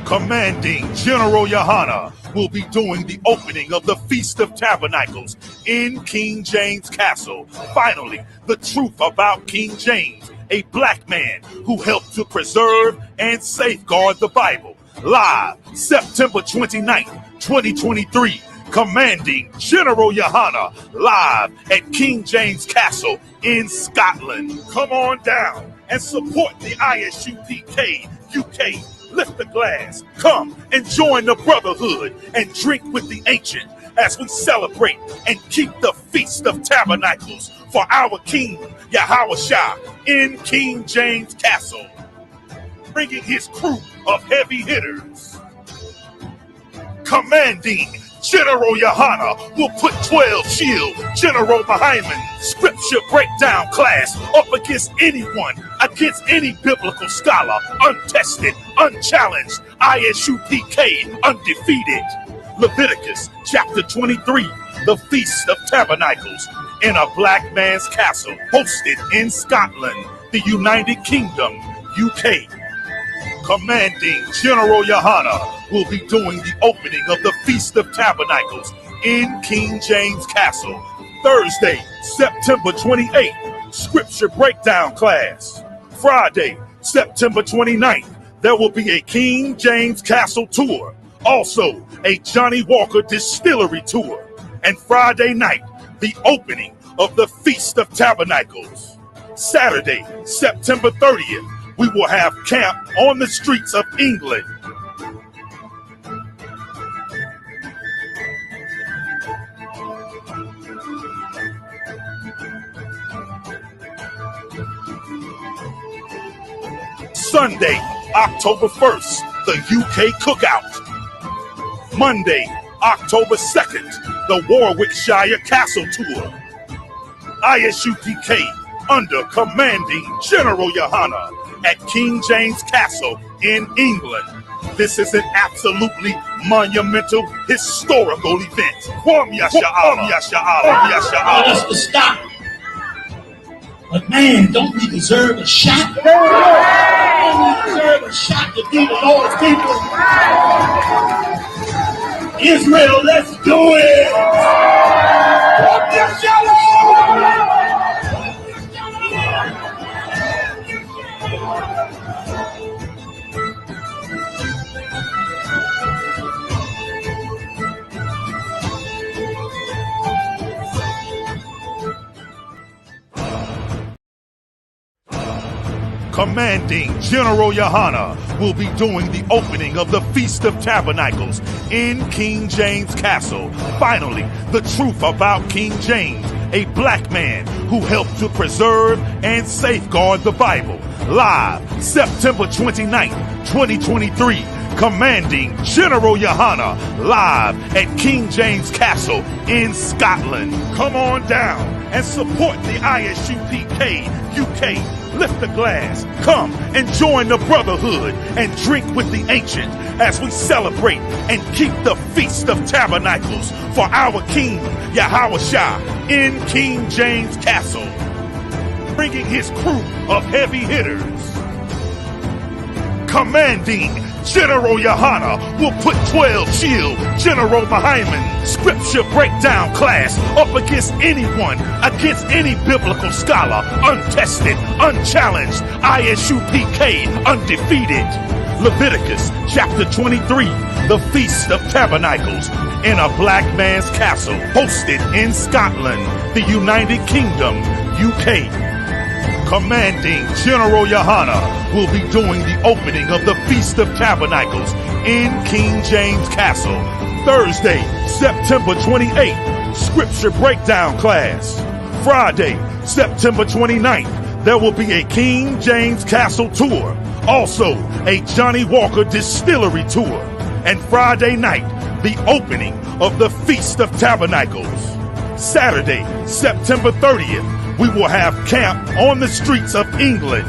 Commanding General YAHANNA will be doing the opening of the Feast of Tabernacles in King James Castle. Finally, the truth about King James, a black man who helped to preserve and safeguard the Bible. Live September 29th, 2023. Commanding General YAHANNA live at King James Castle in Scotland. Come on down and support the I.S.U.P.K. UK. Lift the glass, come and join the brotherhood and drink with the ancient as we celebrate and keep the Feast of Tabernacles for our King Yahushua in King James Castle, bringing his crew of heavy hitters. Commanding General YAHANNA will put 12 shield General Hyman scripture breakdown class up against anyone, against any biblical scholar, untested, unchallenged, I.S.U.P.K, undefeated. Leviticus chapter 23, the Feast of Tabernacles in a black man's castle, hosted in Scotland, the United Kingdom, UK. Commanding General YAHANNA will be doing the opening of the Feast of Tabernacles in King James Castle, Thursday, September 28th, scripture breakdown class. Friday, September 29th, there will be a King James Castle tour, also a Johnny Walker distillery tour, and Friday night, the opening of the Feast of Tabernacles. Saturday, September 30th, we will have camp on the streets of England. Sunday, October 1st, the UK Cookout. Monday, October 2nd, the Warwickshire Castle Tour. I.S.U.P.K under Commanding General YAHANNA at King James Castle in England. This is an absolutely monumental, historical event. That's the stop. But man, don't we deserve a shot? Don't we deserve a shot to be the Lord's people? Israel, let's do it! Commanding General YAHANNA will be doing the opening of the Feast of Tabernacles in King James Castle. Finally, the truth about King James, a black man who helped to preserve and safeguard the Bible. Live September 29th, 2023. Commanding General YAHANNA live at King James Castle in Scotland. Come on down and support the I.S.U.P.K. UK. Lift the glass, come and join the brotherhood and drink with the ancient as we celebrate and keep the Feast of Tabernacles for our King Yahushua in King James Castle, bringing his crew of heavy hitters. Commanding General YAHANNA will put 12 shield General Hyman scripture breakdown class up against anyone, against any biblical scholar, untested, unchallenged, I.S.U.P.K undefeated. Leviticus chapter 23, the Feast of Tabernacles in a black man's castle, hosted in Scotland, the United Kingdom, UK. Commanding General YAHANNA will be doing the opening of the Feast of Tabernacles in King James Castle, Thursday, September 28th, scripture breakdown class. Friday, September 29th, there will be a King James Castle tour, also a Johnny Walker distillery tour, and Friday night, the opening of the Feast of Tabernacles. Saturday, September 30th, we will have camp on the streets of England.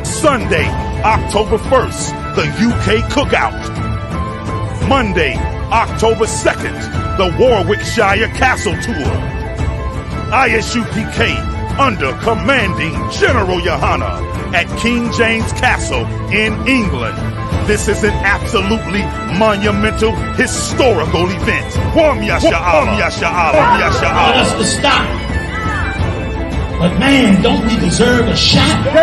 Sunday, October 1st, the UK Cookout. Monday, October 2nd, the Warwickshire Castle Tour. I.S.U.P.K. under commanding General Yahanna at King James Castle in England. This is an absolutely monumental, historical event. Wham ya sha'ala, ya sha'ala, ya sha'ala. Want us to stop. But man, don't we deserve a shot? Don't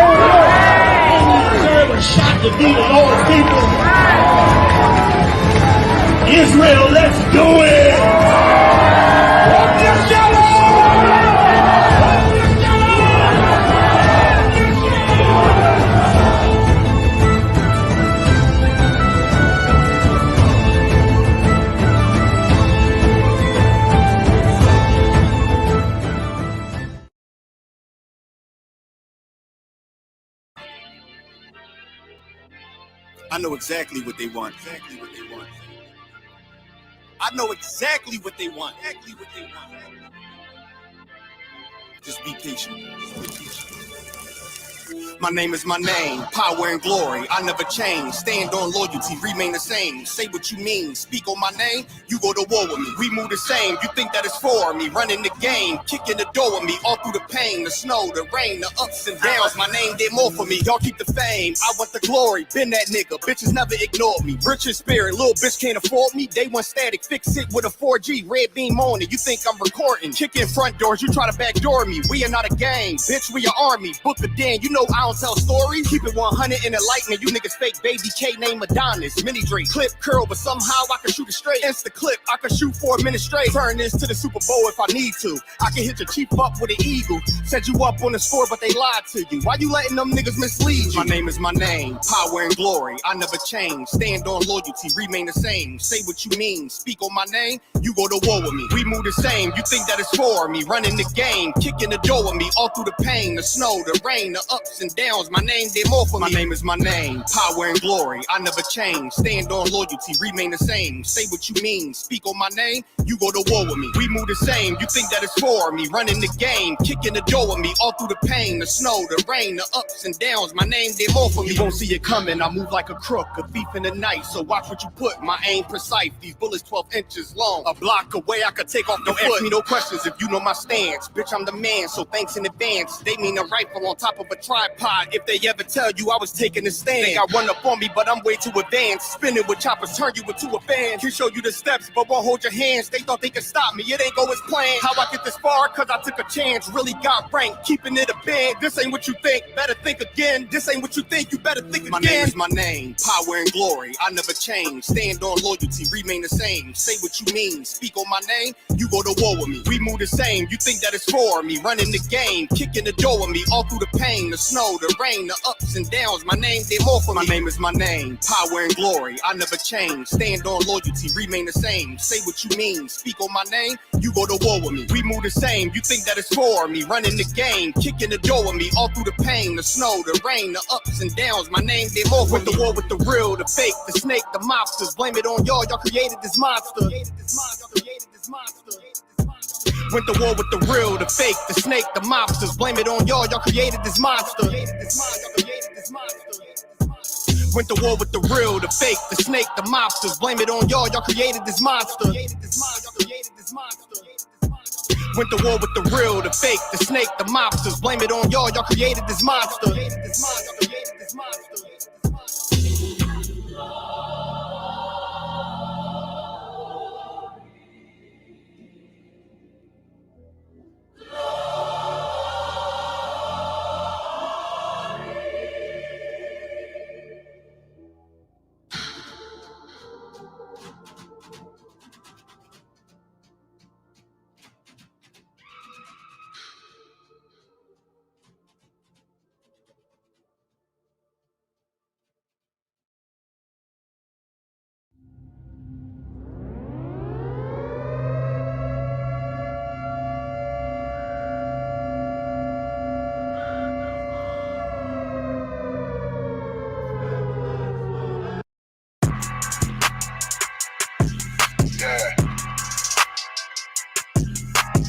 we deserve a shot to be the Lord's people? Israel, let's do it! I know exactly what they want. I know exactly what they want. Just be patient. My name is my name, power and glory, I never change. Stand on loyalty, remain the same. Say what you mean, speak on my name, you go to war with me. We move the same, you think that it's for me. Running the game, kicking the door with me. All through the pain, the snow, the rain, the ups and downs. My name did more for me, y'all keep the fame. I want the glory, been that nigga, bitches never ignored me. Rich in spirit, little bitch can't afford me. Day one static, fix it with a 4G, red beam on it. You think I'm recording, kicking front doors, you try to backdoor me. We are not a gang, bitch, we are army. Book the Dan, you know I don't tell stories. Keep it 100 in the lightning. You niggas fake baby K name Adonis. Mini Drake clip curl, but somehow I can shoot it straight. Insta clip, I can shoot 4 minutes straight. Turn this to the Super Bowl if I need to. I can hit your chief up with an eagle. Set you up on the score, but they lied to you. Why you letting them niggas mislead you? My name is my name, power and glory. I never change. Stand on loyalty, remain the same. Say what you mean, speak on my name. You go to war with me. We move the same. You think that it's for me? Running the game, kicking the door with me. All through the pain, the snow, the rain, the ups and downs. My name did more for me. My name is my name, power and glory. I never change. Stand on loyalty, remain the same. Say what you mean, speak on my name. You go to war with me. We move the same. You think that it's for me? Running the game, kicking the door with me. All through the pain, the snow, the rain, the ups and downs. My name did more for me. You won't see it coming. I move like a crook, a thief in the night. So watch what you put. My aim precise. These bullets 12 inches long. A block away, I could take off the foot. Ask me no questions if you know my stance. Bitch, I'm the man, so thanks in advance. They mean a rifle on top of a tripod. If they ever tell you I was taking a stand, they got run up on me, but I'm way too advanced. Spinning with choppers, turn you into a fan. Can show you the steps, but won't hold your hands. They thought they could stop me, it ain't go as planned. How I get this far? Cause I took a chance. Really got ranked, keeping it a band. This ain't what you think, better think again. This ain't what you think, you better think again. My name is my name, power and glory. I never change. Stand on loyalty, remain the same. Say what you mean, speak on my name. You go to war with me. We move the same. You think that it's for me? Running the game, kicking the door with me. All through the pain, the snow, the rain, the ups and downs. My name did more for me. My name is my name, power and glory. I never change. Stand on loyalty, remain the same. Say what you mean, speak on my name. You go to war with me. We move the same. You think that it's for me? Running the game, kicking the door with me. All through the pain, the snow, the rain, the ups and downs. My name did more for me. Went the war with the real, the fake, the snake, the mobsters. Blame it on y'all. Y'all created this monster. Went to war with the real, the fake, the snake, the mobsters. Blame it on y'all. Y'all created this monster. Went to war with the real, the fake, the snake, the mobsters. Blame it on y'all. Y'all created this monster. Went to war with the real, the fake, the snake, the mobsters. Blame it on y'all. Y'all created this monster.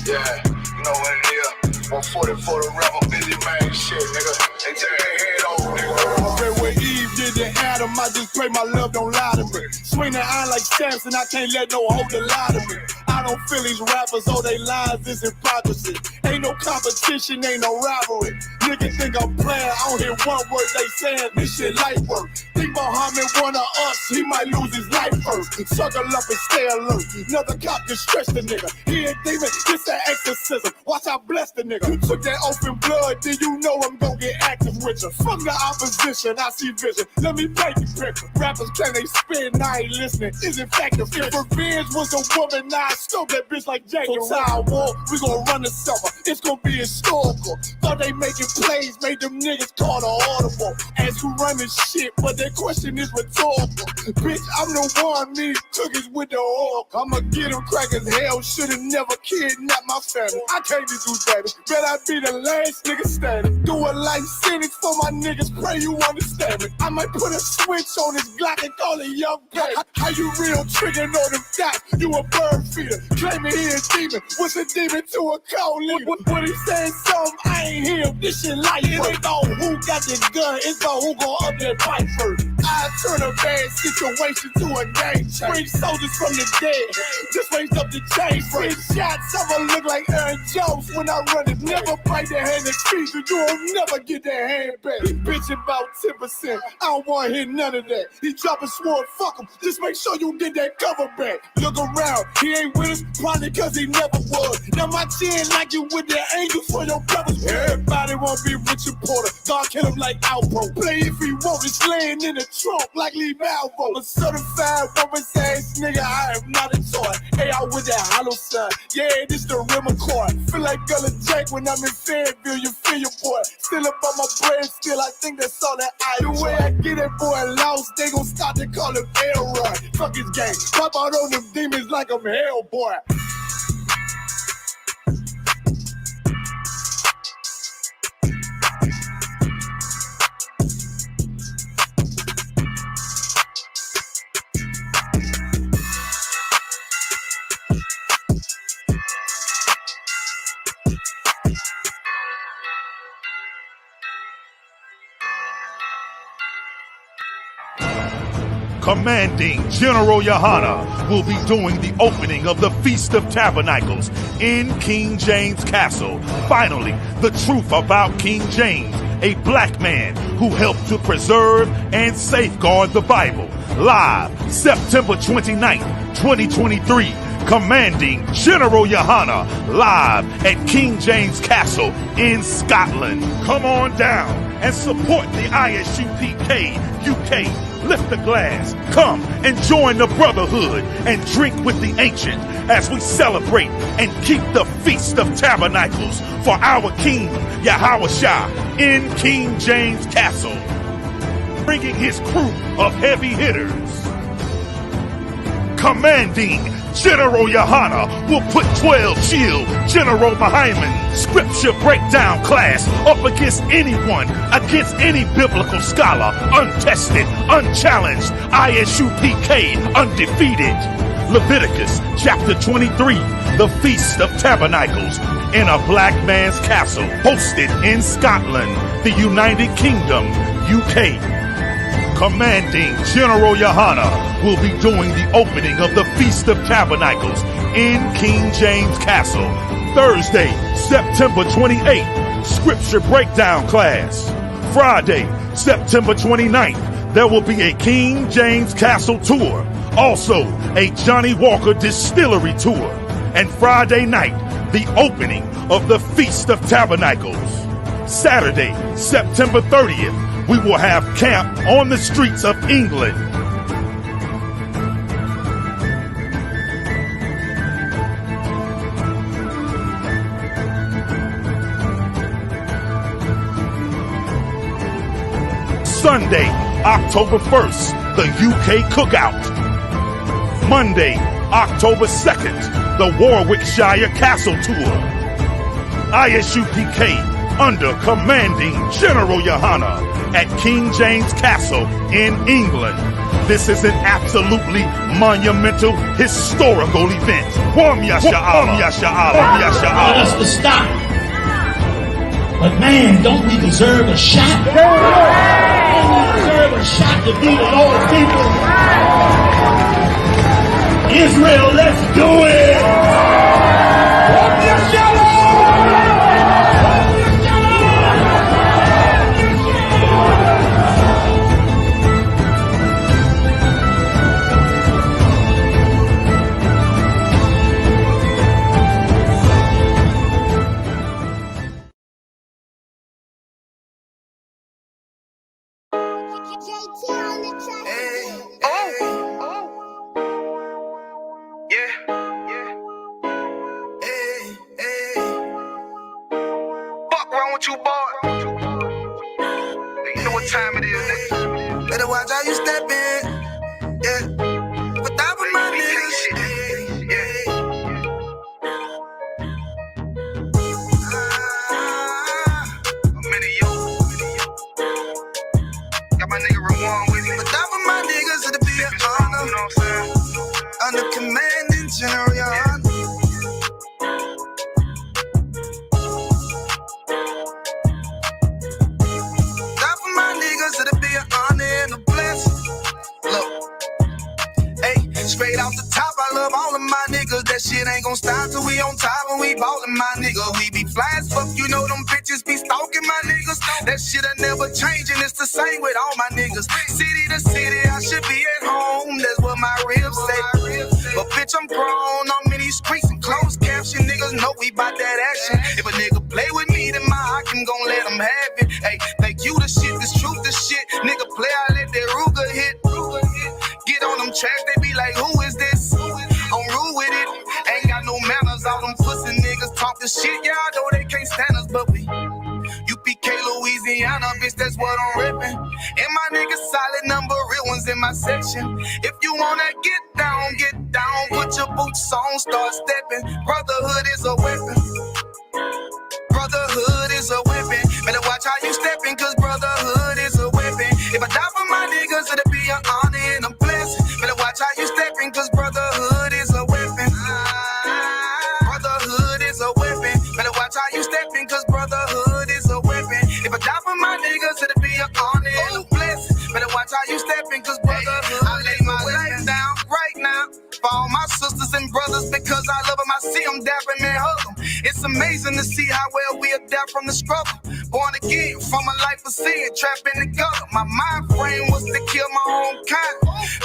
Yeah, you know what it is. 140 for the rebel, busy man shit, nigga. They tear their head off, nigga. Okay, when Eve did to Adam, I just pray my love don't lie to me. Swing the iron like Samson, I can't let no holder lie to me. I don't feel these rappers, oh they lies, this hypocrisy. Ain't no competition, ain't no rivalry. Niggas think I'm playing, I don't hear one word they saying, this shit light work. Think Muhammad one of us, he might lose his life first. Circle up and stay alert. Another cop can stretch the nigga. He ain't demon, this an exorcism. Watch I bless the nigga. You took that open blood, then you know I'm gonna get active with you. From the opposition, I see vision. Let me paint the picture. Rappers claim they spin, I ain't listening. Is it effective? If revenge was a woman, now I stole that bitch like Jacob. So I war, we gonna run the summer. It's gonna be historical. Thought they making plays, made them niggas call the audible. As who run this shit, but their question is rhetorical. Bitch, I'm the one, me cookies with the oil. I'ma get them crackers, hell, should've never kidnapped my family. I can't do that. Bet I be the last nigga standing. Do a life sentence for my niggas, pray you understand me. I might put a switch on this Glock and call it young baby. How you real trigger know them dots? You a bird feeder, claiming he a demon. What's a demon to a cold leader? What he saying something, I ain't hear him. This shit light. It ain't about who got the gun, it's about who gon' up that fight first. I turn a bad situation to a game change. Bring soldiers from the dead, just raised up the chain. Bring shots, I'ma look like Aaron Jones when I run it. Never bite their hand and feet, you don't never get their hand back. He bitch about 10%, I don't wanna hear none of that. He dropping sword, fuck him, just make sure you get that cover back. Look around, he ain't with us, probably cause he never was. Now my chin like you with the angels for your brothers. Everybody won't be Richard Porter, God kill him like Alpo. Play if he won't, it's laying in the trunk like Lee Malvo. A certified woman's ass nigga, I am not a toy. Hey, I with that hollow side, yeah, this the rim accord. Feel like Gullah Jake when I'm in Fayetteville, you feel your boy. Still up on my brain, still I think that's all that I do. The way I get that boy lost, they gon' start to call him Elroy. Fuck his game, pop out on them demons like I'm Hellboy. Commanding General YAHANNA will be doing the opening of the Feast of Tabernacles in King James Castle. Finally, the truth about King James, a black man who helped to preserve and safeguard the Bible. Live September 29th, 2023. Commanding General YAHANNA live at King James Castle in Scotland. Come on down and support the I.S.U.P.K. UK. Lift the glass, come and join the brotherhood and drink with the ancient as we celebrate and keep the Feast of Tabernacles for our King Yahushua in King James Castle, bringing his crew of heavy hitters. Commanding General YAHANNA will put 12 chill general Bahaiman scripture breakdown class up against anyone, against any biblical scholar, untested, unchallenged, I.S.U.P.K, undefeated. Leviticus chapter 23, the Feast of Tabernacles in a black man's castle, hosted in Scotland, the United Kingdom, UK. Commanding General YAHANNA will be doing the opening of the Feast of Tabernacles in King James Castle, Thursday, September 28th, Scripture Breakdown class. Friday, September 29th, there will be a King James Castle tour, also a Johnny Walker Distillery tour, and Friday night, the opening of the Feast of Tabernacles. Saturday, September 30th, we will have camp on the streets of England. Sunday, October 1st, the UK Cookout. Monday, October 2nd, the Warwickshire Castle Tour. I.S.U.P.K under Commanding General YAHANNA at King James Castle in England. This is an absolutely monumental, historical event. That's the stop. But man, don't we deserve a shot? Don't we deserve a shot to be the Lord's people? Israel, let's do it! You boy. You know what time it is, nigga. Better watch how you step in. Yeah. But that was my niggas. Yeah. I'm in yo. Got my nigga Ramon with me. But that was my niggas. It'll be an honor. You know what I'm saying? Under commanding general, your honor. Straight off the top, I love all of my niggas. That shit ain't gon' stop till we on top and we ballin', my nigga. We be fly as fuck, you know them bitches be stalking my niggas. That shit'll never change and it's the same with all my niggas. City to city, I should be at home. That's what my ribs say. But bitch, I'm grown on many streets and closed caption. Niggas know we bout that action. If a nigga play with me, then my Hakim gon' let him have it. Hey, think you the shit, this truth the shit. Nigga play, I let that Ruger hit. Get on them tracks, they be like, who is this? I'm rude with it. Ain't got no manners. All them pussy niggas talking shit. Yeah, I know they can't stand us, but we U.P.K, Louisiana, bitch, that's what I'm ripping. And my niggas solid number, real ones in my section. If you wanna get down, put your boots on, start stepping. Brotherhood is a weapon. Brotherhood is a weapon. Better watch how you stepping, cause brotherhood is a weapon. If I die for my niggas, it'll be an honor and a blessing. Better watch how you stepping, cause brotherhood is a weapon. Brotherhood is a weapon. Better watch how you stepping, cause brotherhood is a weapon. If I die for my niggas, it'll be an honor and a blessing. Better watch how you stepping, cause brotherhood I lay my life down right now for all my sisters and brothers, because I love them. I see them dapping and hug them. It's amazing to see how well we adapt from the struggle. Born again from a life of sin, trapped in the gutter. My mind frame was to kill my own kind.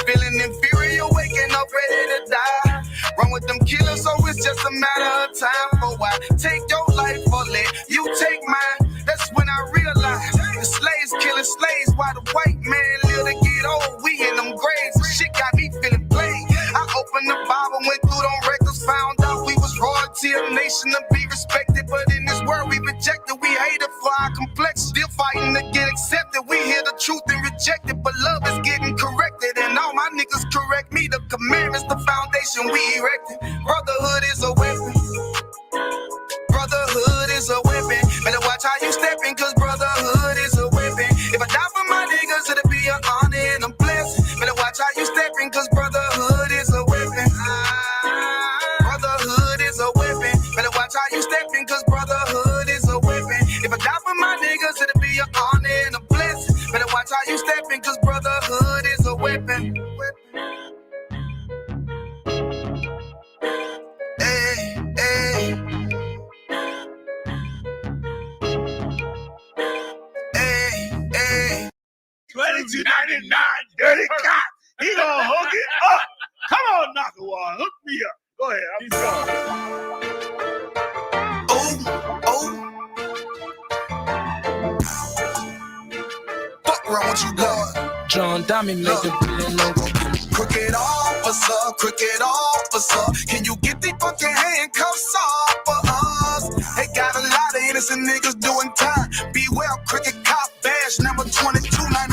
Feeling inferior, waking up ready to die. Run with them killers, so it's just a matter of time. For I take your life or let you take mine. That's when I realized the slaves killing slaves while the white man live to get old. We in them graves, shit got me feeling played. I opened the Bible, went through them records, found out we was royalty, a nation to be respected. But in this world we rejected, we hated for our complex. Still fighting to get accepted. We hear the truth and reject it, but love is getting corrected. And all my niggas correct me. The commandments, the foundation we erected. Brotherhood is a weapon. Brotherhood is a weapon. Better watch how you stepping, cause brotherhood is a weapon. If I die for my niggas, it'll be an honor and a blessing. Better watch how you stepping, cause brotherhood is a weapon. Brotherhood is a weapon. Better watch how you stepping, cause brotherhood is a weapon. If I die for my niggas, it'll be an honor and a blessing. Better watch how you stepping, cause brotherhood is a weapon. Hey, hey. Hey, hey. 2299, dirty cop. He gonna hook it up. Come on, Nakawar, hook me up. Go ahead, I'm sorry. Oh. Fuck around with you, God. John Dummy make the billion logo. Cricket officer, can you get the fucking handcuffs off for us? They got a lot of innocent niggas doing time. Beware, cricket cop badge number 2299.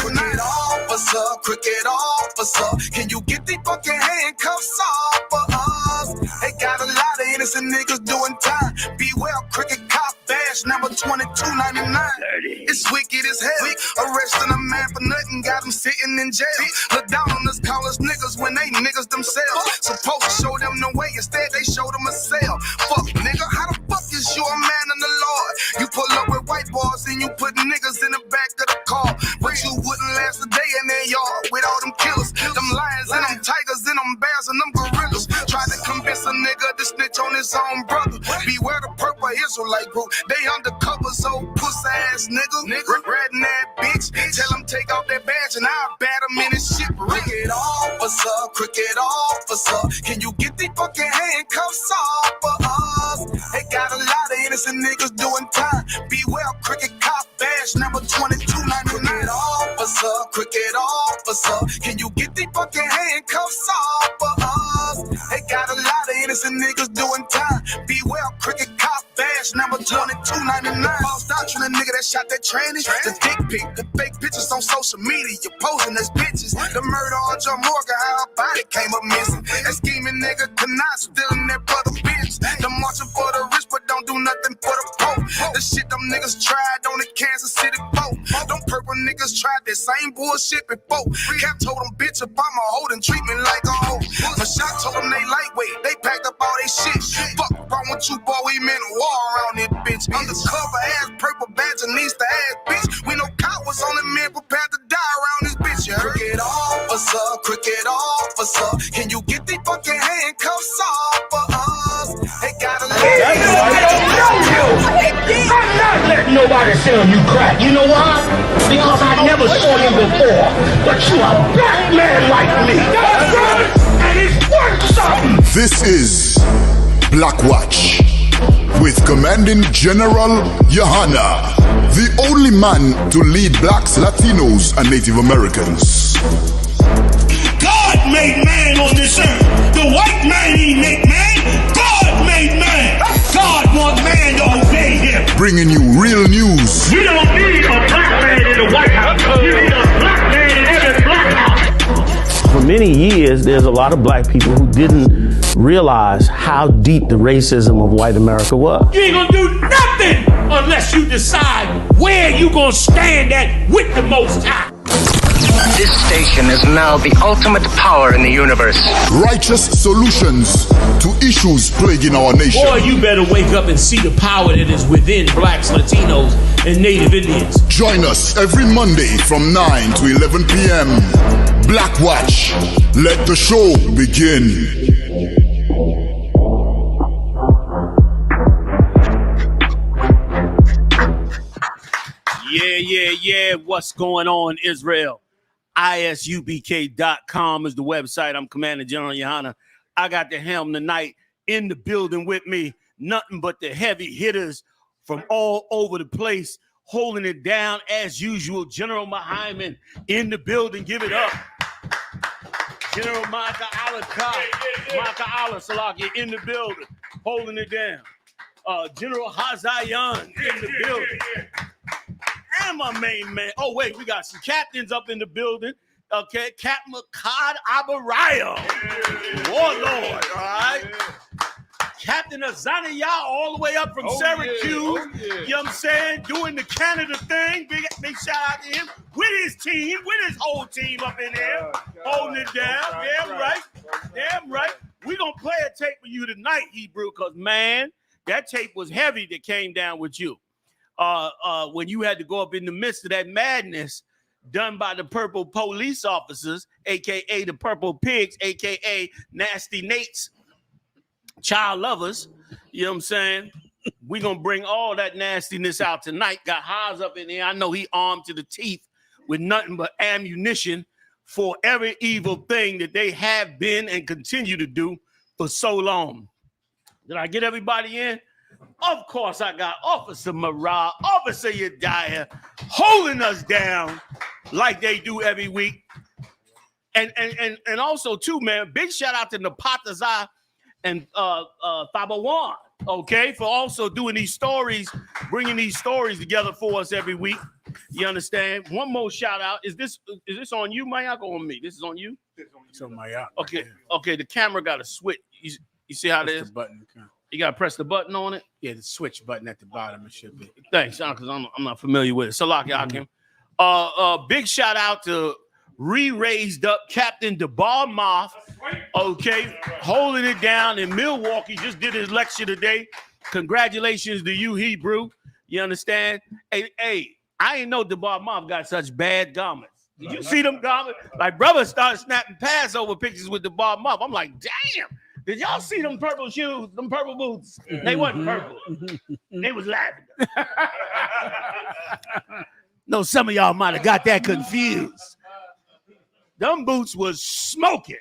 Cricket officer, can you get the fucking handcuffs off for us? They got a lot of innocent niggas doing time. Beware, cricket cop badge number 2299. It's wicked as hell. Arresting a man for nothing, got him sitting in jail. Look down on us, call us niggas when they niggas themselves. Supposed to show them the way, instead they showed them a cell. Fuck nigga, how the fuck is you a man in the Lord? You pull up with white boy and them bears and them gorillas. Tried to convince a nigga to snitch on his own brother. Beware the purple Israelite group. They undercover, so pussy ass nigga. Regretting that bitch. Tell him take off that badge and I'll bat him in his shit. Cricket officer. Can you get these fucking handcuffs off for us? They got a lot of innocent niggas doing time. Beware cricket cop badge number 2299. Cricket officer. Can you get these fucking handcuffs off for us? They got a lot of innocent niggas doing time. Beware cricket cop badge number 2299. False doctrine, a nigga that shot that tranny. The dick pic, the fake pictures on social media. You posing as bitches. The murder on Joe Morgan, how her body came up missing. That scheming nigga cannot stealing that brother bitch. The marching for the rich, but don't do nothing for the poor. The shit them niggas tried on the Kansas City Pope. Them purple niggas tried that same bullshit before. Cap told them, bitch, if I'm a holding treatment like a hoe. Mashak told them they lightweight, they packed up all they shit. Fuck wrong with you, boy, we meant war around this bitch. Undercover ass, purple badge, and needs to ass bitch. We know cowards on the men prepared to die around this bitch, you heard? Cricket officer, can you get these fucking handcuffs off for us? They got a I'm not letting nobody sell you crack. You know why? Because I never saw you before. But you a black man like me. And it's worth something. This is Black Watch with Commanding General YAHANNA, the only man to lead blacks, Latinos, and Native Americans. God made man on this earth. The white man he made man. God made man. God wants man to obey him. Bringing you real news. We don't need a black man in the White House. You need a black man in every black house. For many years, there's a lot of black people who didn't realize how deep the racism of white America was. You ain't gonna do nothing unless you decide where you gonna stand at with the Most High. This station is now the ultimate power in the universe. Righteous solutions to issues plaguing our nation. Boy, you better wake up and see the power that is within blacks, Latinos, and Native Indians. Join us every Monday from 9 to 11 p.m. Black Watch. Let the show begin. Yeah. What's going on, Israel? I.S.U.P.K.com is the website. I'm Commander General YAHANNA. I got the helm tonight in the building with me. Nothing but the heavy hitters from all over the place, holding it down as usual. General Hyman in the building. Give it up. General Micah Allah Salaki in the building, holding it down. General Hazayan in the building. And my main man. Oh, wait, we got some captains up in the building. Okay, Captain Makad Abaraya. Warlord, all right? Captain Azania all the way up from Syracuse. You know what I'm saying? Doing the Canada thing. Big shout out to him. With his team, with his whole team up in there. Holding it down. Damn right. We're going to play a tape for you tonight, Hebrew, because, man, that tape was heavy that came down with you. When you had to go up in the midst of that madness done by the purple police officers, a.k.a. the purple pigs, a.k.a. Nasty Nate's child lovers, you know what I'm saying? We're going to bring all that nastiness out tonight. Got Haas up in there. I know he armed to the teeth with nothing but ammunition for every evil thing that they have been and continue to do for so long. Did I get everybody in? Of course, I got Officer Marah, Officer Yediah, holding us down like they do every week. And also, too, man, big shout out to Napatazai and Fabawan, okay, for also doing these stories, bringing these stories together for us every week. You understand? One more shout out. Is this on you, Mayak, or on me? This is on you? It's on Mayak. Okay, the camera got a switch. You see how it is? You got to press the button on it? Yeah, the switch button at the bottom. It should be. Thanks, because I'm not familiar with it. Salaki Hakim. Big shout out to re-raised up Captain DeBar Moth, okay, holding it down in Milwaukee. Just did his lecture today. Congratulations to you, Hebrew. You understand? Hey, I ain't know DeBar Moth got such bad garments. Did you see them comments? Like, brothers started snapping Passover pictures with the bottom up. I'm like, damn. Did y'all see them purple shoes, them purple boots? They wasn't purple. They was lavender. No, some of y'all might have got that confused. Them boots was smoking.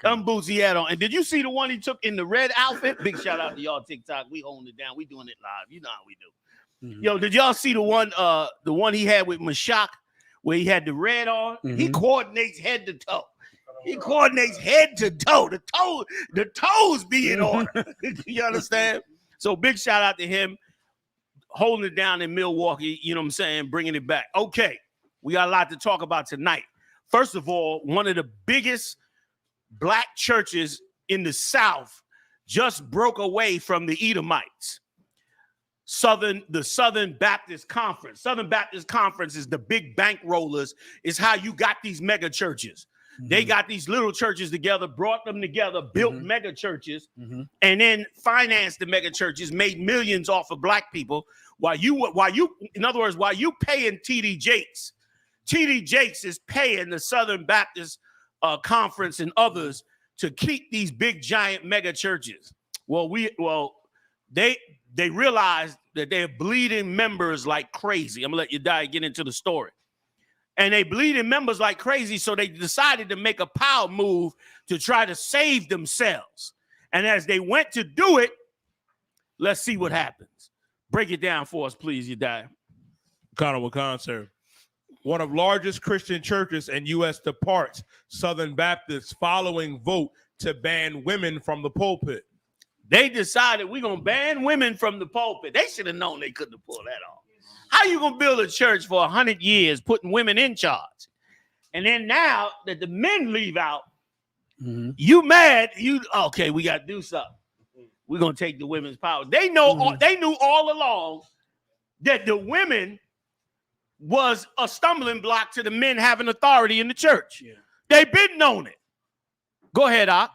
Them boots he had on. And did you see the one he took in the red outfit? Big shout out to y'all TikTok. We holding it down. We doing it live. You know how we do. Yo, did y'all see the one he had with Mashak where he had the red on? He coordinates head to toe. He coordinates head to toe. The toes be in order. You understand? So big shout out to him holding it down in Milwaukee. You know what I'm saying? Bringing it back. Okay, we got a lot to talk about tonight. First of all, one of the biggest black churches in the South just broke away from the Edomites. The Southern Baptist Conference. Southern Baptist Conference is the big bankrollers. Is how you got these mega churches. They got these little churches together, brought them together, built mega churches, and then financed the mega churches, made millions off of black people. While you, in other words, while you paying T.D. Jakes is paying the Southern Baptist Conference and others to keep these big giant mega churches. They realized that they're bleeding members like crazy. I'm gonna let you get into the story. And they bleeding members like crazy, so they decided to make a power move to try to save themselves. And as they went to do it, let's see what happens. Break it down for us, please, Yedai. Connor Wakan, sir. One of largest Christian churches in U.S. departs Southern Baptists following vote to ban women from the pulpit. They decided we're going to ban women from the pulpit. They should have known they couldn't have pulled that off. How you going to build a church for 100 years putting women in charge? And then now that the men leave out, you mad? Okay, we got to do something. We're going to take the women's power. They know. They knew all along that the women was a stumbling block to the men having authority in the church. Yeah. They've been known it. Go ahead, Op.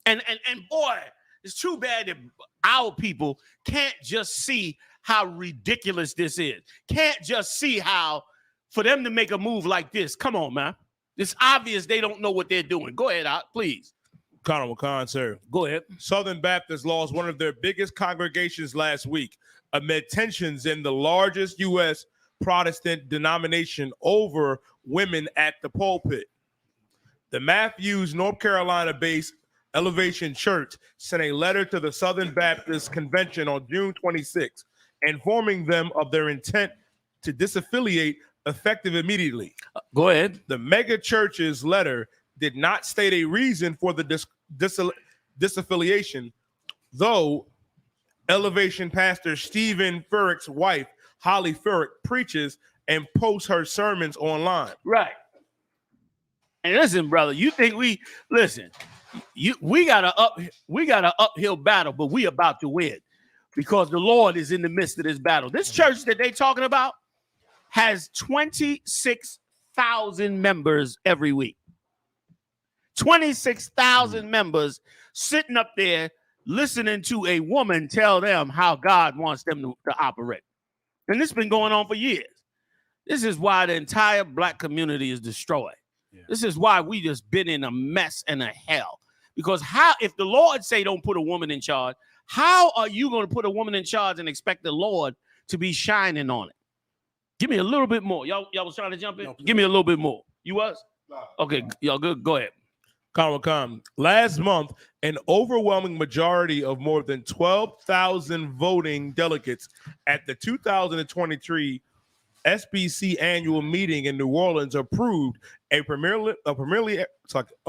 And boy, it's too bad that our people can't just see how ridiculous this is. Can't just see how for them to make a move like this. Come on, man. It's obvious they don't know what they're doing. Go ahead, Op, please. Connor Wakan, sir. Go ahead. Southern Baptists lost one of their biggest congregations last week amid tensions in the largest U.S. Protestant denomination over women at the pulpit. The Matthews, North Carolina-based Elevation Church sent a letter to the Southern Baptist Convention on June 26, informing them of their intent to disaffiliate effective immediately. Go ahead. The mega church's letter did not state a reason for the disaffiliation, though Elevation pastor Stephen Furtick's wife, Holly Furtick, preaches and posts her sermons online. Right. And listen, brother, you think we got an uphill battle, but we about to win because the Lord is in the midst of this battle. This church that they talking about has 26,000 members every week. 26,000 members sitting up there listening to a woman tell them how God wants them to operate. And this has been going on for years. This is why the entire black community is destroyed. Yeah. This is why we just been in a mess and a hell. Because if the Lord say don't put a woman in charge, how are you going to put a woman in charge and expect the Lord to be shining on it? Give me a little bit more. Y'all was trying to jump in? No, give me a little bit more. You was? No. Okay, y'all good. Go ahead. Last month, an overwhelming majority of more than 12,000 voting delegates at the 2023 SBC annual meeting in New Orleans approved a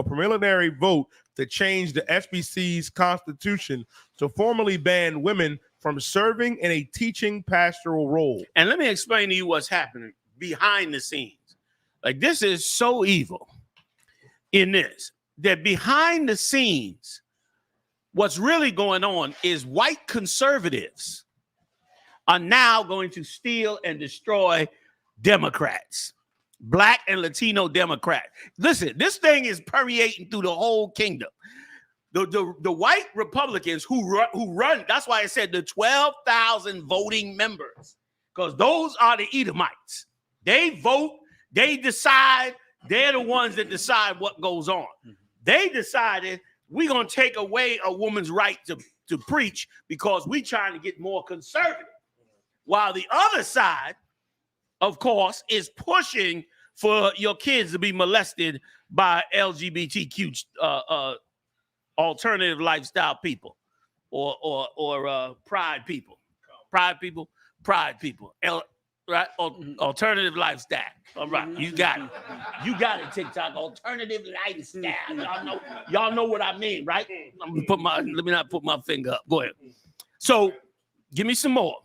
preliminary vote to change the SBC's constitution to formally ban women from serving in a teaching pastoral role. And let me explain to you what's happening behind the scenes. Like, this is so evil in this, that behind the scenes, what's really going on is white conservatives are now going to steal and destroy Democrats, black and Latino Democrats. Listen, this thing is permeating through the whole kingdom. The white Republicans who run, that's why I said the 12,000 voting members, because those are the Edomites. They vote, They decide, they're the ones that decide what goes on. They decided we're going to take away a woman's right to preach because we're trying to get more conservative. While the other side, of course, is pushing for your kids to be molested by LGBTQ alternative lifestyle people or pride people. Right? Alternative lifestyle. All right, you got it. You got it, TikTok. Alternative lifestyle. Y'all know what I mean, right? Let me not put my finger up. Go ahead. So give me some more,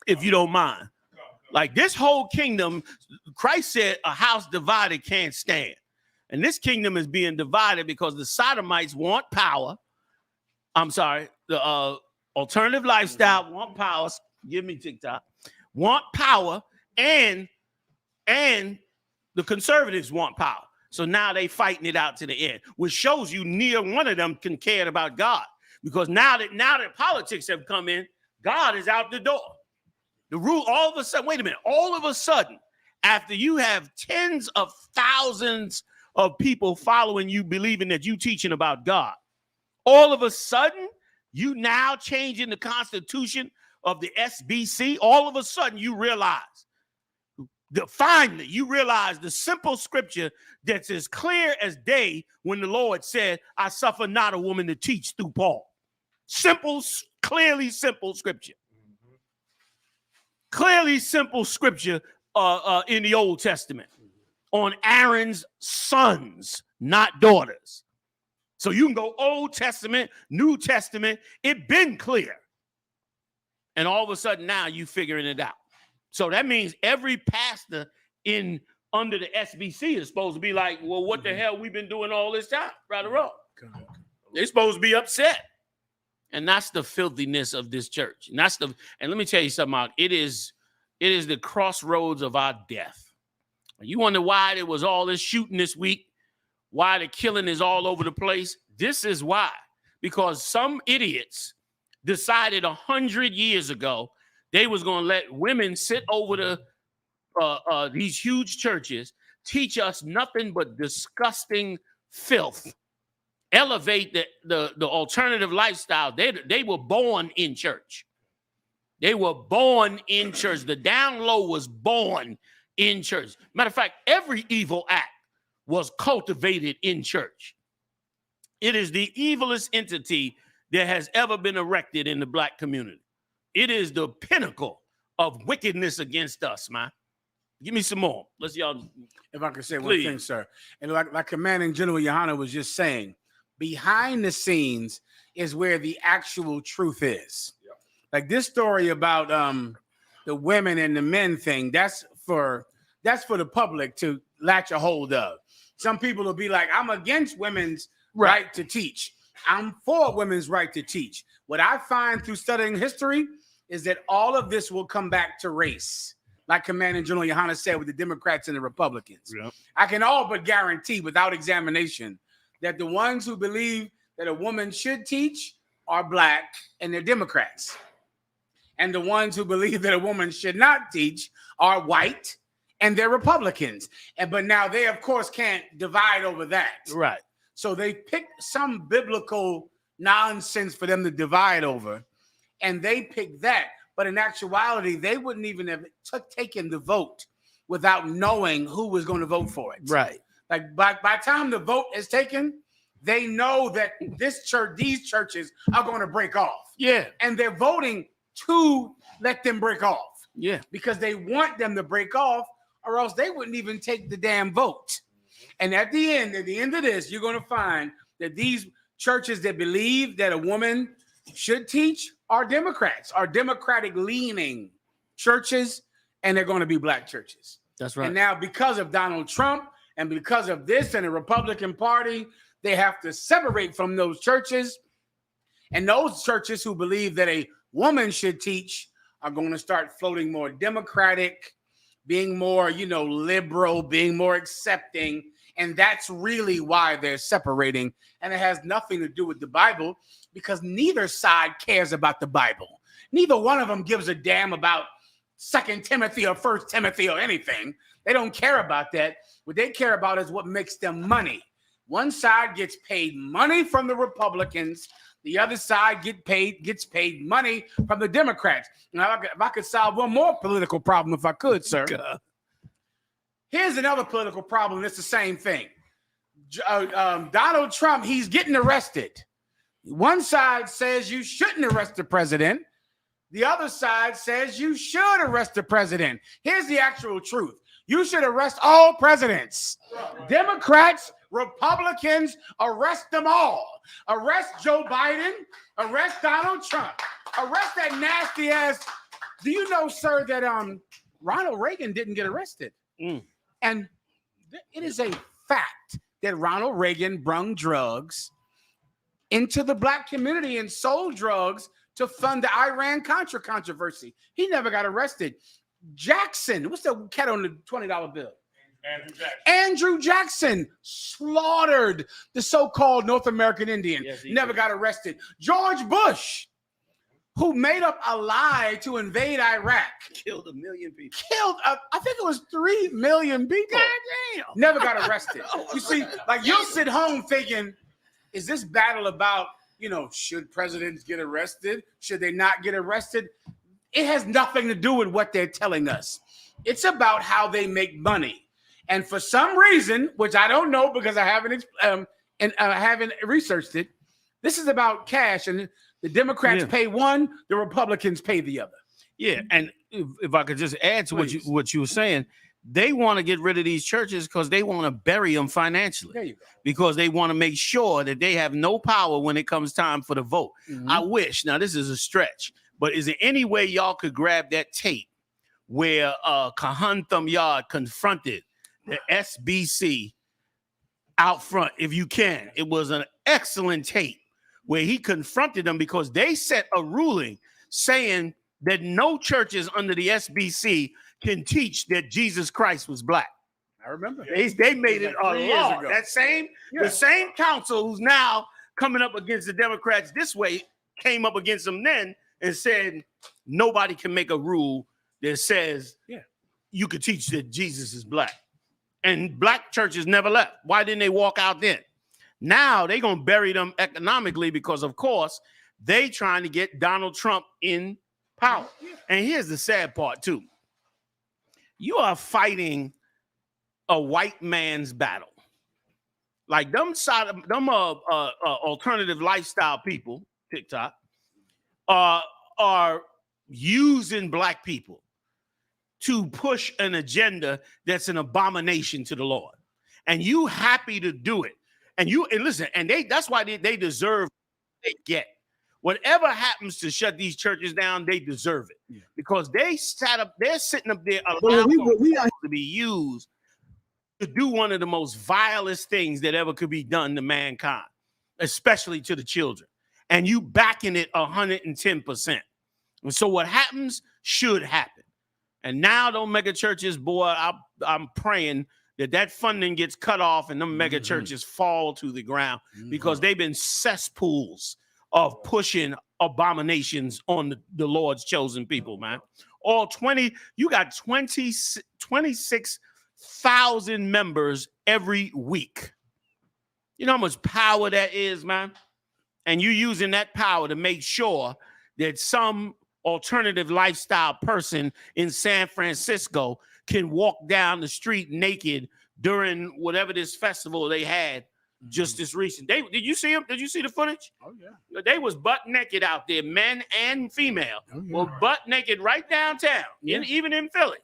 if you don't mind. Like this whole kingdom, Christ said a house divided can't stand. And this kingdom is being divided because the Sodomites want power. I'm sorry, the alternative lifestyle want power. Give me TikTok. Want power, and the conservatives want power. So now they fighting it out to the end, which shows you neither one of them can care about God. Because now that politics have come in, God is out the door. The rule, all of a sudden, wait a minute, all of a sudden, after you have tens of thousands of people following you, believing that you teaching about God, all of a sudden, you now changing the Constitution of the SBC, all of a sudden you realize, finally, you realize the simple scripture that's as clear as day when the Lord said, I suffer not a woman to teach through Paul. Simple, clearly simple scripture. Clearly simple scripture in the Old Testament on Aaron's sons, not daughters. So you can go Old Testament, New Testament, it been clear. And all of a sudden now you figuring it out. So that means every pastor under the SBC is supposed to be like, well, what the hell we've been doing all this time, right or wrong? They're supposed to be upset. And that's the filthiness of this church. And let me tell you something, Mark. It is the crossroads of our death. You wonder why there was all this shooting this week, why the killing is all over the place? This is why. Because some idiots decided 100 years ago they was going to let women sit over these huge churches, teach us nothing but disgusting filth, elevate the alternative lifestyle. They were born in church. They were born in church. The down low was born in church. Matter of fact, every evil act was cultivated in church. It is the evilest entity that has ever been erected in the black community. It is the pinnacle of wickedness against us, man. Give me some more. Let's y'all. If I could say one thing, sir. And like Commanding General YAHANNA was just saying, behind the scenes is where the actual truth is. Yeah. Like this story about the women and the men thing, that's for the public to latch a hold of. Some people will be like, I'm against women's right to teach. I'm for women's right to teach. What I find through studying history is that all of this will come back to race. Like Commanding General YAHANNA said with the Democrats and the Republicans. Yep. I can all but guarantee without examination that the ones who believe that a woman should teach are black and they're Democrats. And the ones who believe that a woman should not teach are white and they're Republicans. But now they, of course, can't divide over that. Right. So they picked some biblical nonsense for them to divide over, and they picked that. But in actuality, they wouldn't even have taken the vote without knowing who was going to vote for it. Right. Like by the time the vote is taken, they know that these churches are going to break off. Yeah. And they're voting to let them break off. Yeah. Because they want them to break off, or else they wouldn't even take the damn vote. And at the end of this, you're going to find that these churches that believe that a woman should teach are Democrats, are Democratic-leaning churches, and they're going to be black churches. That's right. And now because of Donald Trump and because of this and the Republican Party, they have to separate from those churches. And those churches who believe that a woman should teach are going to start floating more Democratic, being more, liberal, being more accepting. And that's really why they're separating. And it has nothing to do with the Bible because neither side cares about the Bible. Neither one of them gives a damn about 2 Timothy or 1 Timothy or anything. They don't care about that. What they care about is what makes them money. One side gets paid money from the Republicans. The other side gets paid money from the Democrats. Now, if I could solve one more political problem, if I could, sir. Here's another political problem. It's the same thing. Donald Trump, he's getting arrested. One side says you shouldn't arrest the president. The other side says you should arrest the president. Here's the actual truth. You should arrest all presidents. Democrats, Republicans, arrest them all. Arrest Joe Biden. Arrest Donald Trump. Arrest that nasty ass. Do you know, sir, that Ronald Reagan didn't get arrested? And it is a fact that Ronald Reagan brung drugs into the black community and sold drugs to fund the Iran-Contra controversy. He never got arrested. Jackson, what's the cat on the $20 bill? Andrew Jackson slaughtered the so-called North American Indian. Yes, never got arrested. George Bush, who made up a lie to invade Iraq, killed 1 million people. I think it was 3 million people. God damn. Never got arrested. You see, like you'll sit home thinking, is this battle about, should presidents get arrested? Should they not get arrested? It has nothing to do with what they're telling us. It's about how they make money. And for some reason, which I don't know because I haven't researched it, this is about cash, and the Democrats pay one, the Republicans pay the other. Yeah, and if I could just add to what you were saying, they want to get rid of these churches because they want to bury them financially. There you go. Because they want to make sure that they have no power when it comes time for the vote. Mm-hmm. I wish, now this is a stretch, but is there any way y'all could grab that tape where Kahan Thumyard confronted the SBC out front, if you can? It was an excellent tape where he confronted them because they set a ruling saying that no churches under the SBC can teach that Jesus Christ was black. I remember. They made it a law. That the same council who's now coming up against the Democrats this way came up against them then and said nobody can make a rule that says you could teach that Jesus is black. And black churches never left. Why didn't they walk out then? Now they're going to bury them economically because, of course, they trying to get Donald Trump in power. And here's the sad part, too. You are fighting a white man's battle. Like them alternative lifestyle people, TikTok, are using black people to push an agenda that's an abomination to the Lord. And you happy to do it. And listen, and that's why they deserve what they get. Whatever happens to shut these churches down, they deserve it. Because they're sitting up there allowing to be used to do one of the most vilest things that ever could be done to mankind, especially to the children. And you backing it 110%. And so what happens should happen. And now those mega churches, boy, I'm praying that funding gets cut off and them mega churches fall to the ground because they've been cesspools of pushing abominations on the Lord's chosen people, man. You got 26,000 members every week. You know how much power that is, man? And you using that power to make sure that some alternative lifestyle person in San Francisco can walk down the street naked during whatever this festival they had just this recent. Did you see them? Did you see the footage? Oh, yeah. They was butt naked out there, men and female. Were butt naked right downtown, even in Philly.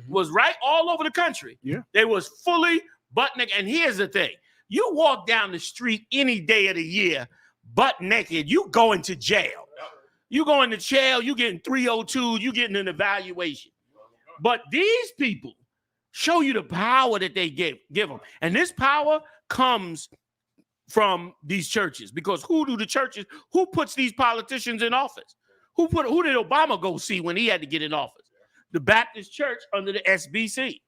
Was right all over the country. Yeah. They was fully butt naked. And here's the thing. You walk down the street any day of the year, butt naked, you going to jail. You going to jail, you getting 302, you getting an evaluation. But these people show you the power that they give them. And this power comes from these churches, because who puts these politicians in office? Who did Obama go see when he had to get in office? The Baptist church under the SBC.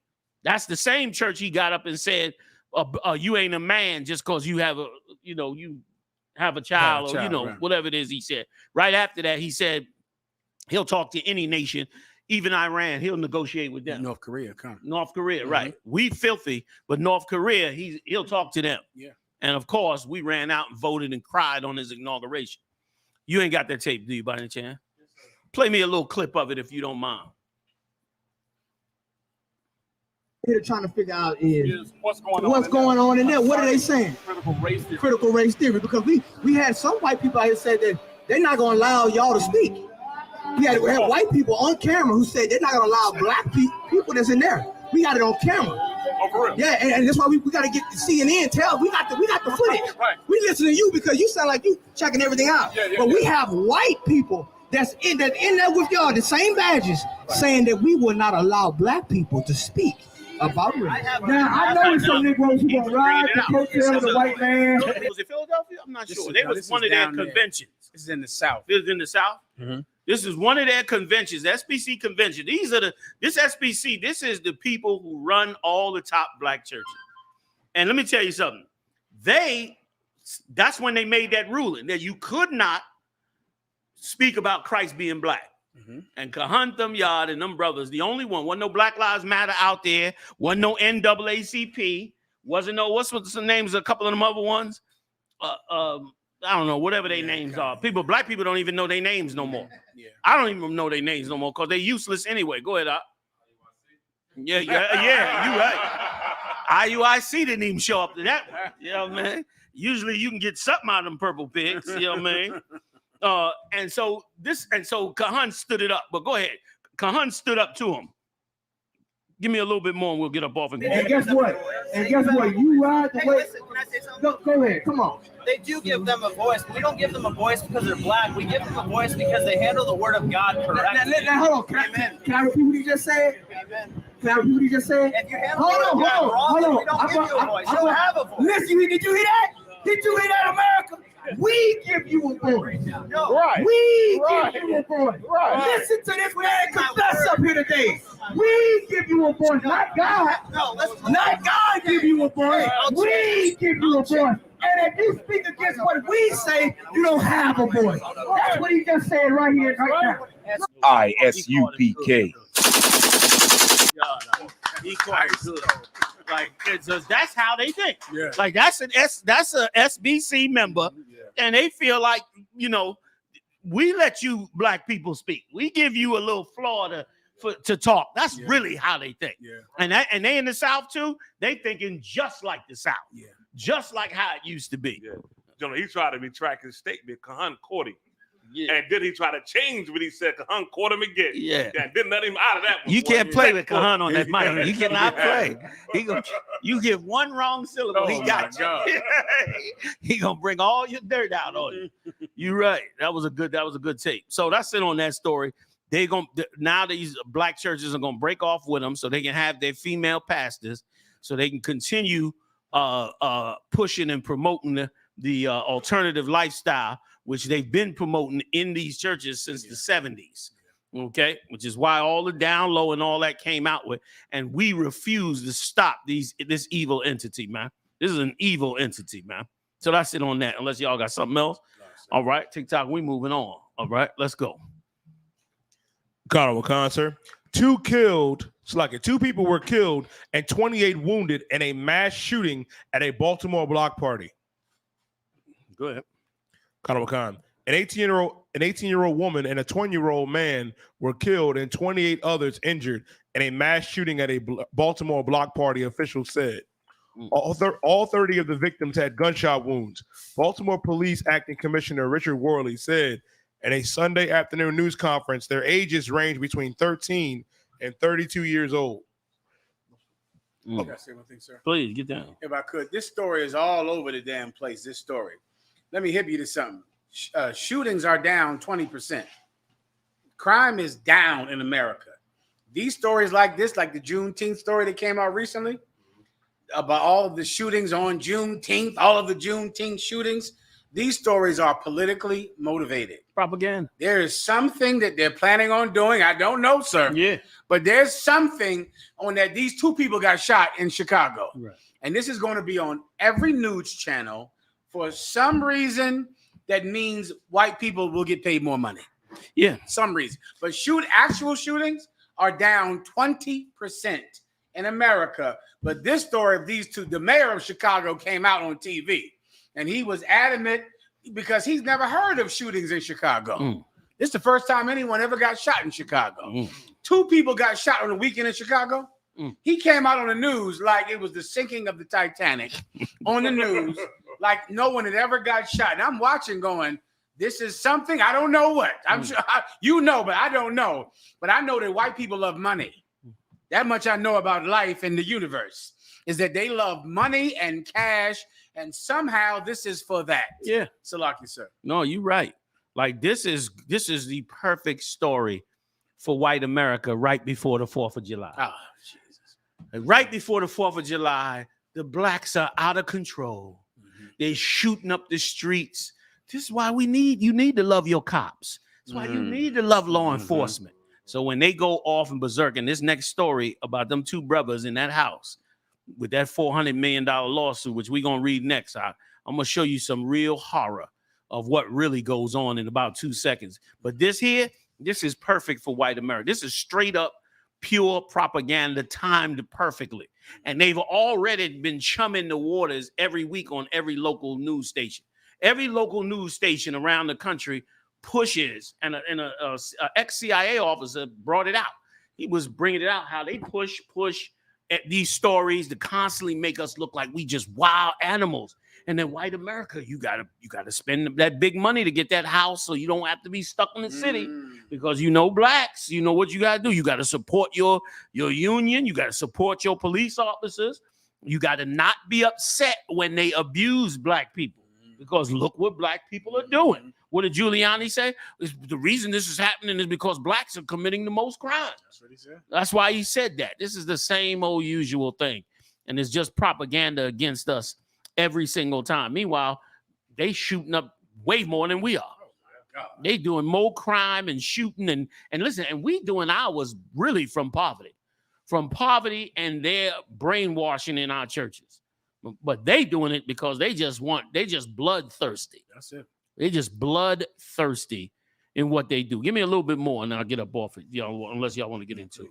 That's the same church he got up and said, you ain't a man just because you have a child, or whatever it is he said. Right after that, he said he'll talk to any nation Even Iran, he'll negotiate with them. North Korea, come. North Korea, right. We filthy, but North Korea, he'll talk to them. Yeah. And of course, we ran out and voted and cried on his inauguration. You ain't got that tape, do you, by any chance? Play me a little clip of it if you don't mind. They're trying to figure out is what's going on in there. What are they saying? Critical race theory. Because we had some white people out here say that they're not going to allow y'all to speak. We had white people on camera who said they're not going to allow black people that's in there. We got it on camera. Oh, for real? Yeah, and that's why we got to get the CNN. We got the footage. Right. We listen to you because you sound like you checking everything out. But we have white people that's in there with y'all, the same badges, saying that we will not allow black people to speak about race. Now, I know some Negroes who gonna ride the coattail of the white man. Was it Philadelphia? I'm not sure. They was one of their conventions. This is in the South. This is in the South? Mm-hmm. This is one of their conventions, SBC convention. This SBC, this is the people who run all the top black churches. And let me tell you something. That's when they made that ruling that you could not speak about Christ being black. Mm-hmm. And Kahantham Yard and them brothers, the only one, wasn't no Black Lives Matter out there, wasn't no NAACP, wasn't no, what's the names of a couple of them other ones? I don't know, whatever their names are. Black people don't even know their names no more. Yeah. I don't even know their names no more because they're useless anyway. Go ahead, Yeah, you right. IUIC didn't even show up to that one. You know what I mean? Usually you can get something out of them purple pigs, you know what I mean? And so Kahan stood it up. But go ahead. Kahan stood up to him. Give me a little bit more and we'll get up off and go. And guess what? You ride the way. Listen, can I say something? Go ahead. Come on. They do give them a voice. We don't give them a voice because they're black. We give them a voice because they handle the word of God correctly. Now hold on. Can I repeat what he just said? Amen. Can I repeat what he just said? If you handle the word of God wrong, we don't give you a voice. You don't have a voice. Listen, did you hear that? Did you hear that, America? We give you a voice. Right. We give you a voice. Right. Listen to this man confess up here today. We give you a voice, not God. Not God give you a voice. We give you a voice. And if you speak against what we say, you don't have a voice. That's what he just said right here, right now. I.S.U.P.K. He quite good. Like that's how they think. Yeah. Like that's a SBC member, and they feel like, you know, we let you black people speak. We give you a little floor to talk. That's really how they think. Yeah. And they in the South too. They thinking just like the South. Yeah. Just like how it used to be. Yeah. You know, he tried to retract his statement. Kahan caught him. Yeah. And then he tried to change what he said. Kahan caught him again. Yeah. And didn't let him out of that one. You can't play with Kahan on that mic. You cannot play. You give one wrong syllable, he got you. He gonna bring all your dirt out on you. You're right. That was a good tape. So that's it on that story. Now these black churches are gonna break off with them so they can have their female pastors, so they can continue pushing and promoting the alternative lifestyle, which they've been promoting in these churches since the 70s. Okay, which is why all the down low and all that came out with, and we refuse to stop this evil entity, man. This is an evil entity, man. So that's it on that. Unless y'all got something else. All right, TikTok, we moving on. All right, let's go. Carnival concert. Two people were killed and 28 wounded in a mass shooting at a Baltimore block party. Go ahead. Carnival Khan. An 18-year-old woman and a 20-year-old man were killed and 28 others injured in a mass shooting at a Baltimore block party, officials said. All 30 of the victims had gunshot wounds. Baltimore Police Acting Commissioner Richard Worley said at a Sunday afternoon news conference their ages range between 13 and 32 years old. Can I say one thing, sir? Please, get down. If I could. This story is all over the damn place, this story. Let me hip you to something. Shootings are down 20%. Crime is down in America. These stories like this, like the Juneteenth story that came out recently, about all of the shootings on Juneteenth, all of the Juneteenth shootings, these stories are politically motivated. Propaganda. There is something that they're planning on doing. I don't know, sir. Yeah. But there's something on that. These two people got shot in Chicago. Right. And this is going to be on every news channel. For some reason, that means white people will get paid more money. Yeah. Some reason. But actual shootings are down 20% in America. But this story of these two, the mayor of Chicago came out on TV, and he was adamant because he's never heard of shootings in Chicago. This is the first time anyone ever got shot in Chicago. 2 people got shot on the weekend in Chicago. He came out on the news like it was the sinking of the Titanic on the news, like no one had ever got shot. And I'm watching going, this is something, I don't know what. I'm sure you know, but I don't know. But I know that white people love money. That much I know about life and the universe is that they love money and cash, and somehow this is for that. Yeah. Salaki, sir. No, you're right. Like this is the perfect story for white America right before the 4th of July. Oh, Jesus. Right before the 4th of July, the blacks are out of control. They're shooting up the streets. This is why you need to love your cops. That's why you need to love law enforcement. So when they go off and berserk, and this next story about them 2 brothers in that house with that $400 million lawsuit, which we're going to read next, I'm going to show you some real horror of what really goes on in about 2 seconds. But this is perfect for white America. This is straight up pure propaganda timed perfectly. And they've already been chumming the waters every week on every local news station. Every local news station around the country pushes, and a ex-CIA officer brought it out. He was bringing it out, how they push at these stories to constantly make us look like we just wild animals. And then white America, you gotta spend that big money to get that house so you don't have to be stuck in the city, because blacks, you know what you gotta do. You gotta support your union. You gotta support your police officers. You gotta not be upset when they abuse black people, because look what black people are doing. What did Giuliani say? The reason this is happening is because blacks are committing the most crime. That's what he said. That's why he said that. This is the same old usual thing. And it's just propaganda against us every single time. Meanwhile, they shooting up way more than we are. They doing more crime and shooting and listen, and we doing ours really from poverty and they're brainwashing in our churches. But they doing it because they just bloodthirsty. That's it. They just bloodthirsty in what they do. Give me a little bit more and I'll get up off it, unless y'all want to get into it.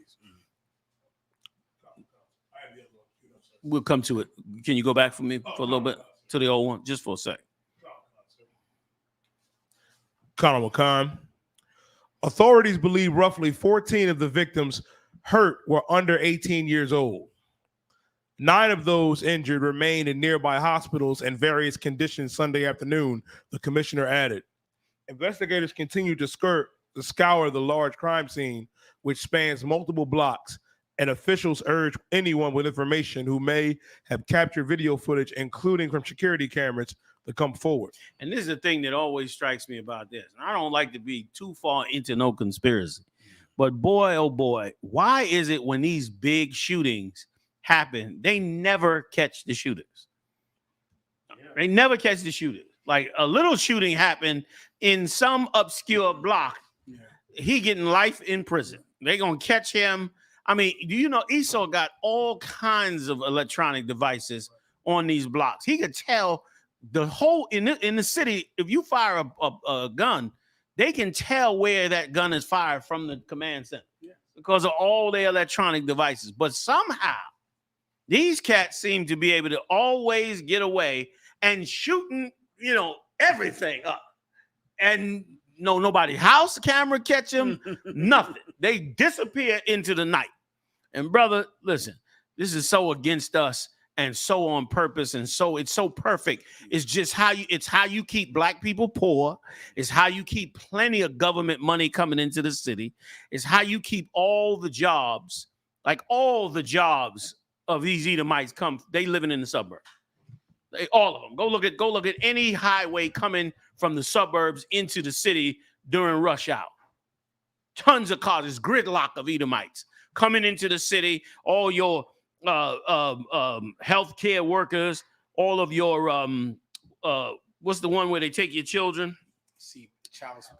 We'll come to it. Can you go back for me for a little bit to the old one, just for a sec? Colonel Khan. Authorities believe roughly 14 of the victims hurt were under 18 years old. 9 of those injured remained in nearby hospitals in various conditions Sunday afternoon, the commissioner added. Investigators continue to scour the large crime scene, which spans multiple blocks, and officials urge anyone with information who may have captured video footage, including from security cameras, to come forward. And this is the thing that always strikes me about this. And I don't like to be too far into no conspiracy, but boy, oh boy, why is it when these big shootings happen, they never catch the shooters? They never catch the shooters. Like a little shooting happened in some obscure block. He getting life in prison. They're going to catch him. I mean, do you know Esau got all kinds of electronic devices on these blocks? He could tell the whole in the city. If you fire a gun, they can tell where that gun is fired from the command center because of all their electronic devices. But somehow these cats seem to be able to always get away and shooting, everything up. And nobody house camera catch them, nothing. They disappear into the night. And brother, listen, this is so against us and so on purpose, and so it's so perfect. It's just how you keep black people poor. It's how you keep plenty of government money coming into the city. It's how you keep all the jobs, of these Edomites they living in the suburbs. All of them. Go look at any highway coming from the suburbs into the city during rush hour. Tons of cars. It's gridlock of Edomites coming into the city. All your healthcare workers, all of your what's the one where they take your children?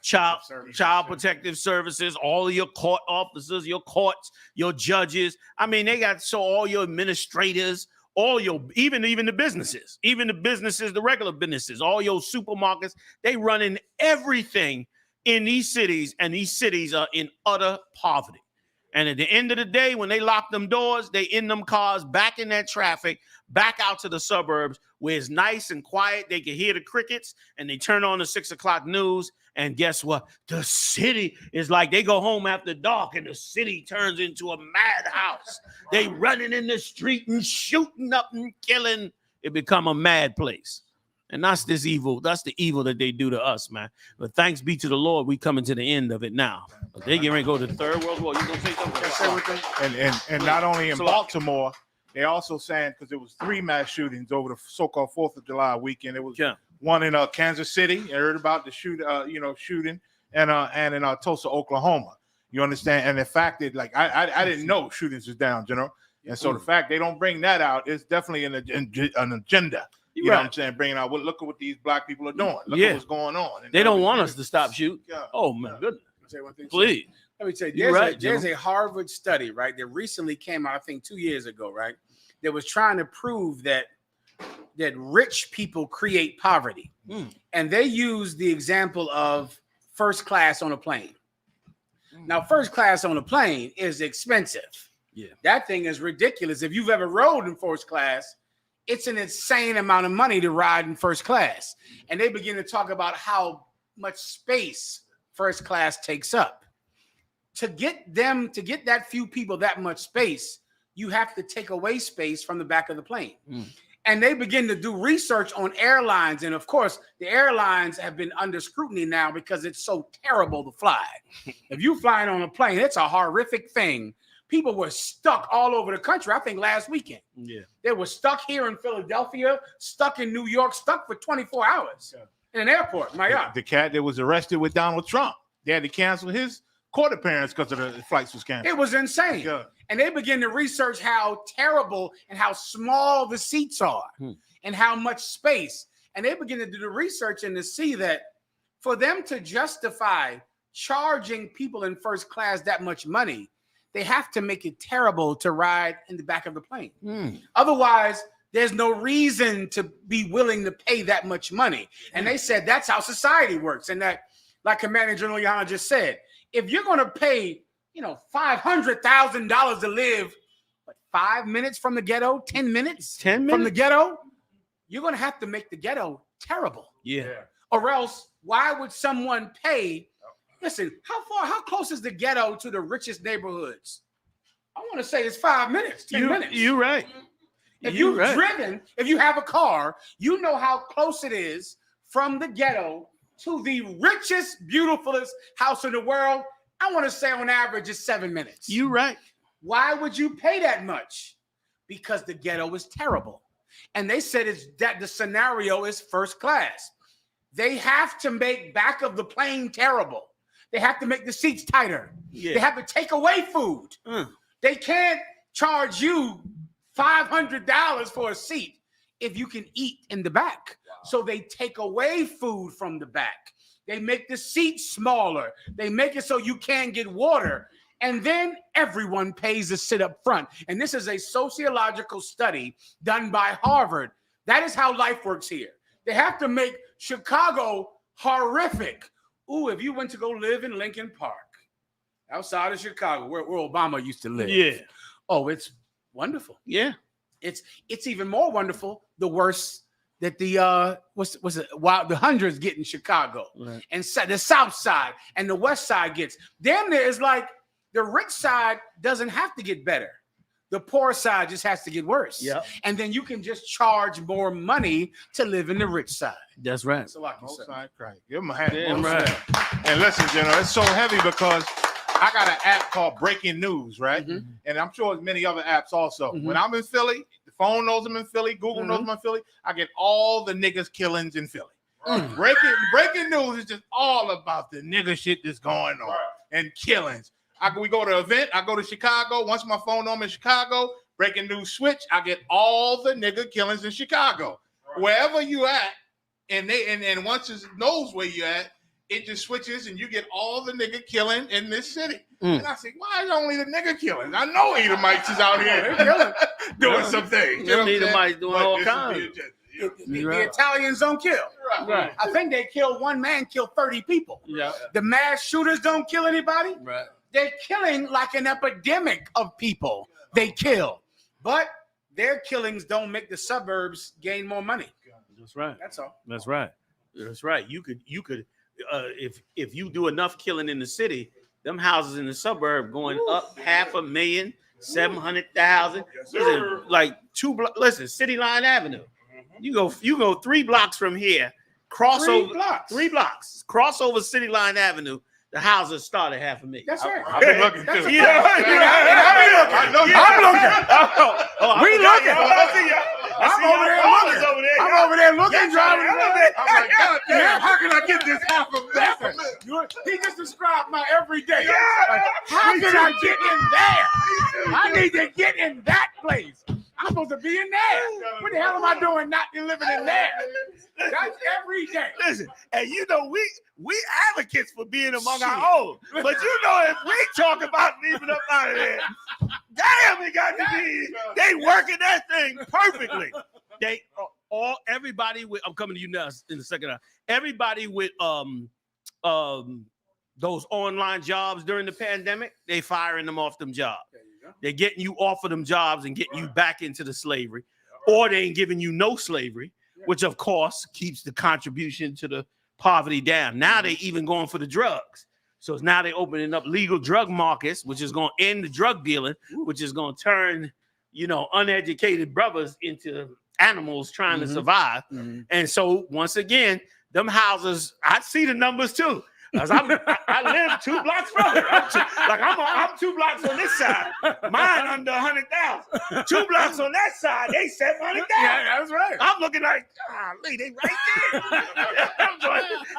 Child protective services, all of your court officers, your courts, your judges. I mean, they got all your administrators, all your even the businesses, the regular businesses, all your supermarkets. They running everything in these cities, and these cities are in utter poverty. And at the end of the day, when they lock them doors, they in them cars back in that traffic, back out to the suburbs where it's nice and quiet. They can hear the crickets, and they turn on the 6 o'clock news. And guess what? The city is like they go home after dark, and the city turns into a madhouse. They running in the street and shooting up and killing. It become a mad place. And that's this evil. That's the evil that they do to us, man. But thanks be to the Lord, we coming to the end of it now. But they getting ready to go to the Third World War. You gonna say something? And not only in Baltimore, they also saying, because there was 3 mass shootings over the so-called 4th of July weekend. It was one in Kansas City. You heard about the shooting, and in Tulsa, Oklahoma. You understand? And the fact that, like, I didn't know shootings was down, General. And so the fact they don't bring that out is definitely an agenda. You know what I'm saying? Bringing out, look at what these black people are doing. Look at what's going on. And they don't want us to stop shooting. Oh, my goodness. Say one thing, please. Let me tell you, there's a Harvard study, right, that recently came out, I think 2 years ago, right, that was trying to prove that rich people create poverty. And they used the example of first class on a plane. Now, first class on a plane is expensive. Yeah. That thing is ridiculous. If you've ever rode in first class, it's an insane amount of money to ride in first class. And they begin to talk about how much space first class takes up. To get that few people that much space, you have to take away space from the back of the plane. And they begin to do research on airlines. And of course, the airlines have been under scrutiny now because it's so terrible to fly. If you're flying on a plane, it's a horrific thing. People were stuck all over the country. I think last weekend. Yeah. They were stuck here in Philadelphia, stuck in New York, stuck for 24 hours in an airport. My God. The cat that was arrested with Donald Trump, they had to cancel his court appearance because of the flights was canceled. It was insane. Yeah. And they begin to research how terrible and how small the seats are and how much space. And they begin to do the research and to see that for them to justify charging people in first class that much money, they have to make it terrible to ride in the back of the plane. Otherwise, there's no reason to be willing to pay that much money. And they said that's how society works. And that, like Commander General YAHANNA just said, if you're going to pay, $500,000 to live, 5 minutes from the ghetto, 10 minch from the ghetto, you're going to have to make the ghetto terrible. Yeah. Or else, why would someone pay? Listen, how close is the ghetto to the richest neighborhoods? I want to say it's 5 minutes, 10 minutes. You're right. If you've driven, if you have a car, you know how close it is from the ghetto to the richest, beautifulest house in the world. I want to say on average it's 7 minutes. You're right. Why would you pay that much? Because the ghetto is terrible. And they said it's that the scenario is first class. They have to make back of the plane terrible. They have to make the seats tighter. Yeah. They have to take away food. They can't charge you $500 for a seat if you can eat in the back. Wow. So they take away food from the back. They make the seat smaller. They make it so you can't get water. And then everyone pays to sit up front. And this is a sociological study done by Harvard. That is how life works here. They have to make Chicago horrific. Ooh, if you went to go live in Lincoln Park, outside of Chicago, where Obama used to live. Yeah. Oh, it's wonderful. Yeah. It's even more wonderful the worse that the the hundreds get in Chicago, right, and the South Side and the West Side gets. Damn near is like the rich side doesn't have to get better. The poor side just has to get worse. Yep. And then you can just charge more money to live in the rich side. That's right. That's a lot. Both sides cry. Give them a hand. Damn right. And listen, General, it's so heavy because I got an app called Breaking News, right? Mm-hmm. And I'm sure there's many other apps also. Mm-hmm. When I'm in Philly, the phone knows I'm in Philly, Google knows I'm in Philly, I get all the niggas killings in Philly. Mm. Breaking News is just all about the nigga shit that's going on and killings. We go to an event, I go to Chicago. Once my phone knows I'm in Chicago, Breaking News switch, I get all the nigga killings in Chicago. Wherever you at, and once it knows where you at, it just switches and you get all the nigga killing in this city. And I say, why is only the nigga killing? I know Edomites is out here doing some things. Edomites doing all kinds. The Italians don't kill. Right. I think they kill one man, kill 30 people. Yeah. The mass shooters don't kill anybody. Right. they're killing like an epidemic of people. They kill, but their killings don't make the suburbs gain more money. That's right. That's all. That's right. That's right. You could if you do enough killing in the city, them houses in the suburb going up 500,000, 700,000. Listen, like listen, City Line Avenue. You go 3 blocks from here, cross cross over City Line Avenue. The houses start at 500,000. That's right. I've been looking too. I'm looking. We looking. I'm over there looking, driving. I'm like, God damn, how can I get this half of that? He just described my everyday. Like, how can I get in there? I need to get in that place. I'm supposed to be in there. What the hell am I doing not living in there? That's every day. Listen, and you know, we advocates for being among our own. But you know, if we talk about leaving up out of there, damn, it got to be, they working that thing perfectly. They everybody with, I'm coming to you now in the second half. Everybody with those online jobs during the pandemic, they firing them off them jobs. They're getting you off of them jobs and getting you back into the slavery, or they ain't giving you no slavery, which of course keeps the contribution to the poverty down. Now they even going for the drugs. So now they opening up legal drug markets, which is going to end the drug dealing, which is going to turn, uneducated brothers into animals trying to survive. And so once again, them houses, I see the numbers too. I live 2 blocks from it. I'm 2 blocks on this side. Mine under 100,000. 2 blocks on that side, they 700,000. Yeah, that's right. I'm looking like, they right there.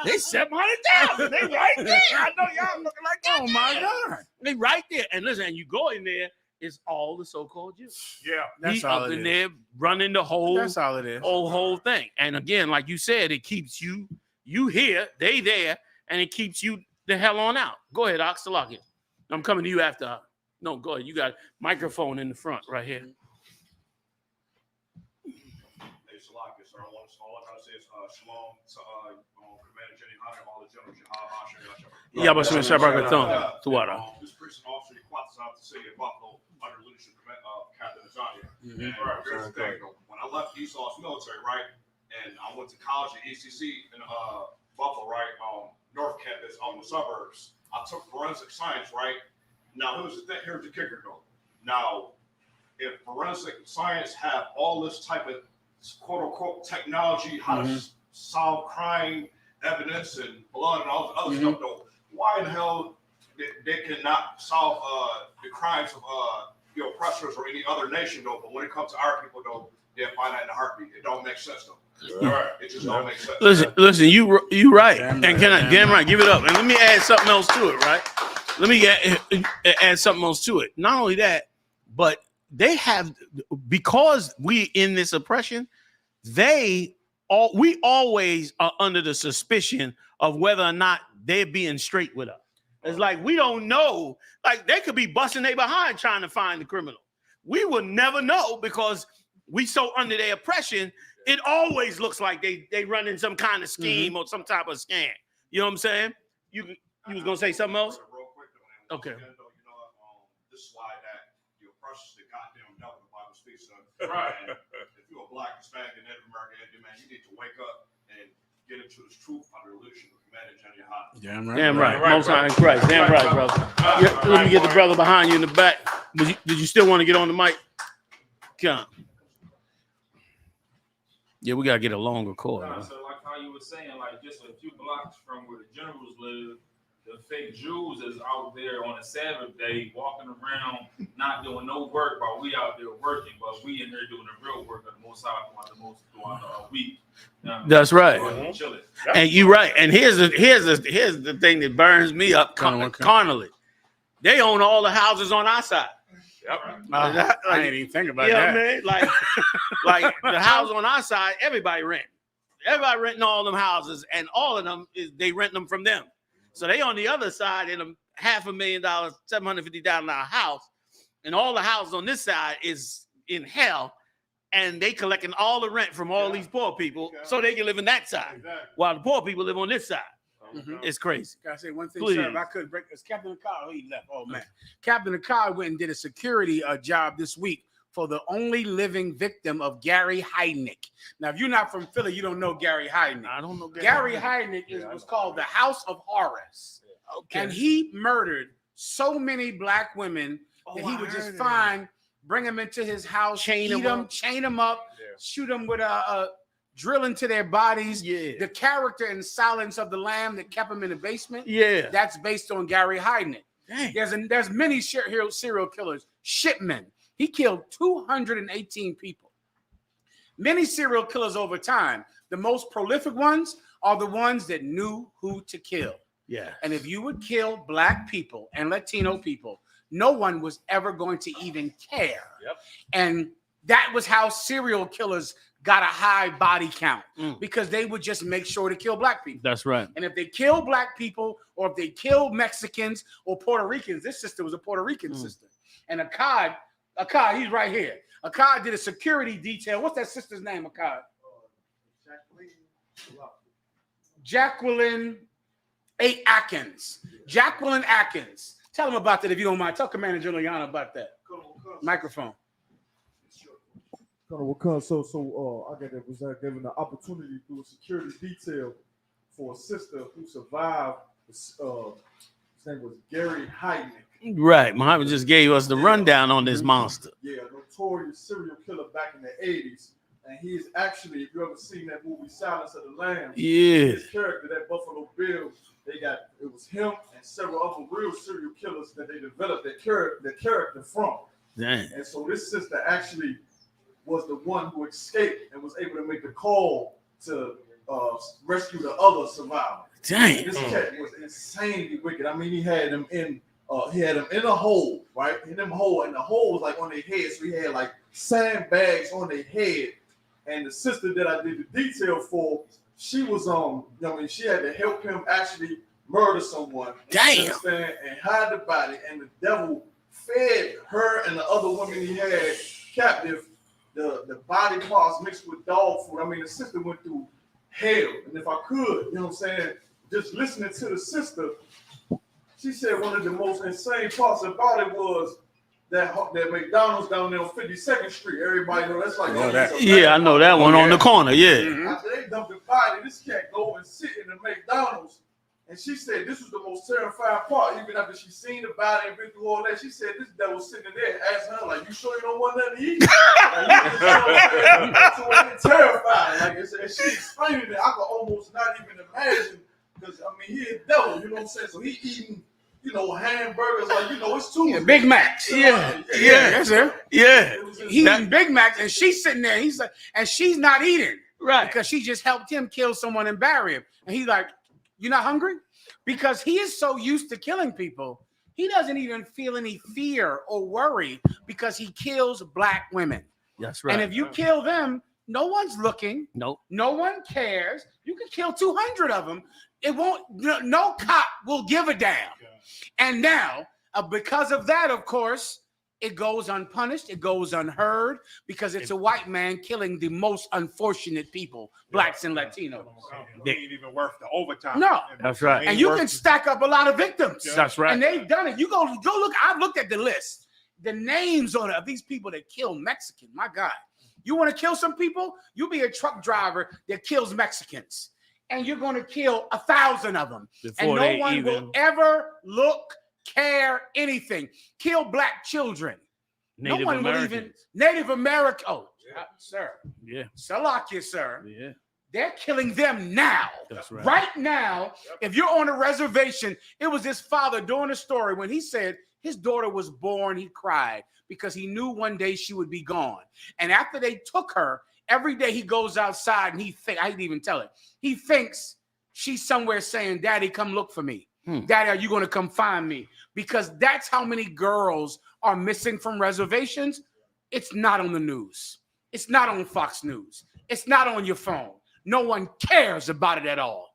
They 700,000. They right there. I know y'all looking like that. Oh my God. They right there. And listen, you go in there, it's all the so-called Jews. Yeah, that's all up it in is. there running the whole. That's all it is. Whole thing. And again, like you said, it keeps you here, they there. And it keeps you the hell on out. Go ahead, Oxalakia. I'm coming to you after. No, go ahead. You got a microphone in the front right here. Hey, Shalakia, sir. All I gotta say is shalom to Commander Jenny Hunter, all the generals, This prison officer requires out the city of Buffalo under the leadership of Captain Azania. All right, here's the thing. When I left Esau's military, right, and I went to college at ECC in Buffalo, right, North Campus, on the suburbs. I took forensic science, right? Now, here's the kicker, though. Now, if forensic science have all this type of quote-unquote technology, how to solve crime, evidence, and blood, and all this other stuff, though, why in the hell they cannot solve the crimes of the oppressors or any other nation, though? But when it comes to our people, though, they'll find that in a heartbeat. It don't make sense, though. Right. It just don't make sense. Listen, you right. Damn right. Give it up. And let me add something else to it, right? Let me add something else to it. Not only that, but they have, because we in this oppression, we always are under the suspicion of whether or not they're being straight with us. It's like we don't know. Like they could be busting their behind trying to find the criminal. We will never know because we so under their oppression. It always looks like they running some kind of scheme or some type of scam. You know what I'm saying? You was gonna say something else? Real quick, though, okay. This is why that the oppressors, the goddamn devil, the Bible speaks of. Right. And if you're a Black, Hispanic, and Native American Indian man, you need to wake up and get into this truth under the leadership of Commander Jenny Hunter. Damn right. Most high in Christ. Damn right, brother. Let me get the brother behind you in the back. Did you still want to get on the mic? Come. Yeah, we gotta get a longer cord. So like how you were saying, like just a few blocks from where the generals live, the fake Jews is out there on a Sabbath day walking around, not doing no work, while we out there working, but we in here doing the real work of the Most High throughout the week. That's right. And you're right. And here's the thing that burns me up carnally. They own all the houses on our side. Yep. I ain't even think about that. You know what I mean? Like the house on our side, everybody rent. Everybody renting all them houses, and all of them they rent them from them. So they on the other side in a $500,000, $750,000 house, and all the houses on this side is in hell, and they collecting all the rent from all these poor people so they can live in that side, while the poor people live on this side. It's crazy. Can I say one thing, Please. sir? If I could break this, Captain Akkad, he left. Oh man, Captain Akkad went and did a security job this week for the only living victim of Gary Heidnick. Now, if you're not from Philly, you don't know Gary Heidnick. I don't know Gary Heidnick was called the House of Horrors. Okay. And he murdered so many black women that he would just find, bring them into his house, chain them up, shoot them with a drill into their bodies. Yeah. The character in Silence of the Lamb that kept him in the basement. Yeah. That's based on Gary Heidnick. Dang. There's many serial killers. Shipman. He killed 218 people. Many serial killers over time. The most prolific ones are the ones that knew who to kill. Yeah. And if you would kill black people and Latino people, no one was ever going to even care. Yep. And that was how serial killers got a high body count, because they would just make sure to kill black people. That's right. And if they kill black people, or if they kill Mexicans or Puerto Ricans, this sister was a Puerto Rican sister. And Akkad, he's right here. Akkad did a security detail. What's that sister's name, Akkad? Jacqueline A. Atkins. Jacqueline Atkins. Tell him about that if you don't mind. Tell Commander General YAHANNA about that. Microphone. So I was given the opportunity to do a security detail for a sister who survived. His name was Gary Heidnick. Right. Muhammad just gave us the rundown on this monster. Yeah, a notorious serial killer back in the 80s. And he is actually, if you ever seen that movie Silence of the Lambs, his character, that Buffalo Bill, it was him and several other real serial killers that they developed their character from. Dang. And so this sister actually was the one who escaped and was able to make the call to rescue the other survivor. Dang. This cat was insanely wicked. I mean, he had them in a hole, right? In them hole, and the hole was like on their head, so he had like sandbags on their head. And the sister that I did the detail for, she was she had to help him actually murder someone. Damn. And hide the body, and the devil fed her and the other women he had captive the body parts mixed with dog food. I mean, the sister went through hell. And if I could, just listening to the sister, she said one of the most insane parts about it was that McDonald's down there on 52nd Street. Everybody know that's like I know that one on the corner. Yeah. After they dumped the body, this cat go and sit in the McDonald's. And she said this was the most terrifying part. Even after she seen the body and been through all that, she said this devil sitting there asking her, like, you sure you don't want nothing to eat? So it's terrifying. Like, and she explained it, I could almost not even imagine, because, he a devil, you know what I'm saying? So he eating, hamburgers, like, it's too much. Big Macs. Yeah. That's it. Yeah. He eating Big Macs, and she's sitting there. He's like, and she's not eating. Right. Because she just helped him kill someone and bury him. And he's like, you're not hungry? Because he is so used to killing people, he doesn't even feel any fear or worry because he kills black women. That's right. And if you kill them, no one's looking. Nope. No one cares. You can kill 200 of them. It won't. No cop will give a damn. And now, because of that, of course, it goes unpunished. It goes unheard because it's a white man killing the most unfortunate people, blacks and Latinos. It ain't even worth the overtime. No, that's right. And you can stack up a lot of victims. That's right. And they've done it. You go look. I've looked at the list, the names on it of these people that kill Mexican. My God, you want to kill some people? You be a truck driver that kills Mexicans, and you're going to kill 1,000 of them, before and no one will ever look. Care anything, kill black children. Native no one Americans. will even Native American. Oh, sir. Yeah. Salakia, sir. Yeah. They're killing them now. That's right. Right now, if you're on a reservation, it was his father during the story when he said his daughter was born, he cried because he knew one day she would be gone. And after they took her, every day he goes outside and I didn't even tell it. He thinks she's somewhere saying, Daddy, come look for me. Daddy, are you going to come find me? Because that's how many girls are missing from reservations. It's not on the news. It's not on Fox News. It's not on your phone. No one cares about it at all.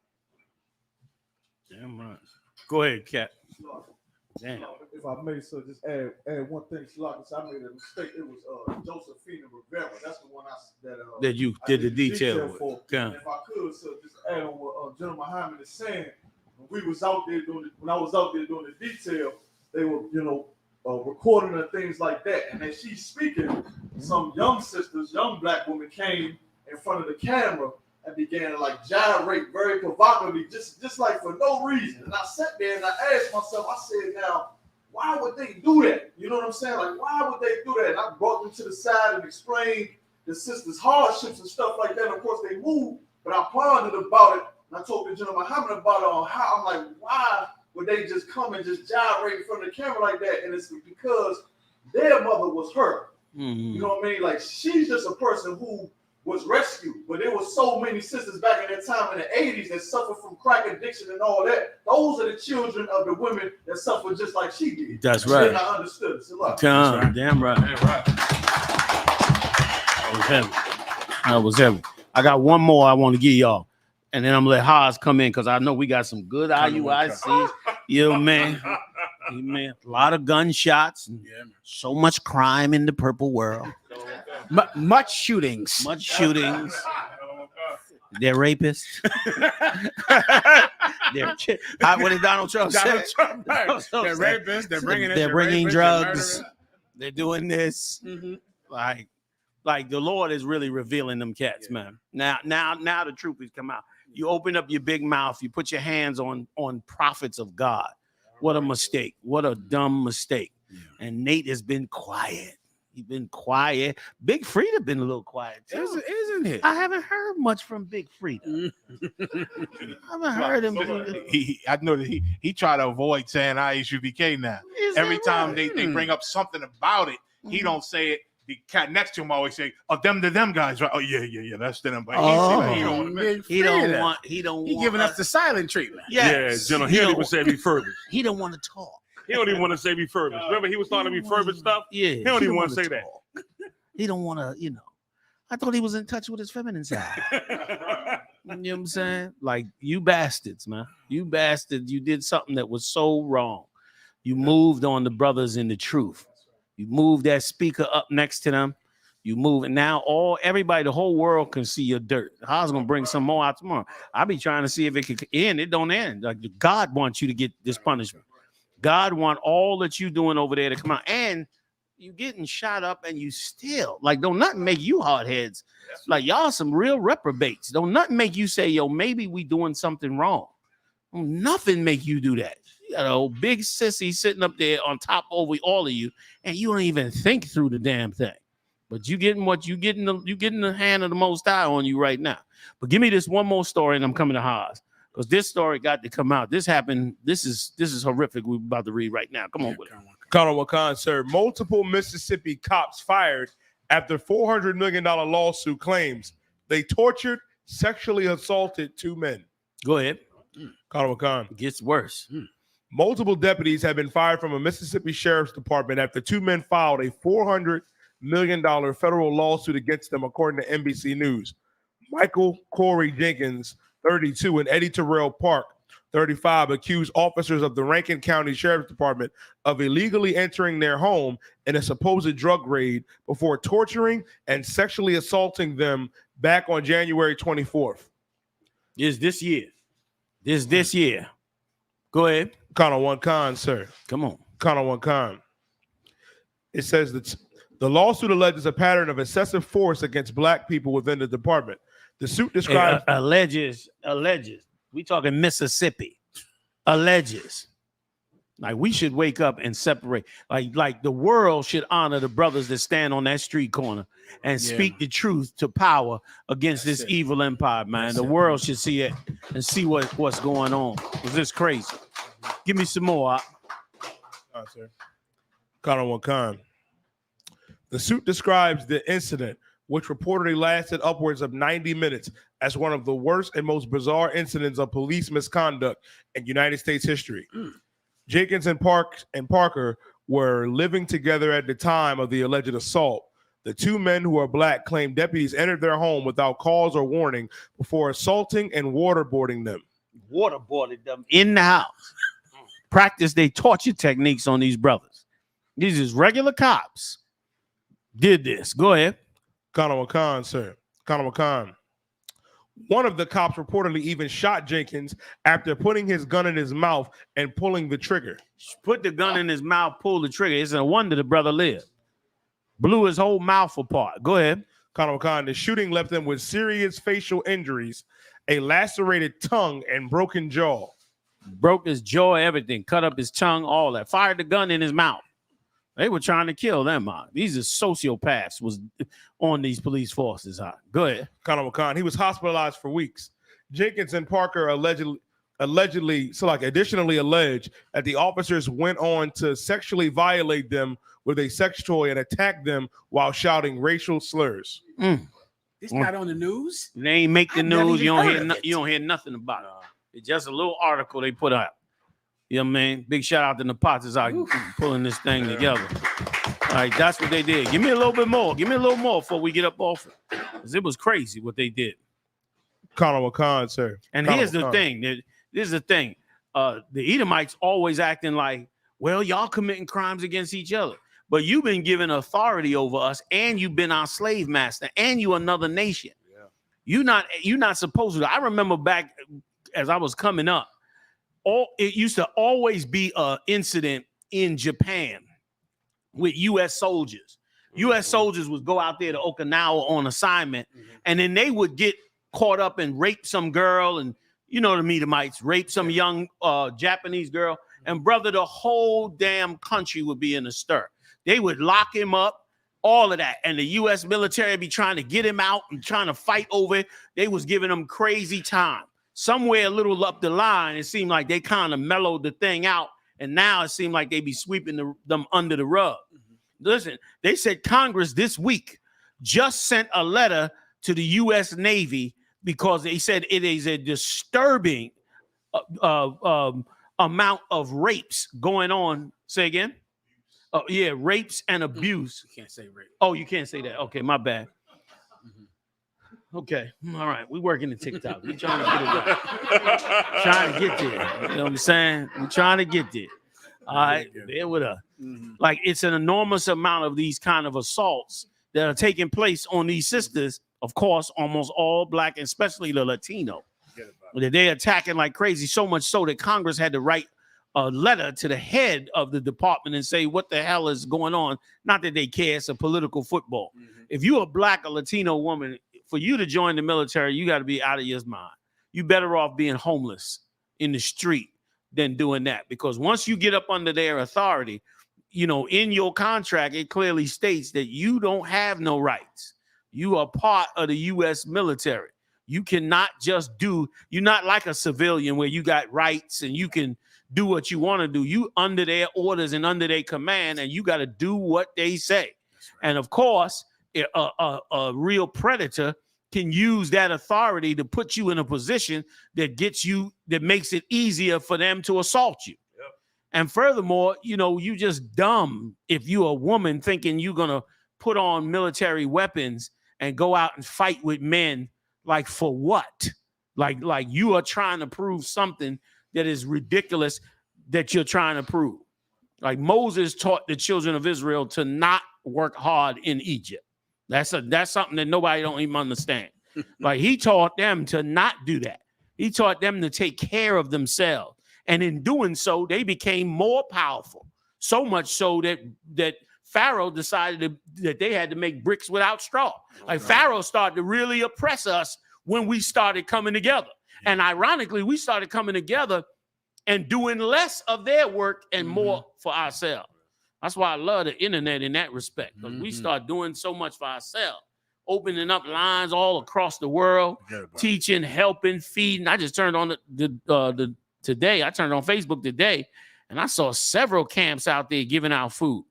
Damn right. Go ahead, Cat. Damn. If I may, sir, just add one thing. I made a mistake. It was Josephina Rivera. That's the one that you did the detail for. Yeah. And if I could, sir, just add on what General Muhammad is saying. we was out there when I was out there doing the detail, they were, recording and things like that. And as she's speaking, some young sisters, young black women came in front of the camera and began to like gyrate very provocatively, just like for no reason. And I sat there and I asked myself, I said, now, why would they do that? You know what I'm saying? Like, why would they do that? And I brought them to the side and explained the sisters' hardships and stuff like that. And of course, they moved, but I pondered about it. And I told the General Muhammad about it on how I'm like, why would they just come and just gyrate in front of the camera like that? And it's because their mother was hurt. You know what I mean? Like, she's just a person who was rescued, but there were so many sisters back in that time in the 80s that suffered from crack addiction and all that. Those are the children of the women that suffered just like she did. That's right. And I understood it. So look, Damn right. That was heavy. I got one more I want to give y'all, and then I'm gonna let Haas come in because I know we got some good IUIC. Man. A lot of gunshots. And so much crime in the purple world. Much shootings. They're rapists. What did Donald Trump say? They're rapists. They're bringing drugs. They're doing this. Like the Lord is really revealing them cats, man. Now the truth has come out. You open up your big mouth. You put your hands on prophets of God. What a mistake. What a dumb mistake. And Nate has been quiet. He's been quiet. Big Frida been a little quiet too, isn't it? I haven't heard much from Big Frida. I haven't heard him. I know that he tried to avoid saying I.S.U.P.K. now. Every time they bring up something about it, he don't say it. The cat next to him always say, "Oh, them guys, right? Oh, yeah, that's them." But He giving us the silent treatment. Yes. Yeah, General, he don't even say refurbished. He don't want to talk. He don't even want to say refurbished. Remember, he was starting to refurbish stuff. Yeah, he don't even want to say that. He don't want to, I thought he was in touch with his feminine side. You know what I'm saying? Like, you bastards, man. You bastards. You did something that was so wrong. You moved on the brothers in the truth. You move that speaker up next to them. You move it now. Everybody, the whole world can see your dirt. I was gonna bring some more out tomorrow. I'll be trying to see if it can end. It don't end. Like, God wants you to get this punishment. God want all that you doing over there to come out. And you getting shot up and you still don't nothing make you hard heads. Like, y'all some real reprobates. Don't nothing make you say, yo, maybe we doing something wrong. Nothing make you do that. You got a big sissy sitting up there on top over all of you, and you don't even think through the damn thing. But you getting the hand of the Most High on you right now. But give me this one more story, and I'm coming to Haas, because this story got to come out. This happened. This is horrific. We're about to read right now. Come on with it. Colonel Wakan, sir. Multiple Mississippi cops fired after $400 million lawsuit claims they tortured, sexually assaulted 2 men. Go ahead. Colonel Wakan. Gets worse. Multiple deputies have been fired from a Mississippi Sheriff's Department after 2 men filed a $400 million federal lawsuit against them, according to NBC News. Michael Corey Jenkins, 32, and Eddie Terrell Park, 35, accused officers of the Rankin County Sheriff's Department of illegally entering their home in a supposed drug raid before torturing and sexually assaulting them back on January 24th. This year. This year. Go ahead. Colonel Wakan, sir. Come on. Colonel Wakan. It says that the lawsuit alleges a pattern of excessive force against black people within the department. The suit describes alleges. We talking Mississippi. Alleges. Like, we should wake up and separate. Like the world should honor the brothers that stand on that street corner and speak the truth to power against this evil empire, man. The world should see it and see what's going on. Is this crazy? Give me some more. Sir. Colonel Wakan. The suit describes the incident, which reportedly lasted upwards of 90 minutes, as one of the worst and most bizarre incidents of police misconduct in United States history. Jenkins and Parker were living together at the time of the alleged assault. The 2 men, who are black, claim deputies entered their home without cause or warning before assaulting and waterboarding them. Waterboarded them in the house. Practice their torture techniques on these brothers. These is regular cops. Did this. Go ahead. Colonel Wakan, sir. Colonel Wakan. One of the cops reportedly even shot Jenkins after putting his gun in his mouth and pulling the trigger. Put the gun in his mouth, pull the trigger. It's no wonder the brother lived. Blew his whole mouth apart. Go ahead. Colonel Khan, the shooting left him with serious facial injuries, a lacerated tongue, and broken jaw. Broke his jaw, everything. Cut up his tongue, all that. Fired the gun in his mouth. They were trying to kill them. These are sociopaths was on these police forces. Go ahead. Colonel Khan, he was hospitalized for weeks. Jenkins and Parker additionally alleged that the officers went on to sexually violate them with a sex toy and attack them while shouting racial slurs. It's not on the news. They ain't make the news. You don't hear nothing about it. It's just a little article they put out. You know what I mean? Big shout out to the Potters out pulling this thing together. All right, that's what they did. Give me a little bit more. Give me a little more before we get up off it. Because it was crazy what they did. Colonel Khan, sir. And here's the thing. This is the thing. The Edomites always acting like, well, y'all committing crimes against each other. But you've been given authority over us, and you've been our slave master, and you another nation. Yeah. You're not supposed to. I remember back as I was coming up, it used to always be an incident in Japan with U.S. soldiers. U.S. soldiers would go out there to Okinawa on assignment, and then they would get caught up and rape some girl, and you know the Edomites, rape some young Japanese girl, and brother, the whole damn country would be in a stir. They would lock him up, all of that. And the U.S. military would be trying to get him out and trying to fight over it. They was giving him crazy time. Somewhere a little up the line, it seemed like they kind of mellowed the thing out. And now it seemed like they be sweeping them under the rug. Listen, they said Congress this week just sent a letter to the U.S. Navy because they said it is a disturbing amount of rapes going on. Say again? Oh, yeah, rapes and abuse. You can't say rape. Oh, you can't say that. Okay, my bad. Okay, all right. We working the TikTok. We trying to get it right. Trying to get there. You know what I'm saying? We're trying to get there. All right, there with us. Like it's an enormous amount of these kind of assaults that are taking place on these sisters. Of course, almost all black, and especially the Latino. That they're attacking like crazy. So much so that Congress had to write a letter to the head of the department and say what the hell is going on. Not that they care, it's a political football. If you're a black or Latino woman, for you to join the military, you got to be out of your mind. You better off being homeless in the street than doing that, because once you get up under their authority, you know, in your contract, it clearly states that you don't have no rights. You are part of the U.S. military. You cannot just you're not like a civilian where you got rights and you can do what you want to do. You under their orders and under their command, and you got to do what they say. Right. And of course, a real predator can use that authority to put you in a position that makes it easier for them to assault you. Yep. And furthermore, you know, you just dumb if you're a woman thinking you're gonna put on military weapons and go out and fight with men. Like for what? Like you are trying to prove something that is ridiculous that you're trying to prove. Like Moses taught the children of Israel to not work hard in Egypt. That's something that nobody don't even understand. Like he taught them to not do that. He taught them to take care of themselves. And in doing so, they became more powerful. So much so that Pharaoh decided that they had to make bricks without straw. Like Pharaoh started to really oppress us when we started coming together. And ironically, we started coming together and doing less of their work and more for ourselves. That's why I love the internet in that respect, because we start doing so much for ourselves, opening up lines all across the world, teaching, helping, feeding. I just turned on today. I turned on Facebook today, and I saw several camps out there giving out food.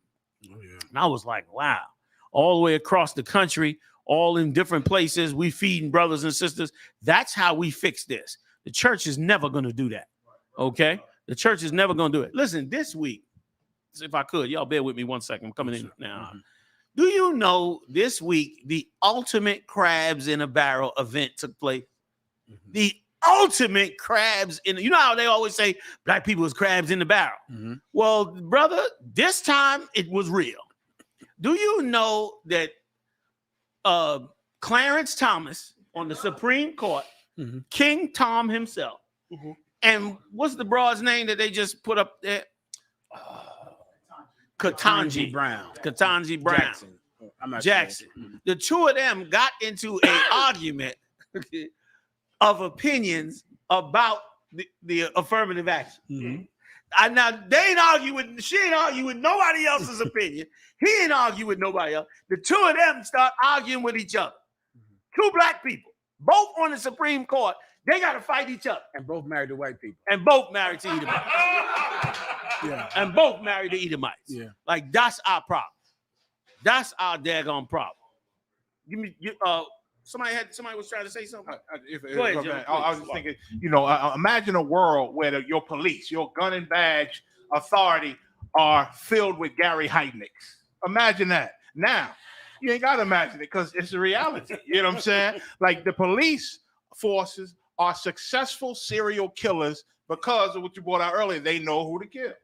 And I was like, wow, all the way across the country, all in different places, we feeding brothers and sisters. That's how we fix this. The church is never going to do that. Okay? The church is never going to do it. Listen, this week, if I could, y'all bear with me 1 second. I'm coming in now. Do you know this week the ultimate crabs in a barrel event took place? The ultimate crabs in, you know how they always say black people is crabs in the barrel. Well, brother, this time it was real. Do you know that Clarence Thomas on the Supreme Court, King Tom himself. And what's the broad's name that they just put up there? Ketanji Brown. Ketanji Brown. Jackson. I'm not Jackson. Sure. The two of them got into an argument of opinions about the affirmative action. And now they ain't argue with, she ain't argue with nobody else's opinion. He ain't argue with nobody else. The two of them start arguing with each other. Two black people, both on the Supreme Court, they got to fight each other. And both married to white people. And both married to Edomites. And both married to Edomites. Yeah. Like, that's our problem. That's our daggone problem. Give me, somebody was trying to say something. Go ahead, Jim, I was just thinking, imagine a world where your police, your gun and badge authority are filled with Gary Heidniks. Imagine that. Now, you ain't got to imagine it because it's a reality. You know what I'm saying? Like, the police forces are successful serial killers because of what you brought out earlier. They know who to kill.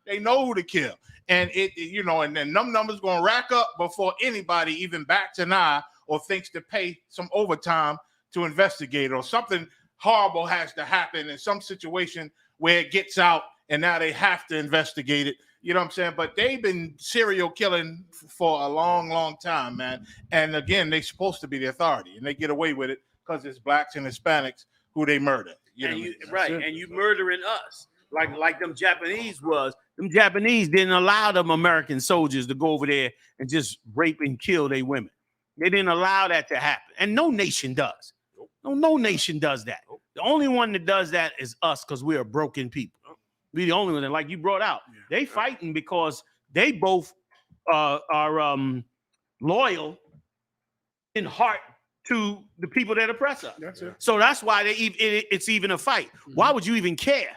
They know who to kill. And and then them numbers going to rack up before anybody even bats an eye or thinks to pay some overtime to investigate, or something horrible has to happen in some situation where it gets out and now they have to investigate it. You know what I'm saying? But they've been serial killing for a long, long time, man. And again, they're supposed to be the authority, and they get away with it because it's blacks and Hispanics who they murder. And you murdering us. Like them Japanese was. Them Japanese didn't allow them American soldiers to go over there and just rape and kill their women. They didn't allow that to happen. And no nation does. No nation does that. The only one that does that is us, because we are broken people. We're the only one that, like you brought out, they fighting because they both are loyal in heart to the people that oppress us. That's it. So that's why it's even a fight. Why would you even care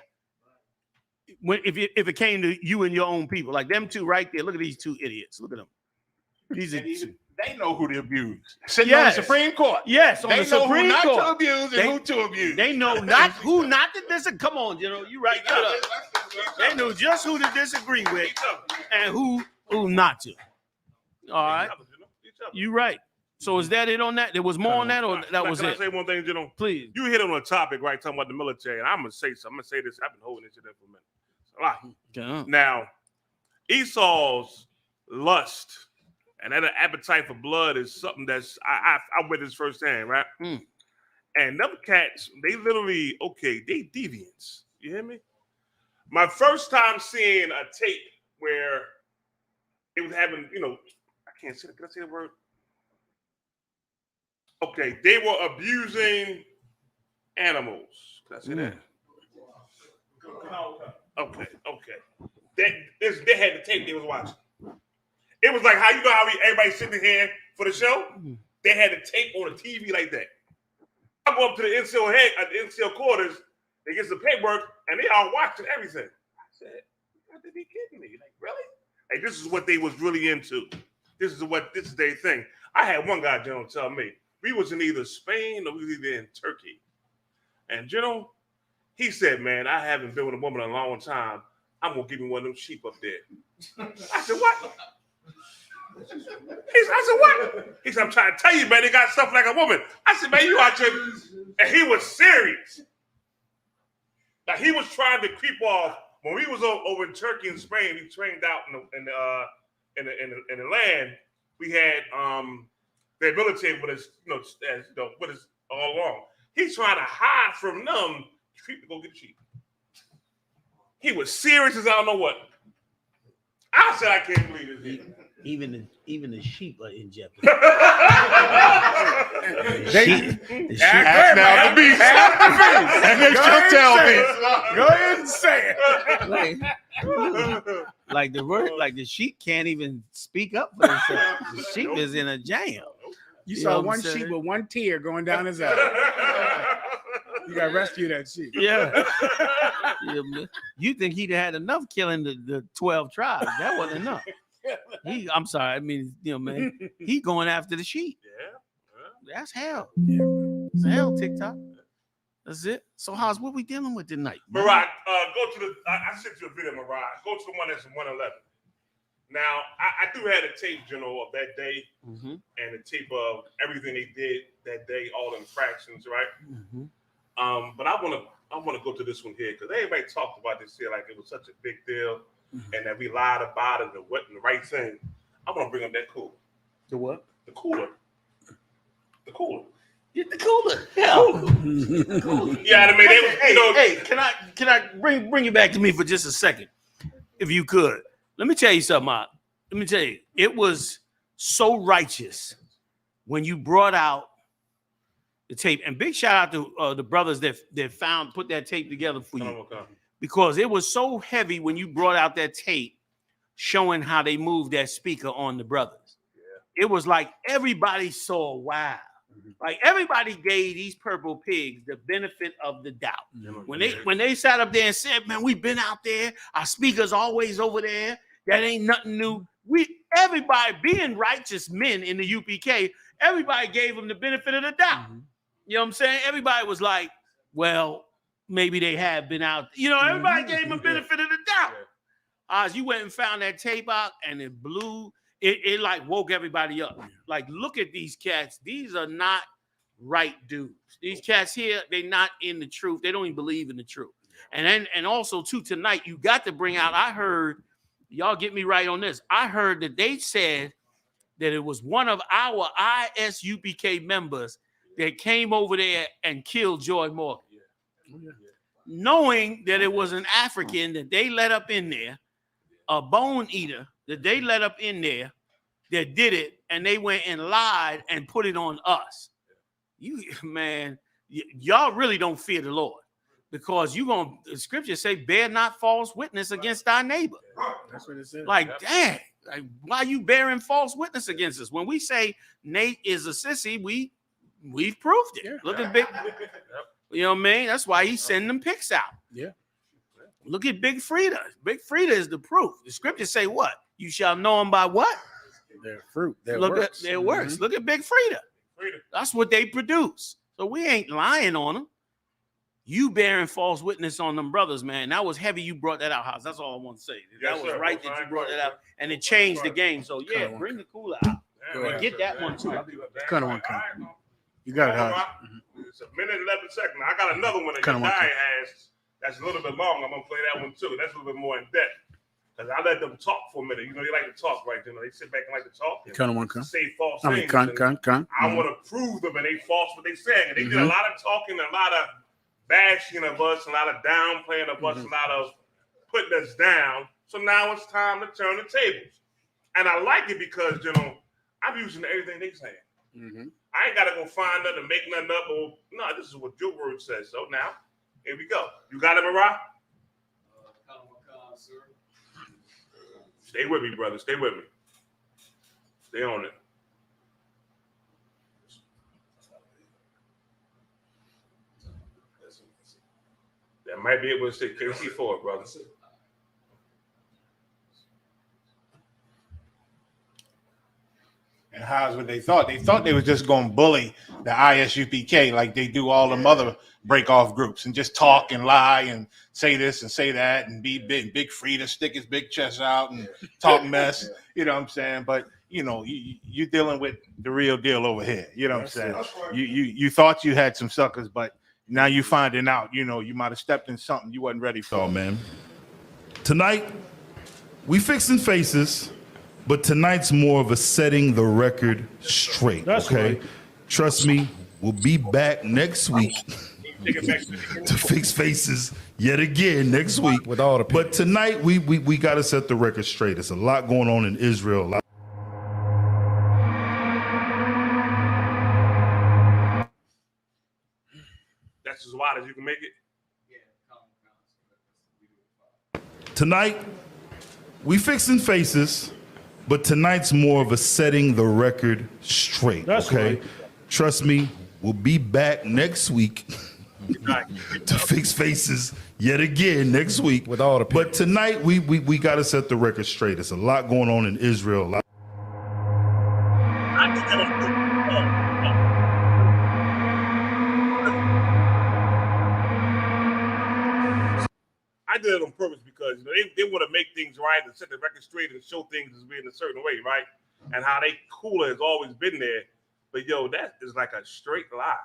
if it came to you and your own people? Like them two right there. Look at these two idiots. Look at them. These are they know who to abuse. Sitting on the Supreme Court. Yes, on they the Supreme know who Court. not to abuse and who to abuse. They know who not to disagree. Come on, you right. Give it up. They knew just who to disagree with and who not to. All right. You right. So is that it on that? There was more on that, or that was it? Can I say one thing, Gino? Please. You hit on a topic, right, talking about the military, and I'm going to say something. I'm going to say this. I've been holding this shit in for a minute. Now, Esau's lust and that appetite for blood is something that's, I witnessed firsthand, right? And them cats, they literally, they deviants. You hear me? My first time seeing a tape where it was having, I can't say it. Can I say the word? Okay, they were abusing animals. Can I say that? Okay. They had the tape they was watching. It was like how everybody sitting here for the show. They had the tape on the TV like that. I go up to the NCO head at the NCO quarters. They get some paperwork and they are watching everything. I said, "You got to be kidding me! Like really? Like this is what they was really into. This is their thing." I had one guy, General, tell me we was in either Spain or we was either in Turkey, and General, he said, "Man, I haven't been with a woman in a long time. I'm gonna give me one of them sheep up there." I said, "What?" I said, "What?" He said, "I'm trying to tell you, man, they got stuff like a woman." I said, "Man, you out here," and he was serious. Like he was trying to creep off. When we was over in Turkey and Spain, we trained out in the land. We had their military with us, with us all along. He's trying to hide from them, to go get sheep. He was serious as I don't know what. I said, "I can't believe this." Even the sheep are in jeopardy. Ask now the beast. And they should tell me. Go ahead and say it. Like the sheep can't even speak up for themselves. The sheep is in a jam. You saw one sheep with one tear going down his eye. You got to rescue that sheep. Yeah. You think he'd had enough killing the 12 tribes? That wasn't enough. I'm sorry. I mean, man, he going after the sheep. Yeah. That's hell. It's hell, TikTok. That's it. So, Haas, what we dealing with tonight? Mariah, go to the. I sent you a video, Mariah. Go to the one that's in 111. Now, I do have a tape, General, of that day and a tape of everything they did that day, all the infractions, right? But I want to go to this one here because everybody talked about this here like it was such a big deal and that we lied about it and wasn't the right thing. I want to bring up that cooler. The what? The cooler. The cooler. Get the cooler. Yeah. Cool. Yeah, I mean, hey, can I bring you back to me for just a second, if you could? Let me tell you something, Mark. Let me tell you, it was so righteous when you brought out the tape. And big shout out to the brothers that put that tape together for you, because it was so heavy when you brought out that tape showing how they moved that speaker on the brothers. Yeah. It was like everybody saw, wow. Like everybody gave these purple pigs the benefit of the doubt. When they sat up there and said, man, we've been out there, our speaker's always over there, that ain't nothing new. Everybody being righteous men in the UPK, everybody gave them the benefit of the doubt. You know what I'm saying? Everybody was like, well, maybe they have been out. You know, everybody gave them the benefit of the doubt. As you went and found that tape out and it blew, it like woke everybody up. Like, look at these cats. These are not right dudes. These cats here, they're not in the truth. They don't even believe in the truth. And also, too, tonight, you got to bring out, I heard, y'all get me right on this. I heard that they said that it was one of our I.S.U.P.K members that came over there and killed Joy Morgan. Knowing that it was an African that they let up in there, a bone eater that they let up in there that did it, and they went and lied and put it on us. Y'all really don't fear the Lord, because the scriptures say, bear not false witness against thy neighbor. That's what it says. Like, dang, like, why are you bearing false witness against us? When we say Nate is a sissy, we've proved it. Yeah. Look at Big, you know what I mean? That's why he's sending them pics out. Yeah. Look at Big Frida. Big Frida is the proof. The scriptures say what? You shall know them by what? Their fruit. Look at their works. Look at Big Frida. That's what they produce. So we ain't lying on them. You bearing false witness on them brothers, man. That was heavy. You brought that out, House. That's all I want to say. That was right that you brought that out, and it changed the game. So yeah, bring the cooler out. And get that one too. Kind of one. You got it, House. It's a minute and 11 seconds. I got another one that your guy has. That's a little bit long. I'm gonna play that one too. That's a little bit more in depth. Because I let them talk for a minute. You know, they like to talk, right? You know, they sit back and like to talk. Say false things. I want to prove them, and they false what they saying. And they did a lot of talking, a lot of bashing of us, a lot of downplaying of us, a lot of putting us down. So now it's time to turn the tables. And I like it because, you know, I'm using everything they saying. I ain't got to go find nothing, make nothing up. Or, no, this is what your word says. So now, here we go. You got it, Mariah? Stay with me, brother. Stay with me. Stay on it. That might be able to say KC4, brother. And how's what they thought? They thought they was just going to bully the I.S.U.P.K. like they do all them other break-off groups and just talk and lie and say this and say that and be big Frida, stick his big chest out and talk mess. You know what I'm saying? But, you know, you're dealing with the real deal over here. You know what I'm saying? You thought you had some suckers, but now you finding out, you know, you might have stepped in something you wasn't ready for. Oh, man. Tonight, we fixing faces. But tonight's more of a setting the record straight, That's okay? right. Trust me, we'll be back next week to fix faces yet again next week. With all the people. But tonight, we got to set the record straight. There's a lot going on in Israel. That's as wide as you can make it. Tonight, we fixing faces. But tonight's more of a setting the record straight, That's okay? right. Trust me, we'll be back next week to fix faces yet again next week. With all the people. But tonight, we got to set the record straight. There's a lot going on in Israel. I did it on purpose because they want to make things right and set the record straight and show things as being a certain way, right? And how they cooler has always been there. But yo, that is like a straight lie.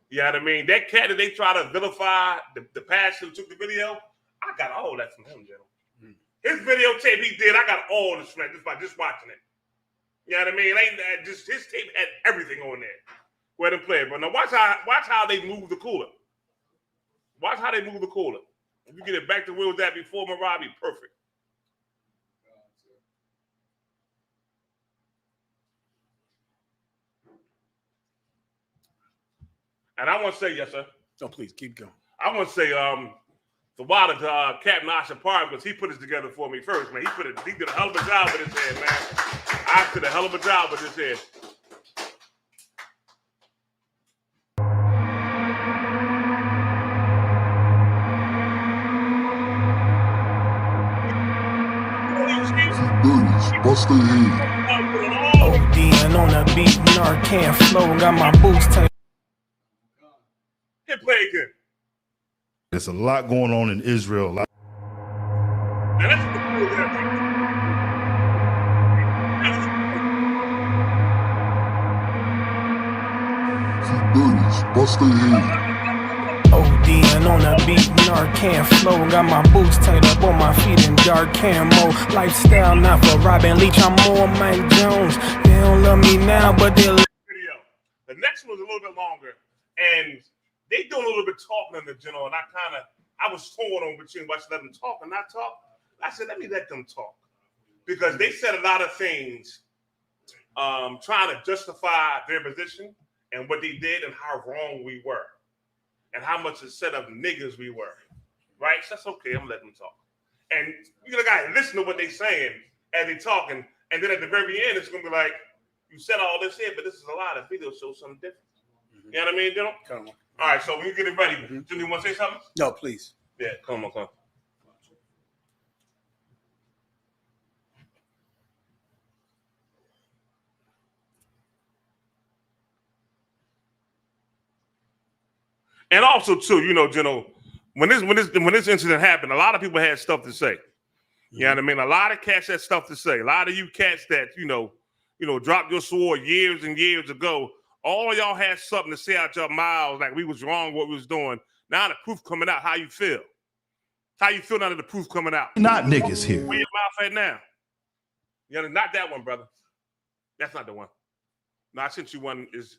You know what I mean? That cat that they try to vilify, the pastor who took the video, I got all that from him, General. His videotape he did, I got all this from that just by just watching it. You know what I mean? Just his tape had everything on there. Go ahead and play it, bro. Now watch how they move the cooler. Watch how they move the cooler. If you get it back to where it was at before Marabi, perfect. And I want to say, yes, sir. Oh, please keep going. I want to say, the water to Captain I.S.U.P.K because he put this together for me first, man. He did a hell of a job with his head, man. I did a hell of a job with his head. Bust their head. ODing on the beat, Narcan flow, got my boots tight. Hit play again. There's a lot going on in Israel. Now that's the cool Bust their head. ODing on the beat, Narcan flow, got my boots tied up on my feet in dark camo. Lifestyle not for Robin Leach, I'm more Mike Jones. They don't love me now, but they'll. video. The next one was a little bit longer, and they do a little bit talking in the general, and I was torn on between why should let them talk and not talk. I said, let me let them talk. Because they said a lot of things trying to justify their position and what they did and how wrong we were. And how much a set of niggas we were. Right? So that's okay, I'm gonna let them talk. And you gotta listen to what they're saying as they're talking, and then at the very end, it's gonna be like, you said all this here, but this is a lie. The video shows something different. You know what I mean, General? Come on. All right, so when you get it ready, Jimmy, you want to say something? No, please. Yeah, come on. And also, too, General, when this incident happened, a lot of people had stuff to say. You know what I mean? A lot of cats had stuff to say. A lot of you cats that dropped your sword years and years ago. All of y'all had something to say out your mouths, like we was wrong, what we was doing. Now the proof coming out, how you feel? How you feel now that the proof coming out? Not niggas here. Where your mouth at now? Not that one, brother. That's not the one. No, I sent you one. It's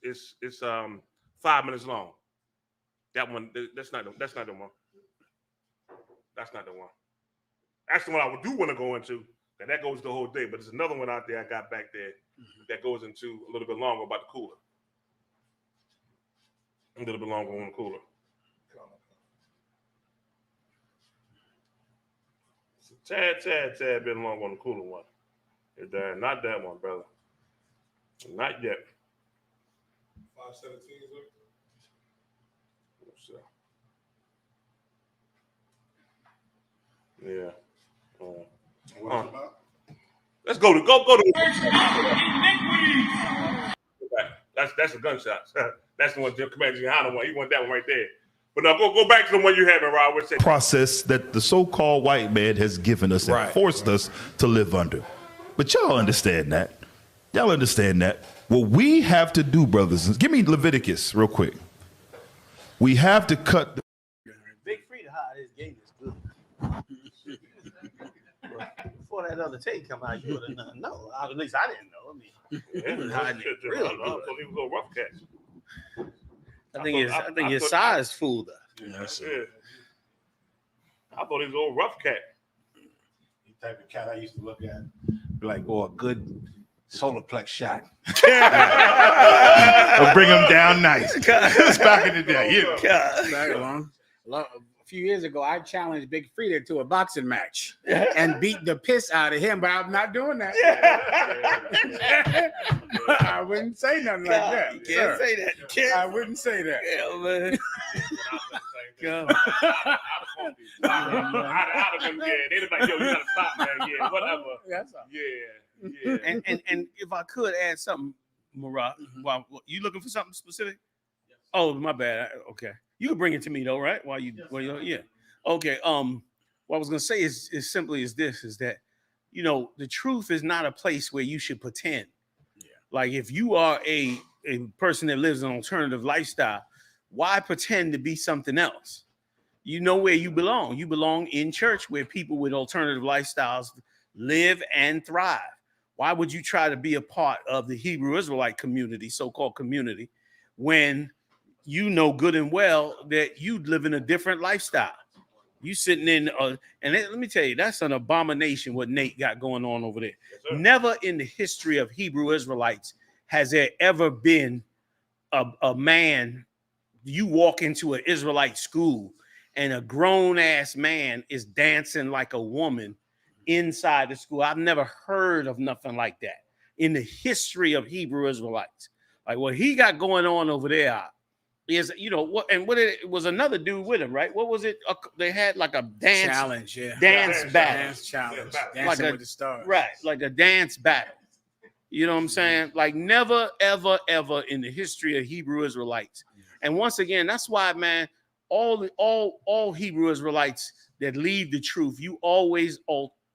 5 minutes long. That one. That's not the one. That's not the one. That's the one I do want to go into. And that goes the whole day. But there's another one out there I got back there that goes into a little bit longer about the cooler. A little bit longer on the cooler. It's a tad bit longer on the cooler one. Not that one, brother. Not yet. 517 is it? Yeah. Let's go to. That's a gunshot. That's the one Commander YAHANNA one. He want that one right there. But now go back to the one you having, Rob. Process that the so-called white man has given us and forced us to live under. But y'all understand that. Y'all understand that. What we have to do, brothers, give me Leviticus real quick. We have to cut the Big Free to hide his game is good. Before that other tape come out, you would have known. No, at least I didn't know. I mean, hiding it real good. He was a rough cat. I think his size fooled us. Yeah. I thought he was an old rough cat. The type of cat I used to look at, be like, a good solar plex shot. Or bring him down nice. It's back in the day. A few years ago, I challenged Big Frida to a boxing match and beat the piss out of him, but I'm not doing that. I wouldn't say nothing like that. You can't say that. I wouldn't say that. Yeah, man. I'd have been, they'd have been like, yo, you gotta stop, man. Yeah, whatever. Yeah. And if I could add something, Murat, while you looking for something specific? Oh, my bad. Okay. You can bring it to me though, right? Yeah. Okay. What I was gonna say is simply is this: is that the truth is not a place where you should pretend. Yeah. Like if you are a person that lives an alternative lifestyle, why pretend to be something else? You know where you belong. You belong in church where people with alternative lifestyles live and thrive. Why would you try to be a part of the Hebrew Israelite community, so-called community, when you know good and well that you live in a different lifestyle? You sitting in, let me tell you, that's an abomination what Nate got going on over there. Yes, never in the history of Hebrew Israelites has there ever been a man, you walk into an Israelite school and a grown-ass man is dancing like a woman inside the school. I've never heard of nothing like that in the history of Hebrew Israelites. Like what he got going on over there is, what, and what it was another dude with him, right? What was it? They had like a dance challenge, yeah, dance battle, dance challenge, dancing like with the stars, right? Like a dance battle. You know what I'm saying? Like never, ever, ever in the history of Hebrew Israelites. And once again, that's why, man, all Hebrew Israelites that leave the truth, you always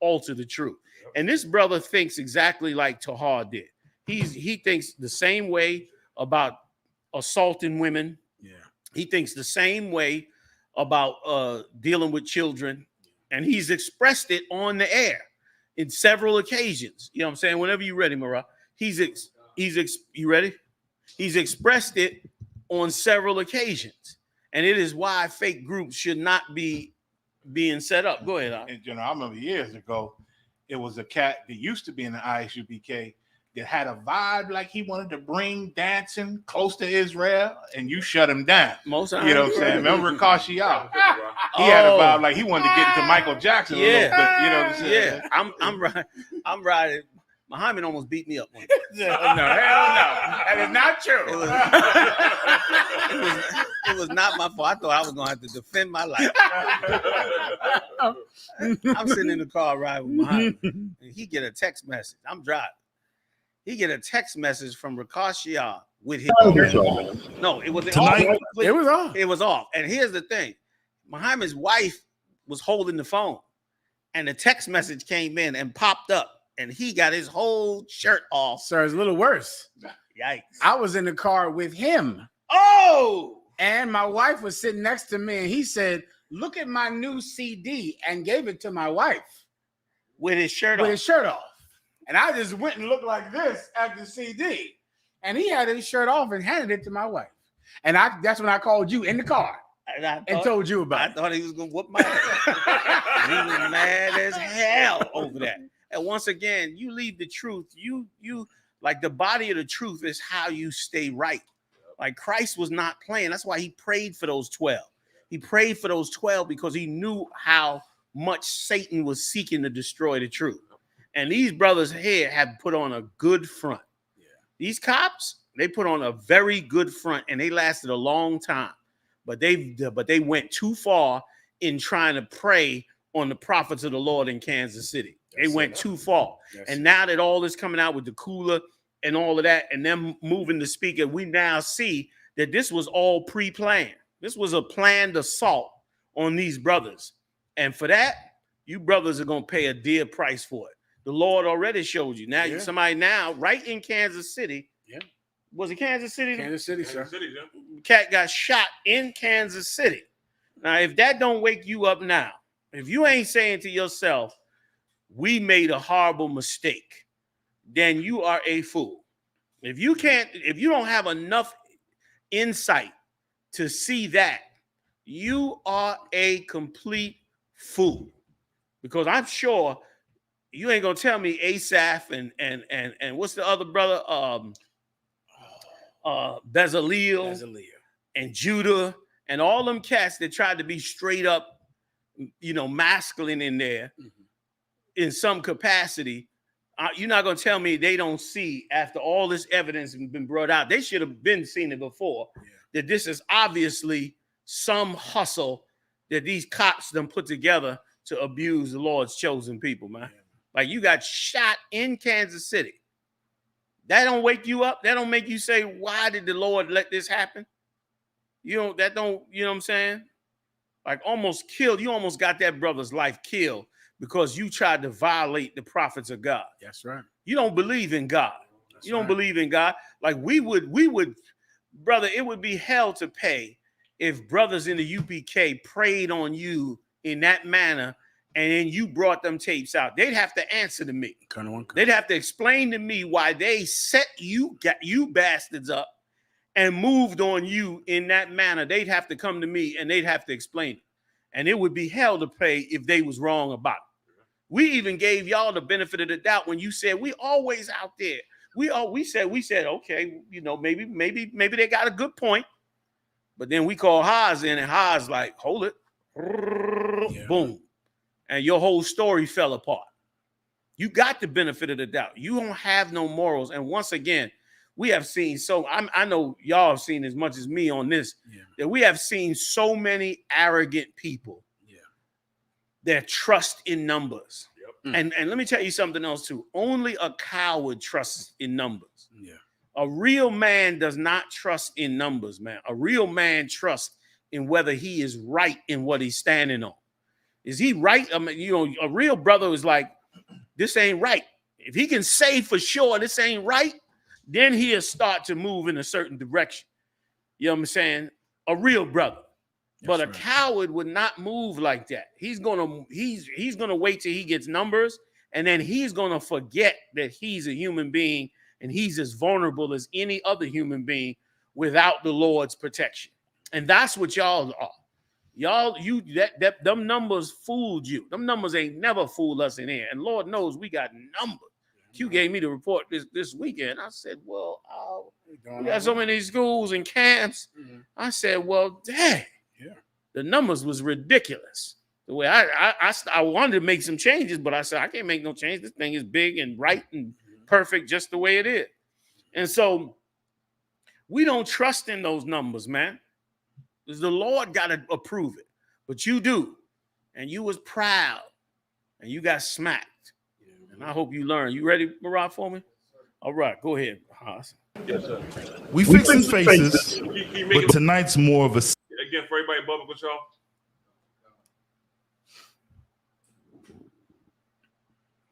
alter the truth. And this brother thinks exactly like Tahar did. He thinks the same way about assaulting women. Yeah. He thinks the same way about dealing with children. And he's expressed it on the air in several occasions. You know what I'm saying? Whenever you're ready, Mara. You ready? He's expressed it on several occasions. And it is why fake groups should not be being set up. Go ahead. And I remember years ago, it was a cat that used to be in the I.S.U.P.K. that had a vibe like he wanted to bring dancing close to Israel, and you shut him down. Most you know what I'm saying? Remember Kashiya? He had a vibe like he wanted to get into Michael Jackson a little bit. You know what I'm saying? Yeah, I'm riding. Muhammad almost beat me up one day. No, hell no. That is not true. It was not my fault. I thought I was going to have to defend my life. I'm sitting in the car riding with Muhammad, and he get a text message. I'm driving. He get a text message from Rakashia with his No, it was Tonight, off. It was off. It was off. And here's the thing. Muhammad's wife was holding the phone, and the text message came in and popped up. And he got his whole shirt off. Sir, it's a little worse. Yikes. I was in the car with him. Oh! And my wife was sitting next to me, and he said, "Look at my new CD," and gave it to my wife. With his shirt off. And I just went and looked like this at the CD. And he had his shirt off and handed it to my wife. And that's when I called you in the car and told you about it. I thought he was going to whoop my ass. He was mad as hell over that. And once again, you leave the truth. You like the body of the truth is how you stay right. Like Christ was not playing. That's why he prayed for those 12. He prayed for those 12 because he knew how much Satan was seeking to destroy the truth. And these brothers here have put on a good front. Yeah. These cops, they put on a very good front, and they lasted a long time. But they went too far in trying to prey on the prophets of the Lord in Kansas City. They went too far. And now that all this coming out with the cooler and all of that, and them moving the speaker, we now see that this was all pre-planned. This was a planned assault on these brothers. And for that, you brothers are going to pay a dear price for it. The Lord already showed you. Now, somebody now, right in Kansas City. Yeah. Was it Kansas City? Kansas City, sir. Cat got shot in Kansas City. Now, if that don't wake you up now, if you ain't saying to yourself, we made a horrible mistake, then you are a fool. If you don't have enough insight to see that, you are a complete fool. Because I'm sure you ain't gonna tell me Asaph and what's the other brother? Bezalel and Judah and all them cats that tried to be straight up, masculine in there. In some capacity, you're not going to tell me they don't see after all this evidence has been brought out. They should have been seen it before, that this is obviously some hustle that these cops done put together to abuse the Lord's chosen people, man. Like you got shot in Kansas City. That don't wake you up. That don't make you say, why did the Lord let this happen? That don't, you know what I'm saying? Like almost killed. You almost got that brother's life killed because you tried to violate the prophets of God. That's right. You don't believe in God. You don't believe in God. Like we would, brother, it would be hell to pay if brothers in the UPK preyed on you in that manner and then you brought them tapes out. They'd have to answer to me. They'd have to explain to me why they set you bastards up and moved on you in that manner. They'd have to come to me and they'd have to explain it. And it would be hell to pay if they was wrong about it. We even gave y'all the benefit of the doubt when you said we always out there. We said, okay, you know, maybe they got a good point. But then we call Haas in and Haas like, hold it. Boom. And your whole story fell apart. You got the benefit of the doubt. You don't have no morals. And once again, we have seen I know y'all have seen as much as me on this, that we have seen so many arrogant people that trust in numbers. And let me tell you something else too. Only a coward trusts in numbers. A real man does not trust in numbers, man. A real man trusts in whether he is right in what he's standing on. Is he right? I mean, you know, a real brother is like, this ain't right. If he can say for sure this ain't right, then he'll start to move in a certain direction. You know what I'm saying? A real brother. But a coward would not move like that. He's gonna wait till he gets numbers, and then he's gonna forget that he's a human being and he's as vulnerable as any other human being without the Lord's protection. And that's what y'all are. Y'all, them numbers fooled you. Them numbers ain't never fooled us in here. And Lord knows we got numbers. Q gave me the report this weekend. I said, well, we got so many schools and camps. I said, well, dang. The numbers was ridiculous. The way I wanted to make some changes, but I said, I can't make no change. This thing is big and right and perfect just the way it is. And so we don't trust in those numbers, man. Because the Lord got to approve it. But you do. And you was proud. And you got smacked. And I hope you learn. You ready, Marab, for me? All right, go ahead, Haas. Yes, sir. We fixing faces, but tonight's more of a... Again, for everybody above with y'all.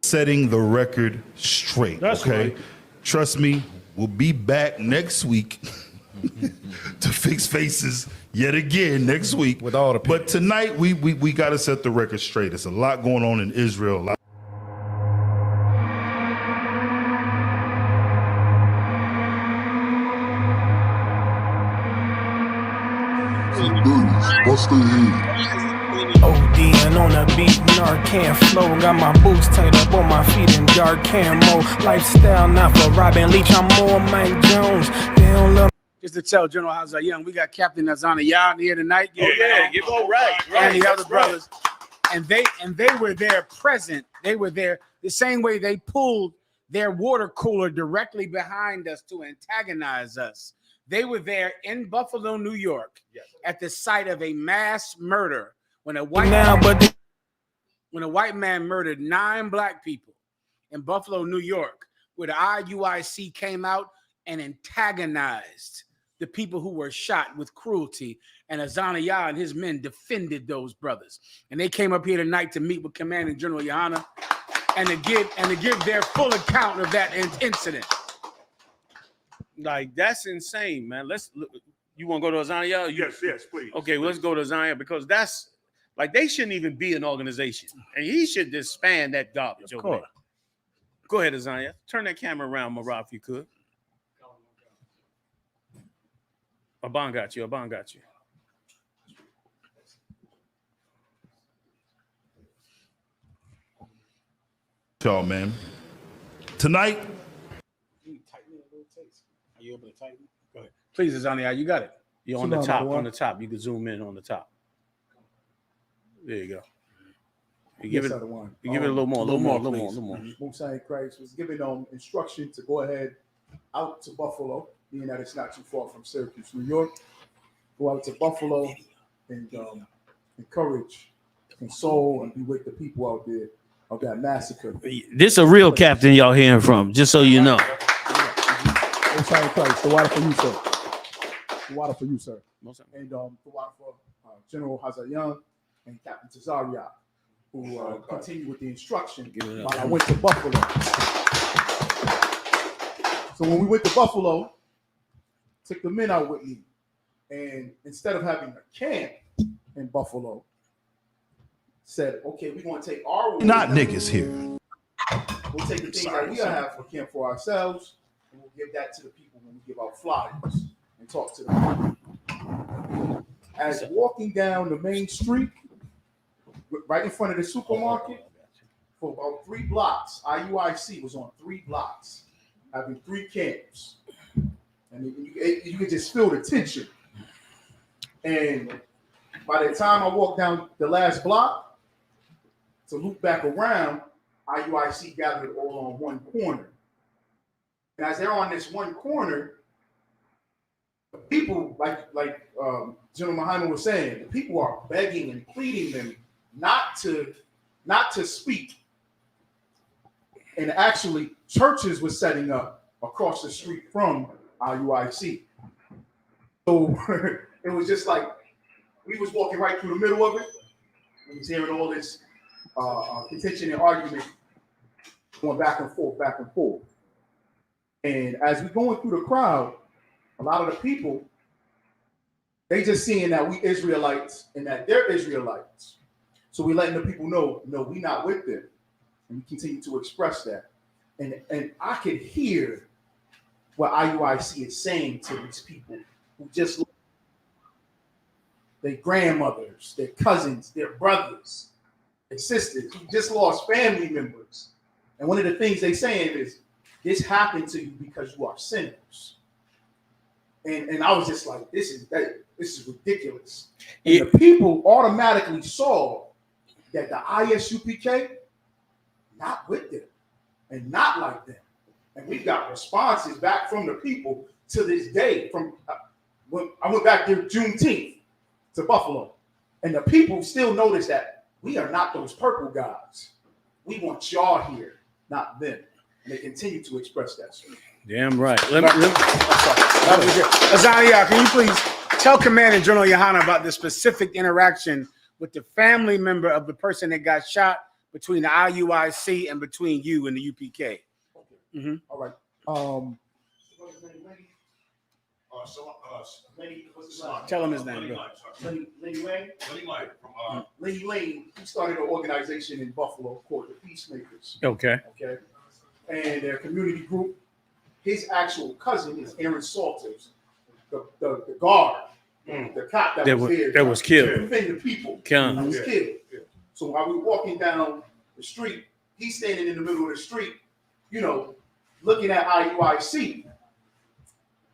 Setting the record straight. That's okay. right. Trust me, we'll be back next week to fix faces yet again next week. With all the people. But tonight we got to set the record straight. There's a lot going on in Israel. ODing on a beat, Narcan flow. Got my boots tied up on my feet in dark camo. Lifestyle not for Robin Leach, I'm more Mike Jones. They don't love. Just to tell General Hazza Young, we got Captain Azana Yah here tonight. Give all right. And the other brothers. And they were there present. They were there the same way they pulled their water cooler directly behind us to antagonize us. They were there in Buffalo, New York, at the site of a mass murder when a white man murdered 9 black people in Buffalo, New York, where the I.U.I.C. came out and antagonized the people who were shot with cruelty. And Azana Yah and his men defended those brothers. And they came up here tonight to meet with Commanding General Yahanna and to give their full account of that incident. Like, that's insane, man. You want to go to Azania? Yes, please. Okay, well, let's go to Azania because that's like they shouldn't even be an organization, and he should disband that garbage over there. Go ahead, Azania. Turn that camera around, Marab, if you could. Aban got you. Y'all, man. Tonight. Are you able to tighten? Go ahead. Please, Azania, you got it. You're on the top. On the top. You can zoom in on the top. There you go. You give it a little more. Most High Christ was giving instruction to go ahead out to Buffalo, being that it's not too far from Syracuse, New York. Go out to Buffalo and encourage, console, and be with the people out there of that massacre. This a real captain y'all hearing from, just so you know. Most High Christ, the water for you, sir. The water for you, sir. And the water for General Hazayan and Captain Tazaria, who continued with the instruction while I went to Buffalo. So when we went to Buffalo, took the men out with me, and instead of having a camp in Buffalo, said, okay, we're going to take our... Not niggas here. We'll take the things that we have for camp for ourselves, and we'll give that to the people when we give out flyers and talk to them. As walking down the main street, right in front of the supermarket, for about 3 blocks, IUIC was on 3 blocks, having 3 camps. And you could just feel the tension. And by the time I walked down the last block, to loop back around, IUIC gathered all on one corner. And as they're on this one corner, the people, like General Muhammad was saying, the people are begging and pleading them not to speak. And actually, churches were setting up across the street from IUIC. So it was just like we was walking right through the middle of it. We was hearing all this contention and argument going back and forth, back and forth. And as we're going through the crowd, a lot of the people, they just seeing that we Israelites and that they're Israelites. So we're letting the people know, no, we not with them. And we continue to express that. And I could hear what IUIC is saying to these people who just lost their grandmothers, their cousins, their brothers, their sisters, who just lost family members. And one of the things they saying is, this happened to you because you are sinners. And I was just like, this is ridiculous. And the people automatically saw that the I.S.U.P.K. not with them and not like them. And we got responses back from the people to this day. From when I went back there Juneteenth to Buffalo, and the people still notice that we are not those purple guys. We want y'all here, not them. And they continue to express that. Damn right. Azania, can you please tell Commander General YAHANNA about the specific interaction with the family member of the person that got shot between the IUIC and between you and the U.P.K.? Mm-hmm. All right. Tell him his name. Lenny Lane. Lenny Lane, he started an organization in Buffalo called the Peacemakers. Okay. Okay. And their community group, his actual cousin is Aaron Salters, the guard, the cop that was there. That was killed. To defend the people. He was killed. So while we were walking down the street, he's standing in the middle of the street, you know, looking at IUIC.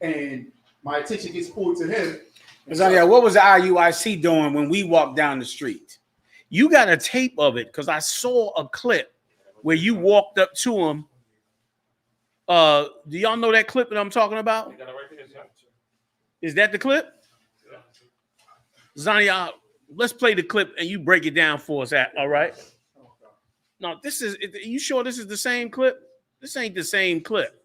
And my attention gets pulled to him. Azania, what was the IUIC doing when we walked down the street? You got a tape of it because I saw a clip where you walked up to him. Do y'all know that clip that I'm talking about? Is that the clip? Zania, let's play the clip and you break it down for us. All right. No, this is. Are you sure this is the same clip? This ain't the same clip.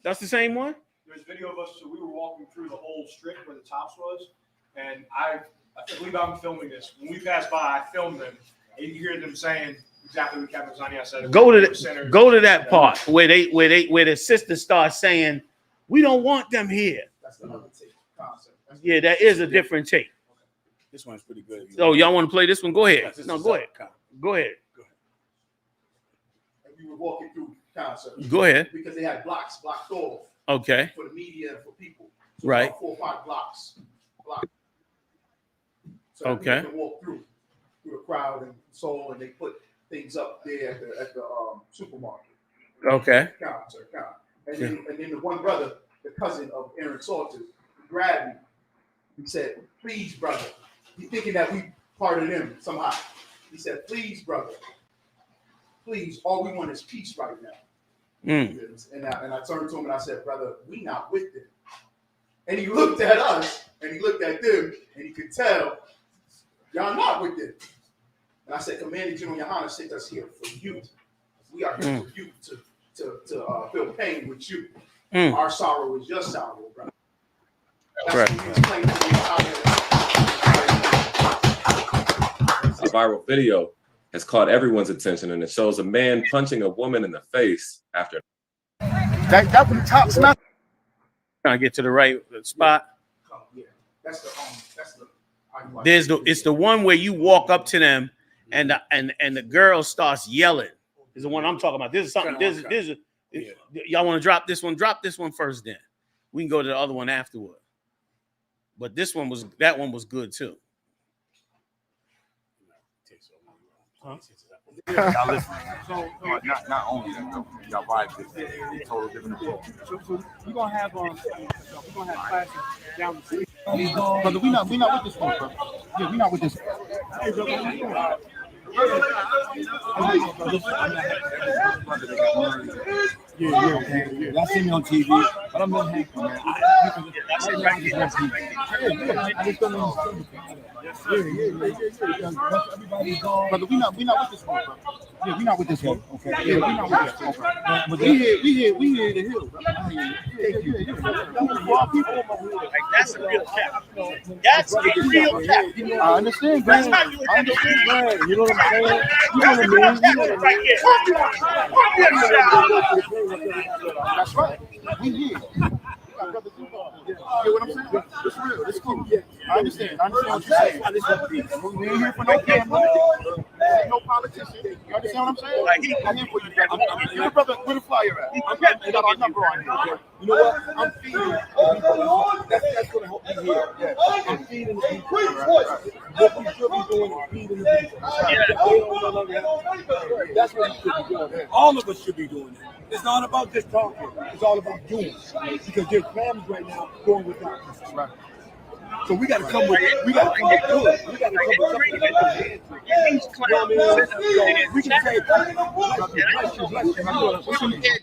That's the same one? There's video of us. So we were walking through the whole strip where the Tops was, and I believe I'm filming this. When we passed by, I filmed them, and you hear them saying exactly what Captain Zania said. Go to that part where the sister starts saying, "We don't want them here." That's the other tape concept. Yeah, that is a different tape. This one's pretty good. So y'all want to play this one? Go ahead. No, go ahead. Go ahead. And we were walking through concept. Go ahead. Because they had blocks blocked off. Okay. For the media and for people. So right. About 4 or 5 blocks. So okay. We can walk through the crowd and so, and they put things up there at the supermarket. Okay. And then the one brother, the cousin of Aaron Salters, grabbed me. He said, "Please, brother." He's thinking that we part of them somehow. He said, "Please, brother. Please, all we want is peace right now." And I turned to him and I said, "Brother, we not with them." And he looked at us and he looked at them and he could tell, y'all not with them. And I said, "Commander General YAHANNA sent us here for you. We are here for you to feel pain with you. Our sorrow is your sorrow, brother." That's what he explained to me. viral video has caught everyone's attention, and it shows a man punching a woman in the face after. That was the top smash. Trying to get to the right spot. Yeah, that's the It's the one where you walk up to them and the girl starts yelling. Is the one I'm talking about. This is something. Y'all want to drop this one? Drop this one first, then we can go to the other one afterward. But that one was good too. Huh? Y'all listen. So not only that though, y'all vibe is total different approach. So we're gonna have classes down the street. Brother, we not with this one, bro. Yeah, we not with this. Hey, brother, how you doing? Yeah. Y'all see me on TV, but I'm not happy, man. Brother, we not with this one, bro. Yeah, we not with this one. Okay. Yeah, we not with this one. But we here to heal, bro. That's a real cap. That's a real cap. I understand, man. You know what I'm saying? You know what I mean? That's right. We here. You know what I'm saying? It's real. It's cool. I understand what you're saying. We ain't here for no camera. No politician. You understand what I'm saying? I'm here for you, brother. Give a brother where the flyer at. I got our number on here. You know what? I'm feeding people. That's going to help me here. I'm feeding the people. What we should be doing is feeding the people. That's what we should be doing. All of us should be doing that. It's not about just talking. It's all about doing. Because there's families right now going without this. Right. So we got to come with good. We got to come with something. We can say,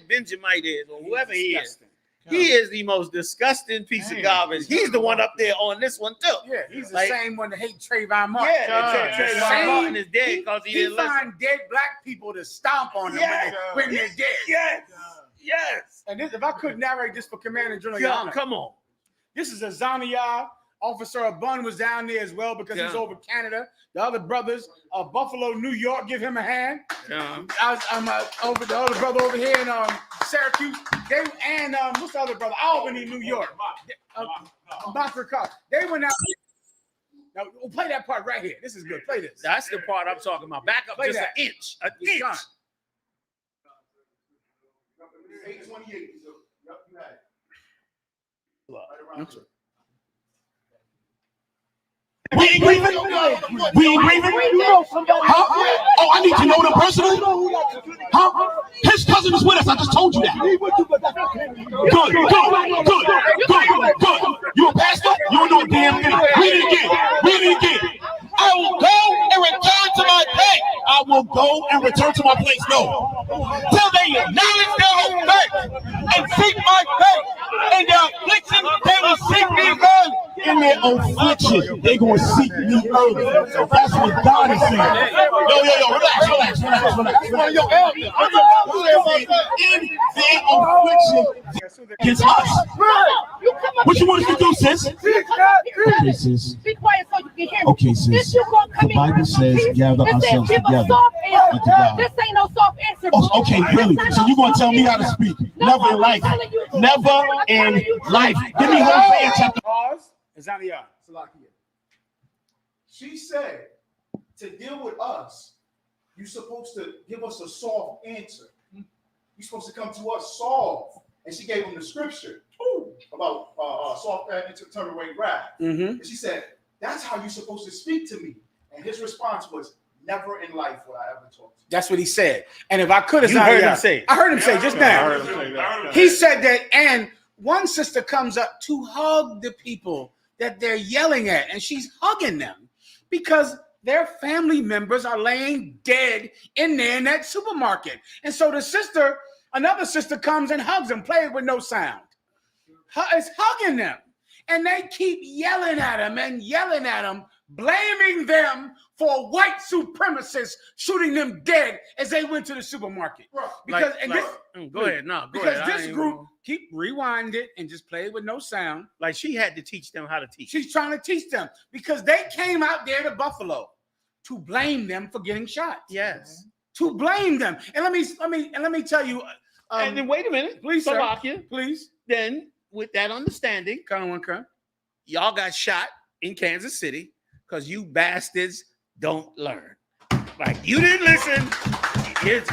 Benjamin is, or whoever he is. He is the most disgusting piece of garbage. He's the one up there on this one too. Yeah, he's the same one that hates Trayvon Martin. Yeah, Trayvon Martin is dead because he didn't listen. Find dead black people to stomp on them when they're dead. Yes. And this, if I could narrate this for Commander General, come on. This is a Zaniyah. Officer Abun was down there as well because he's over Canada. The other brothers, Buffalo, New York, give him a hand. I'm over the other brother over here in Syracuse. What's the other brother? Albany, New York. They went out. Now we'll play that part right here. This is good. Play this. That's the part I'm talking about. Back up play just that. An inch. An inch. 828. We ain't grieving? We ain't grieving? Huh? Oh, I need to know them personally? Huh? His cousin is with us. I just told you that. Good. You a pastor? You don't know a damn thing. Read it again. I will go and return to my place. I will go and return to my place. No. Till they acknowledge their offense and seek my face. In their affliction, they will seek me early. In their affliction, they going to seek me early. That's what God is saying. Yo, relax. In their affliction against us. What you want us to do, sis? Okay, sis. Be quiet so you can hear me. Okay, sis. The Bible says gather ourselves together. This ain't no soft answer. Oh, okay, really? So you're going to tell me how to speak? Never in life. Never in life. Give me Hosea chapter. Pause. Zaniyah. She said, to deal with us, you're supposed to give us a soft answer. You're supposed to come to us soft. And she gave him the scripture about soft and turn away wrath. And she said, that's how you're supposed to speak to me. And his response was, never in life would I ever talk to you. That's what he said. And if I could have, heard him say. I heard him say just now. He said that, and one sister comes up to hug the people that they're yelling at, and she's hugging them because their family members are laying dead in there in that supermarket. And so another sister comes and hugs them, playing with no sound. It's hugging them. And they keep yelling at them, blaming them for white supremacists shooting them dead as they went to the supermarket. Because go ahead. Because this group keep rewind it and just play it with no sound. Like she had to teach them how to teach. She's trying to teach them because they came out there to Buffalo to blame them for getting shot. Yes. To blame them. And let me tell you. And then wait a minute, please, Slovakia. Please. Then, with that understanding, y'all got shot in Kansas City because you bastards don't learn. Like you didn't listen.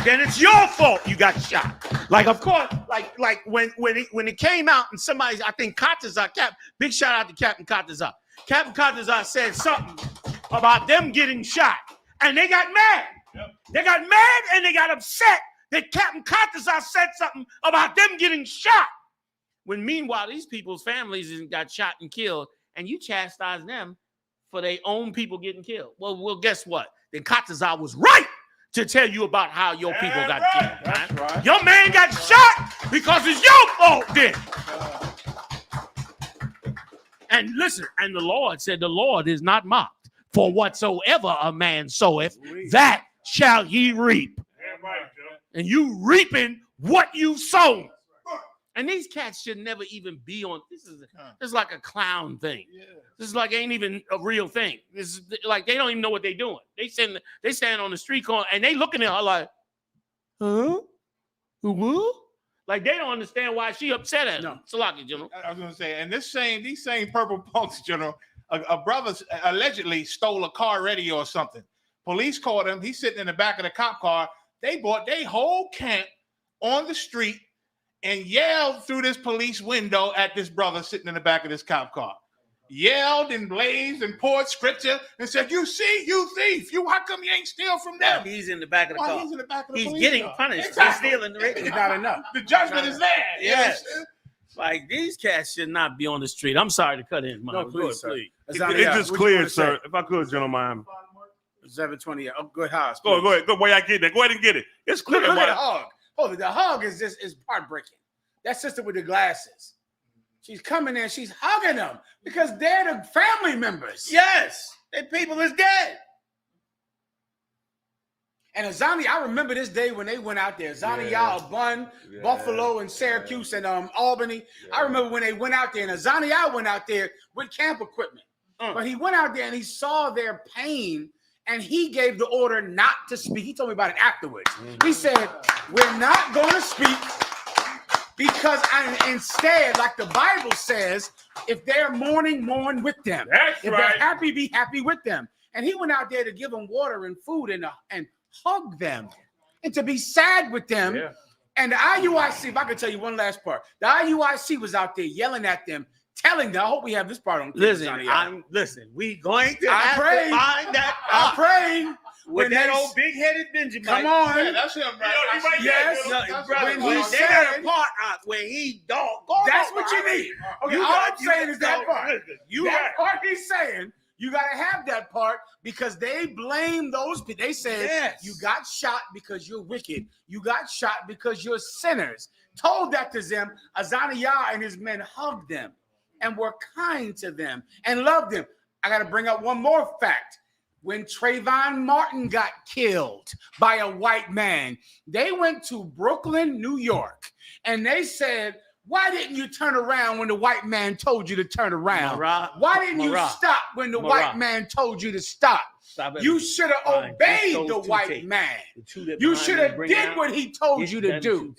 Then it's your fault you got shot. Like of course, like when it came out and somebody, I think Katazar, big shout out to Captain Katazar. Captain Katazar said something about them getting shot, and they got mad. Yep. They got mad and they got upset that Captain Katazar said something about them getting shot. When meanwhile these people's families got shot and killed, and you chastise them for their own people getting killed. Well, guess what? Then Katazar was right to tell you about how your people got killed. Right? That's right. Your man got shot because it's your fault then. And listen, and the Lord said, the Lord is not mocked. For whatsoever a man soweth, that shall ye reap. And you reaping what you sown. And these cats should never even be on. This is like a clown thing. Yeah. This is like ain't even a real thing. This is like they don't even know what they're doing. They stand on the street corner and they looking at her like, huh? What? Like they don't understand why she upset at them. Salaki, General. I was gonna say, and these same purple punks, General, a brother allegedly stole a car radio or something. Police caught him. He's sitting in the back of the cop car. They brought their whole camp on the street and yelled through this police window at this brother sitting in the back of this cop car. Yelled and blazed and poured scripture and said, "You see, you thief, how come you ain't steal from them?" He's in the back of the car. He's in the back of the He's police getting car. punished Exactly. for stealing the radio. It's not enough. The judgment is there. Yes. Like these cats should not be on the street. I'm sorry to cut in. No, please, sir. It's just cleared, sir. If I could, gentlemen. 728. Oh, good house. Go ahead. Good way I get that. Go ahead and get it. It's clear. Look at the hug. Oh, the hug is heartbreaking. That sister with the glasses. She's coming in. She's hugging them because they're the family members. Yes. Their people is dead. And Azani, I remember this day when they went out there. Azani, y'all, Bun, Buffalo, and Syracuse, and Albany. I remember when they went out there, and Azani, I went out there with camp equipment. But he went out there and he saw their pain, and he gave the order not to speak. He told me about it afterwards. He said, "We're not going to speak because instead, like the Bible says, if they're mourning, mourn with them. If they're happy, be happy with them." And he went out there to give them water and food and hug them and to be sad with them. Yeah. And the IUIC, if I could tell you one last part, the IUIC was out there yelling at them, telling them, I hope we have this part on. Listen, we going to have to find that. I pray. With that old big-headed Benjamin. Come on. Yeah, that's him, right? Yes. Brother, when he got a part out where he that's what you need. Okay, all I'm saying is that part. That part he's saying, you got to have that part because they blame those people. They said, you got shot because you're wicked. You got shot because you're sinners. Told that to them. Azaniah and his men hugged them and were kind to them and loved them. I got to bring up one more fact. When Trayvon Martin got killed by a white man, they went to Brooklyn, New York, and they said, "Why didn't you turn around when the white man told you to turn around? Why didn't you stop when the white man told you to stop? You should have obeyed the white man. You should have did what he told you to do."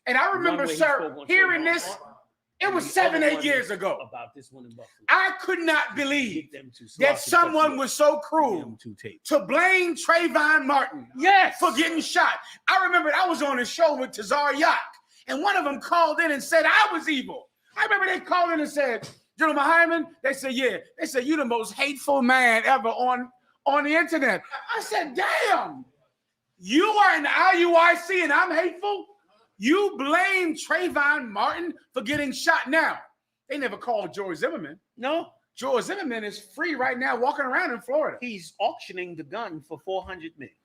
And I remember, sir, hearing this. It was 7-8 years ago. About this one in Buffalo. I could not believe that someone was so cruel to blame Trayvon Martin for getting shot. I remember I was on a show with Tazar Yak, and one of them called in and said I was evil. I remember they called in and said, "General Hyman," they said, "Yeah." They said, "You're the most hateful man ever on the internet." I said, "Damn, you are in the IUIC and I'm hateful?" You blame Trayvon Martin for getting shot. Now, they never called George Zimmerman. No. George Zimmerman is free right now walking around in Florida. He's auctioning the gun for $400 million.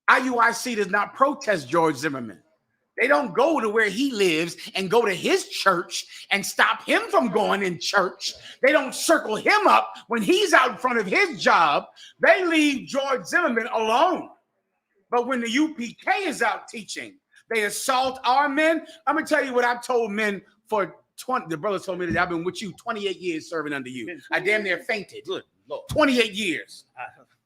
IUIC does not protest George Zimmerman. They don't go to where he lives and go to his church and stop him from going in church. They don't circle him up when he's out in front of his job. They leave George Zimmerman alone. But when the UPK is out teaching, they assault our men. I'm going to tell you what I've told men for 20. The brother told me that I've been with you 28 years serving under you. I damn near fainted. Good Lord. 28 years.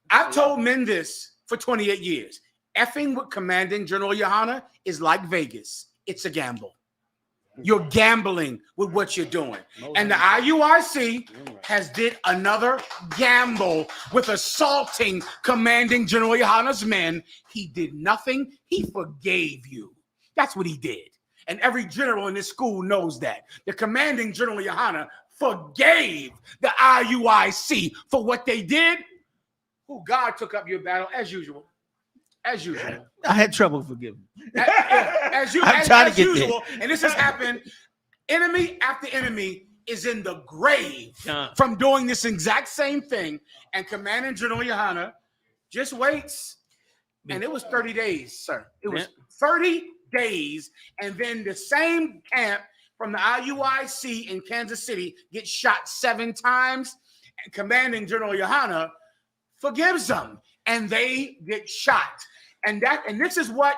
I've told men this for 28 years. Effing with Commanding General YAHANNA is like Vegas. It's a gamble. You're gambling with what you're doing. And the IUIC has did another gamble with assaulting Commanding General YAHANNA's men. He did nothing. He forgave you. That's what he did. And every general in this school knows that. The Commanding General YAHANNA forgave the IUIC for what they did. Who God took up your battle as usual. As usual. I had trouble forgiving. As usual. And this has happened. Enemy after enemy is in the grave from doing this exact same thing. And Commanding General YAHANNA just waits. And it was 30 days, sir. It was 30 days. And then the same camp from the IUIC in Kansas City gets shot 7 times. And Commanding General YAHANNA forgives them. And they get shot. And this is what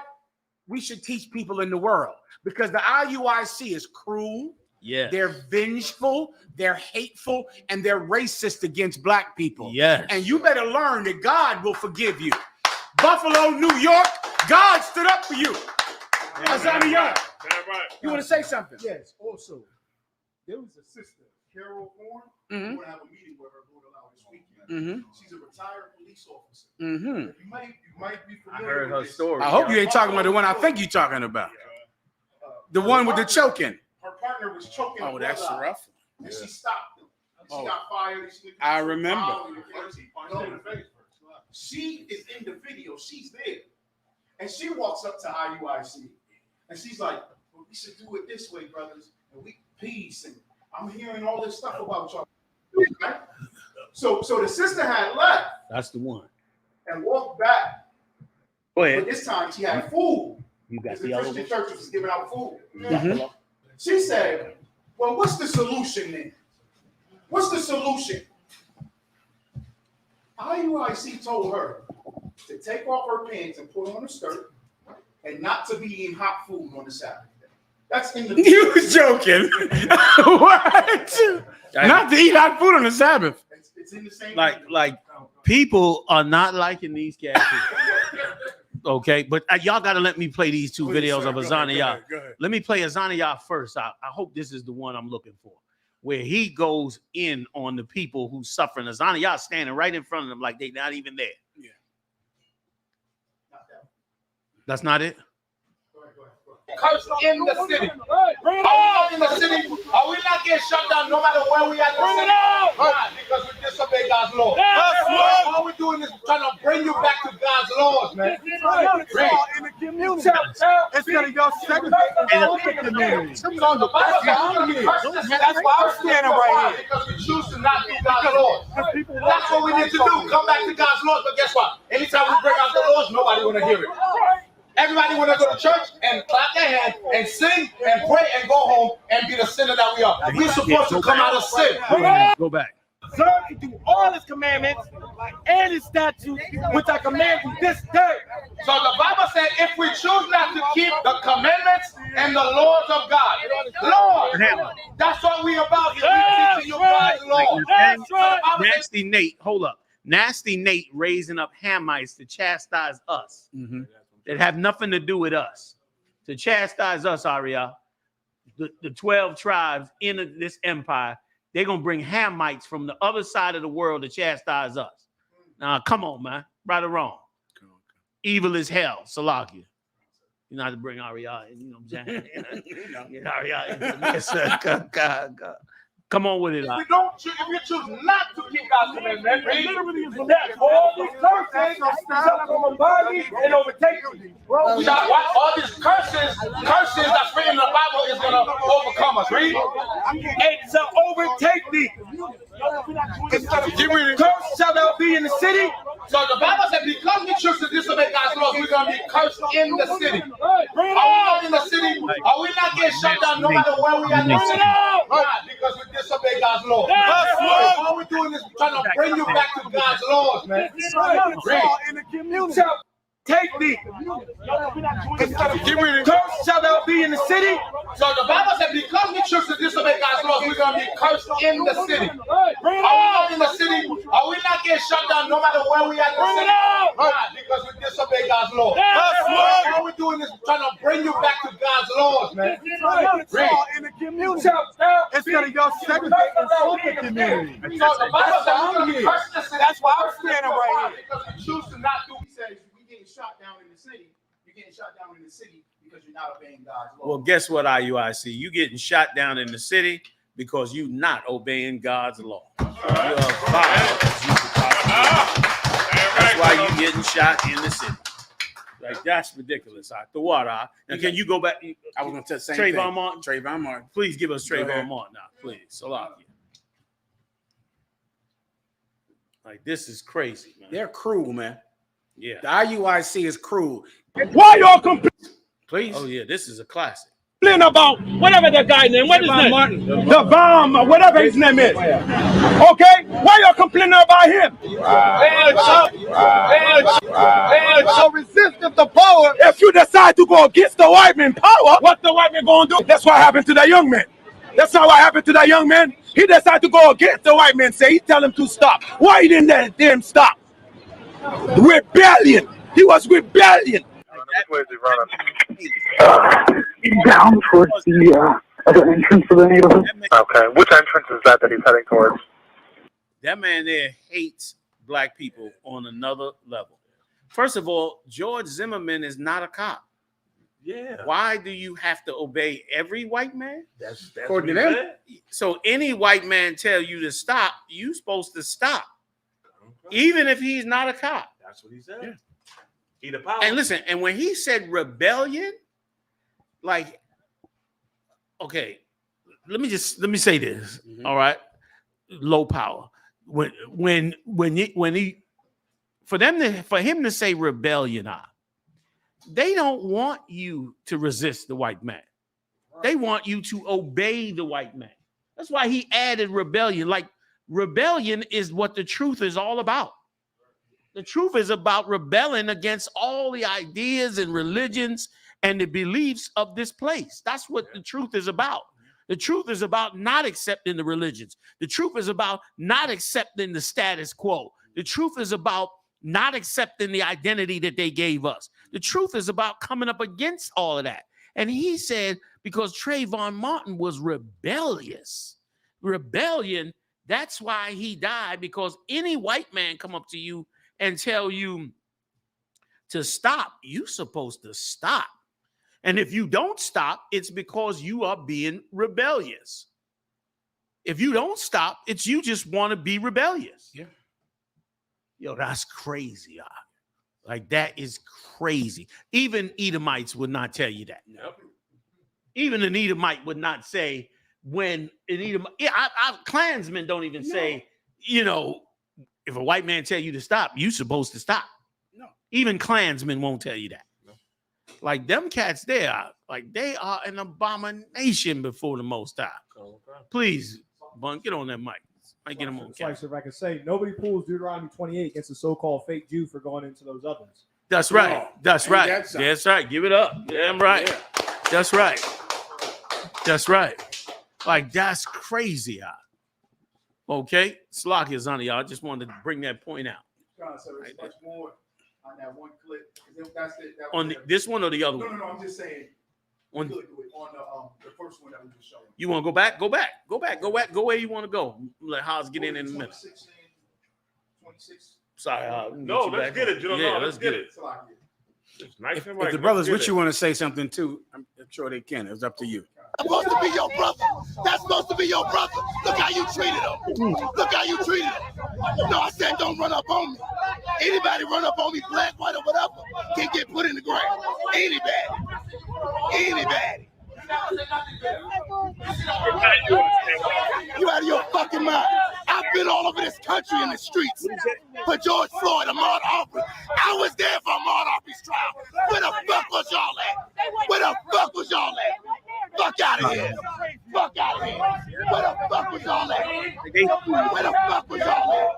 we should teach people in the world, because the IUIC is cruel. Yeah, they're vengeful, they're hateful, and they're racist against black people. Yes, and you better learn that God will forgive you. Buffalo, New York, God stood up for you. Azania, you want to say something? Yes. Also, there was a sister, Carol Horn. We're gonna have a meeting with her going on this weekend. She's a retired police officer. You might be familiar. I heard her story. I hope you ain't talking about the one I think you're talking about. The one with the choking. Her partner was choking. Oh, that's rough. And she stopped him. She got fired. I remember. She is in the video. She's there. And she walks up to IUIC. And she's like, well, we should do it this way, brothers. And we peace. And I'm hearing all this stuff about y'all. Right? So the sister had left. That's the one. And walked back. Go ahead. But this time she had food. You got the Christian church was giving out food. Mm-hmm. She said, well, what's the solution then? What's the solution? IUIC told her to take off her pants and put on a skirt and not to be eating hot food on the Sabbath. That's in the You was joking. What? Not to eat hot food on the Sabbath. It's in the same like people are not liking these cats. Okay, but y'all got to let me play these 2 videos of Azania. Let me play Azania first. I hope this is the one I'm looking for, where he goes in on the people who suffering. Azania standing right in front of them like they're not even there. Yeah. That's not it? Cursed in the city. All in the city. Are we not getting shut down no matter where we are? Bring it out! Right, because we disobey God's law. All we're doing is trying to bring you back to God's laws, man. Right. In the community. Instead of y'all segregating in the community. That's why I'm standing right here. Because we choose to not do God's laws. That's what we need to do. Come back to God's laws. But guess what? Anytime we bring out the laws, nobody want to hear it. Everybody want to go to church and clap their hands and sing and pray and go home and be the sinner that we are. We're supposed to come out of sin. Go back. Serve and do all his commandments and his statutes, which I command you this day. So the Bible said, if we choose not to keep the commandments and the laws of God, Lord, that's what we about here. We're teaching you God's law. Nasty Nate, hold up. Nasty Nate raising up Hamites to chastise us. That have nothing to do with us. To chastise us, Ariel. The 12 tribes in this empire, they're going to bring Hamites from the other side of the world to chastise us. Now, come on, man. Right or wrong? Evil is hell, Salakia. You know how to bring Ariel in, you know what I'm saying? Get Ariel in. Yes, sir. God. Come on with it. If we choose not to keep God's commandments, that all these curses shall come upon me and overtake you. All these curses that's written in the Bible is going to overcome us. Read. It shall overtake thee. Cursed shall thou be in the city. So the Bible said, because we choose to disobey God's laws, we're going to be cursed in the city. All in the city. Are we not getting shut down no matter where we are? Because we disobey God's laws. All we're doing is trying to bring you back to God's laws, man. In the community. take thee. Cursed shall thou be in the city. So the Bible said, because we choose to disobey God's laws, we're going to be cursed in the city. Are we not in the city? Are we not getting shut down no matter where we are in the city? Right, because we disobey God's laws. All we're doing is trying to bring you back to God's laws, man. In the community. Instead of your segregating the community. So the Bible said, we're going to be cursed in the city. That's why I'm standing right here. Because we choose to not do. He says, we getting shot down in the city. You're getting shot down in the city because you're not obeying God's laws. Well, guess what, IUIC? You getting shot down in the city because you not obeying God's law. You're vile as you could possibly be. That's why you getting shot in the city. Like, that's ridiculous. The water. Now, can you go back? I was going to tell the same Trayvon thing. Martin. Trayvon Martin. Please give us Trayvon Martin now, please. Salakia. Like, this is crazy, man. They're cruel, man. Yeah. The IUIC is cruel. Why y'all complaining Please. Oh, yeah, this is a classic. about whatever that guy name? What is that? The bomb, whatever his name is. Okay? Why y'all complaining about him? So resist the power. If you decide to go against the white man power, what the white man gonna do? That's what happened to that young man. That's not what happened to that young man. He decided to go against the white man. Say he tell him to stop. Why he didn't let him stop? Rebellion. He was rebellion. Down towards the entrance of the neighborhood. Okay, which entrance is that he's heading towards? That man there hates black people on another level. First of all, George Zimmerman is not a cop. Yeah. Why do you have to obey every white man? That's According to them. So any white man tell you to stop, you supposed to stop. Even if he's not a cop. That's what he said. Yeah. He the power. And listen, and when he said rebellion, like, okay, let me say this. All right. Low power. When he for him to say rebellion, they don't want you to resist the white man. They want you to obey the white man. That's why he added rebellion. Like, rebellion is what the truth is all about. The truth is about rebelling against all the ideas and religions and the beliefs of this place. That's what the truth is about. The truth is about not accepting the religions. The truth is about not accepting the status quo. The truth is about not accepting the identity that they gave us. The truth is about coming up against all of that. And he said, because Trayvon Martin was rebellious. Rebellion, that's why he died, because any white man come up to you and tell you to stop, you're supposed to stop. And if you don't stop, it's because you are being rebellious. If you don't stop, it's you just want to be rebellious. Yeah. Yo, that's crazy. Like, that is crazy. Even Edomites would not tell you that. Yep. Even an Edomite would not say when an Edomite, Klansmen don't even say, you know, if a white man tell you to stop, you supposed to stop. No. Even Klansmen won't tell you that. No. Like, them cats there, like, they are an abomination before the Most High. Okay. Please, Bun, get on that mic. I get him on camera. If I can say, nobody pulls Deuteronomy 28 against a so-called fake Jew for going into those ovens. That's right. That's right. That's right. Give it up. Damn right. Yeah. That's right. That's right. Like, that's crazy. Okay, Slack is on y'all. I just wanted to bring that point out. So there's much more on that one clip. That's it. That On this one or the other one? No. I'm just saying. On the first one that we just showed. You want to go back? Go back. Go back. Go back. Go where you want to go. Let Haas get in a minute. 26. Sorry. No, let's get it, Joe. Yeah, let's get it. Nice if the brothers with you want to say something too, I'm sure they can. It's up to you. Supposed to be your brother. That's supposed to be your brother. Look how you treated him. Look how you treated him. No, I said don't run up on me. Anybody run up on me, black, white, or whatever, can get put in the ground. Anybody. You out of your fucking mind. I've been all over this country in the streets for George Floyd, Ahmaud Arbery. I was there for Ahmaud Arbery's trial. Where the fuck was y'all at? Where the fuck was y'all at? Fuck out of here. Fuck out of here. Where the fuck was y'all at? Where the fuck was y'all at?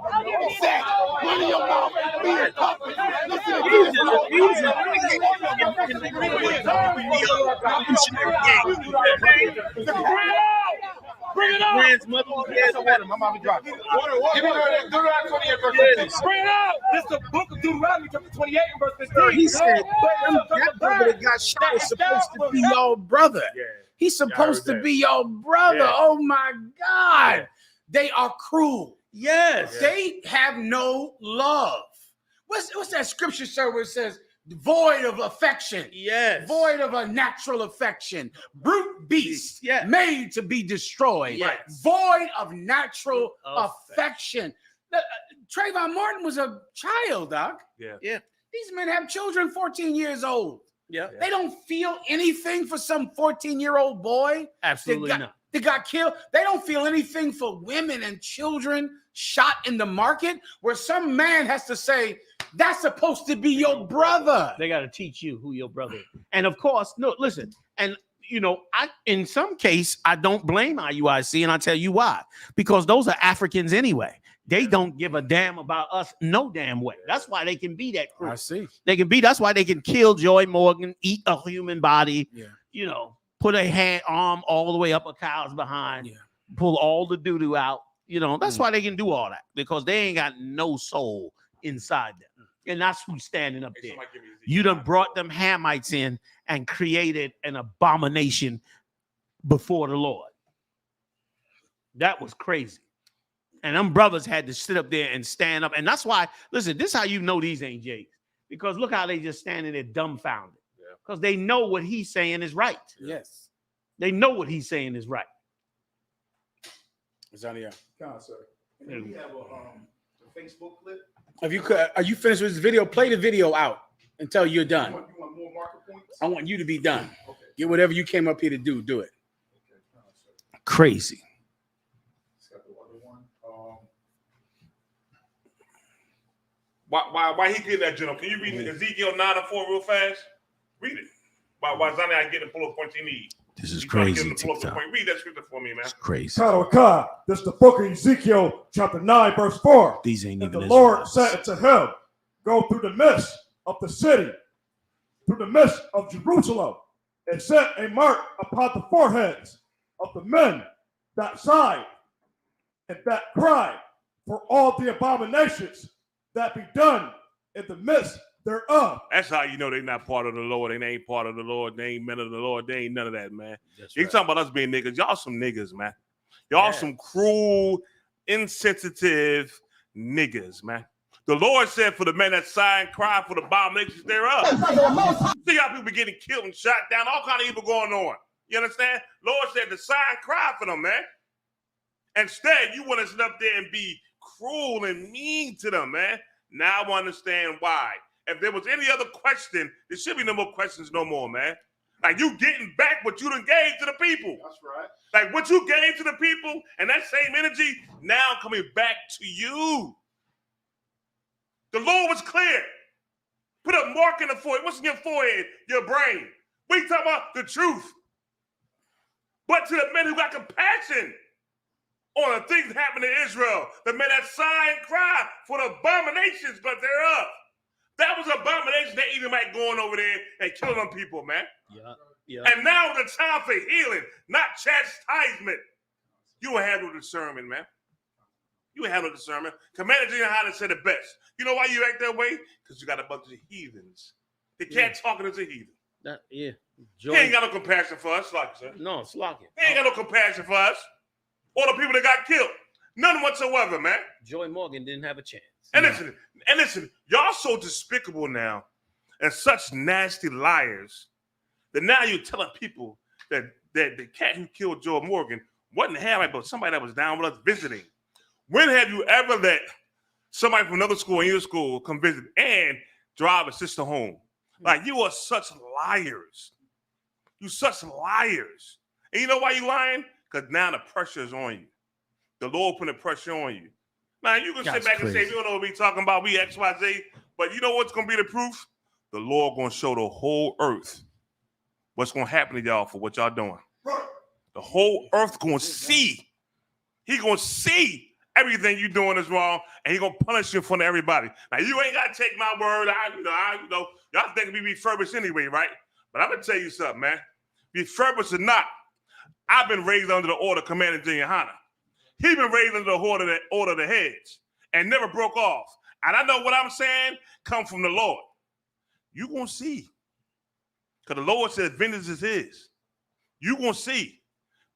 Exactly. Run in your mouth. Bring it up. Grandmother, I'm out to drop. Give me Deuteronomy 28 verse 15. Bring it up. This is the book of Deuteronomy, chapter 28, verse 15. So he said, that brother that got shot is supposed to be your brother. Yeah. He's supposed to be your brother. Yeah. Oh my God. Yeah. They are cruel. Yes. They have no love. What's that scripture, sir, where it says, void of affection? Yes. Void of a natural affection. Brute beast, made to be destroyed. Yes. Void of natural affection. Trayvon Martin was a child, Doc. Yeah. These men have children 14 years old. Yeah. They don't feel anything for some 14-year-old boy. Absolutely not. They got killed. They don't feel anything for women and children shot in the market, where some man has to say, that's supposed to be your brother. They got to teach you who your brother is. And of course, no, listen, and in some case, I don't blame IUIC, and I'll tell you why. Because those are Africans anyway. They don't give a damn about us no damn way. That's why they can be that cruel. I see. That's why they can kill Joy Morgan, eat a human body, put a arm all the way up a cow's behind, pull all the doo-doo out. That's why they can do all that, because they ain't got no soul inside them. And that's who's standing up there. You done brought them Hamites in and created an abomination before the Lord. That was crazy. And them brothers had to sit up there and stand up. And that's why, listen, this is how you know these ain't Jakes. Because look how they just standing there dumbfounded. Because they know what he's saying is right. Yes. They know what he's saying is right. Zania. Sir. And we have a Facebook clip. Are you finished with this video? Play the video out until you're done. You want more marker points? I want you to be done. Okay. Get whatever you came up here to do it. Okay. Crazy. Why he getting that, General? Can you read Ezekiel 9:4 real fast? Read it. Why Zani I get the full points he needs? This is crazy. Read that scripture for me, man. It's crazy. This is the book of Ezekiel, chapter 9, verse 4. These ain't even the Lord said to him, go through the midst of the city, through the midst of Jerusalem, and set a mark upon the foreheads of the men that sigh and that cry for all the abominations that be done in the midst thereof. That's how you know they're not part of the Lord. They ain't part of the Lord. They ain't men of the Lord. They ain't none of that, man. You talking about us being niggas. Y'all some niggas, man. Y'all some cruel, insensitive niggas, man. The Lord said for the men that sigh and cry for the abominations thereof. See how people getting killed and shot down, all kind of evil going on. You understand? Lord said to sigh and cry for them, man. Instead, you want to sit up there and be cruel and mean to them, man. Now I understand why. If there was any other question, there should be no more questions no more, man. Like you getting back what you done gave to the people. That's right. Like what you gave to the people and that same energy now coming back to you. The Lord was clear. Put a mark in the forehead. What's in your forehead? Your brain. We talking about the truth. But to the men who got compassion on the things that happened to Israel, the men that sigh and cry for the abominations but thereof. That was an abomination that Edomite going over there and killing them people, man. Yeah. And now the time for healing, not chastisement. You will have no discernment, man. You will have no discernment. Commander General Yohanna said it best. You know why you act that way? Because you got a bunch of heathens. They can't talk as a heathen. He ain't got no compassion for us, Slocky, sir. No, Slocky. He ain't got no compassion for us. Or the people that got killed. None whatsoever, man. Joy Morgan didn't have a chance. And listen, y'all so despicable now and such nasty liars that now you're telling people that the cat who killed Joy Morgan wasn't Hamite, but somebody that was down with us visiting. When have you ever let somebody from another school in your school come visit and drive a sister home? Like, you are such liars. You such liars. And you know why you lying? Because now the pressure is on you. The Lord putting the pressure on you. Now, you can sit back and say, we don't know what we talking about, we XYZ, but you know what's going to be the proof? The Lord going to show the whole earth what's going to happen to y'all for what y'all doing. The whole earth going to see. He going to see everything you doing is wrong, and he gonna punish you in front of everybody. Now you ain't gotta take my word. Y'all think we refurbished anyway, right? But I'm gonna tell you something, man. Refurbished or not, I've been raised under the order of Commander General Yohanna. He been raised under the order of the heads and never broke off. And I know what I'm saying come from the Lord. You gonna see, because the Lord says vengeance is His. You gonna see.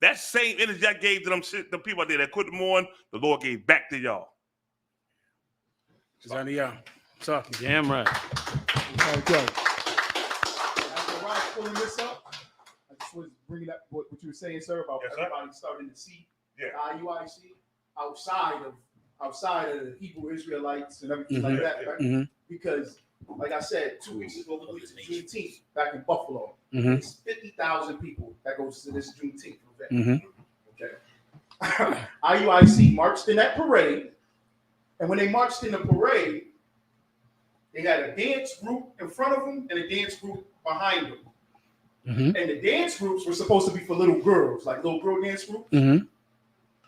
That same energy I gave to them people out there that couldn't mourn, the Lord gave back to y'all. Johnny, talking. Damn right. Okay. After Ross pulling this up, I just was bringing up what you were saying, sir, about everybody starting to see I.U.I.C. outside of the Hebrew Israelites and everything like that, right? Because, like I said, 2 weeks ago, we went to Juneteenth back in Buffalo. It's 50,000 people that goes to this Juneteenth event. Okay. I.U.I.C. marched in that parade, and when they marched in the parade, they had a dance group in front of them and a dance group behind them. And the dance groups were supposed to be for little girls, like little girl dance groups. And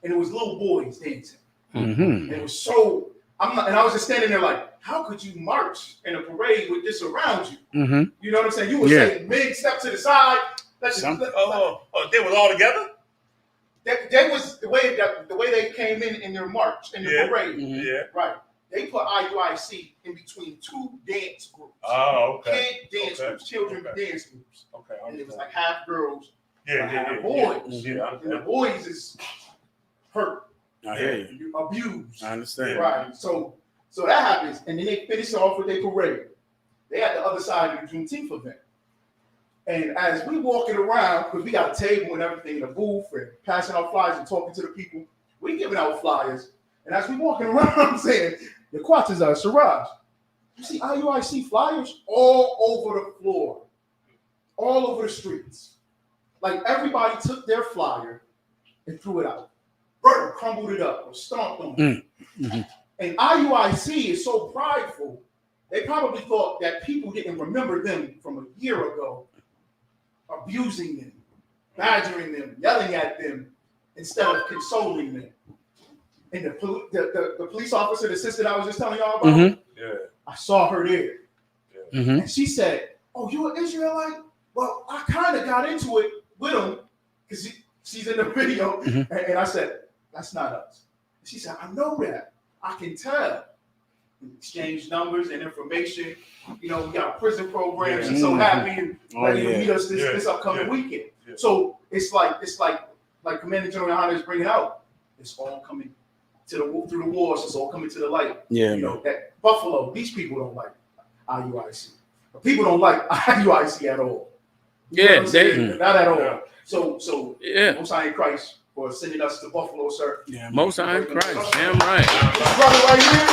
it was little boys dancing. And it was so, I was just standing there like, how could you march in a parade with this around you? You know what I'm saying? You would say mid step to the side. They was all together? That was the way they came in their march, in the parade. Right. They put I.U.I.C. in between two dance groups. Oh, okay. Kid dance groups, children dance groups. Okay. And it was like half girls, half boys. And the boys is hurt. I hear you. Abused. I understand. Right. So that happens. And then they finish off with their parade. They at the other side of the Juneteenth event. And as we walking around, because we got a table and everything in the booth and passing out flyers and talking to the people, we giving out flyers. And as we walking around, I'm saying, the quarters are Siraj. You see I.U.I.C. flyers all over the floor, all over the streets. Like everybody took their flyer and threw it out. Or crumbled it up or stomped on it. And I.U.I.C. is so prideful, they probably thought that people didn't remember them from a year ago, abusing them, badgering them, yelling at them, instead of consoling them. And the police officer, the sister that I was just telling y'all about, I saw her there. And she said, oh, you an Israelite? Well, I kind of got into it with him because she's in the video. And I said, that's not us. She said, I know that. I can tell. We exchange numbers and information. You know, we got prison programs. She's so happy and ready to meet us this upcoming weekend. So it's like Commander General Yohanna is bringing out. It's all coming through the wars. It's all coming to the light. You know, that Buffalo, these people don't like I.U.I.C. People don't like I.U.I.C. at all. You know what I'm not at all. So Most High in Christ for sending us to Buffalo, sir. Most High in Christ. Damn right. This brother right here.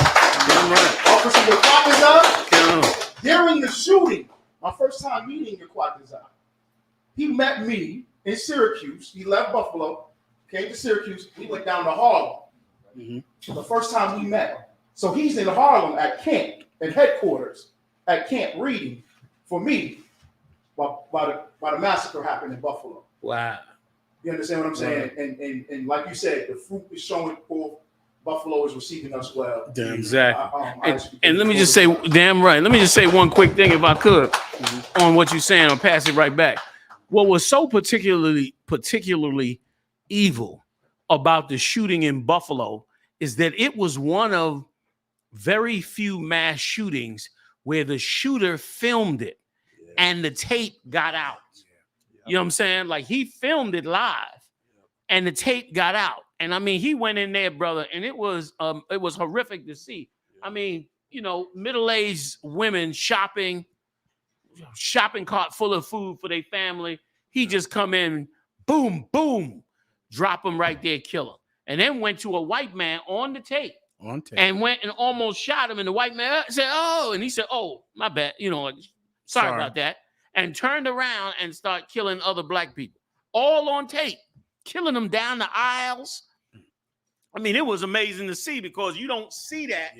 Damn right. Officer Yaquatazar. During the shooting, my first time meeting Yaquatazar, he met me in Syracuse. He left Buffalo, came to Syracuse. He went down to Harlem. The first time we met. So he's in Harlem at camp, at headquarters, at camp reading for me while the massacre happened in Buffalo. Wow. You understand what I'm saying? And like you said, the fruit is showing forth. Buffalo is receiving us well. Damn, exactly. And let me just say, damn right. Let me just say one quick thing, if I could, on what you're saying. I'll pass it right back. What was so particularly evil about the shooting in Buffalo is that it was one of very few mass shootings where the shooter filmed it and the tape got out. You know what I'm saying? Like he filmed it live and the tape got out. And I mean, he went in there, brother, and it was horrific to see. I mean, you know, middle-aged women shopping cart full of food for their family. He just come in, boom, boom, drop them right there, kill them. And then went to a white man on the tape. And went and almost shot him. And the white man said, oh, and he said, oh, my bad. You know, sorry about that. And turned around and started killing other black people. All on tape. Killing them down the aisles. I mean, it was amazing to see because you don't see that.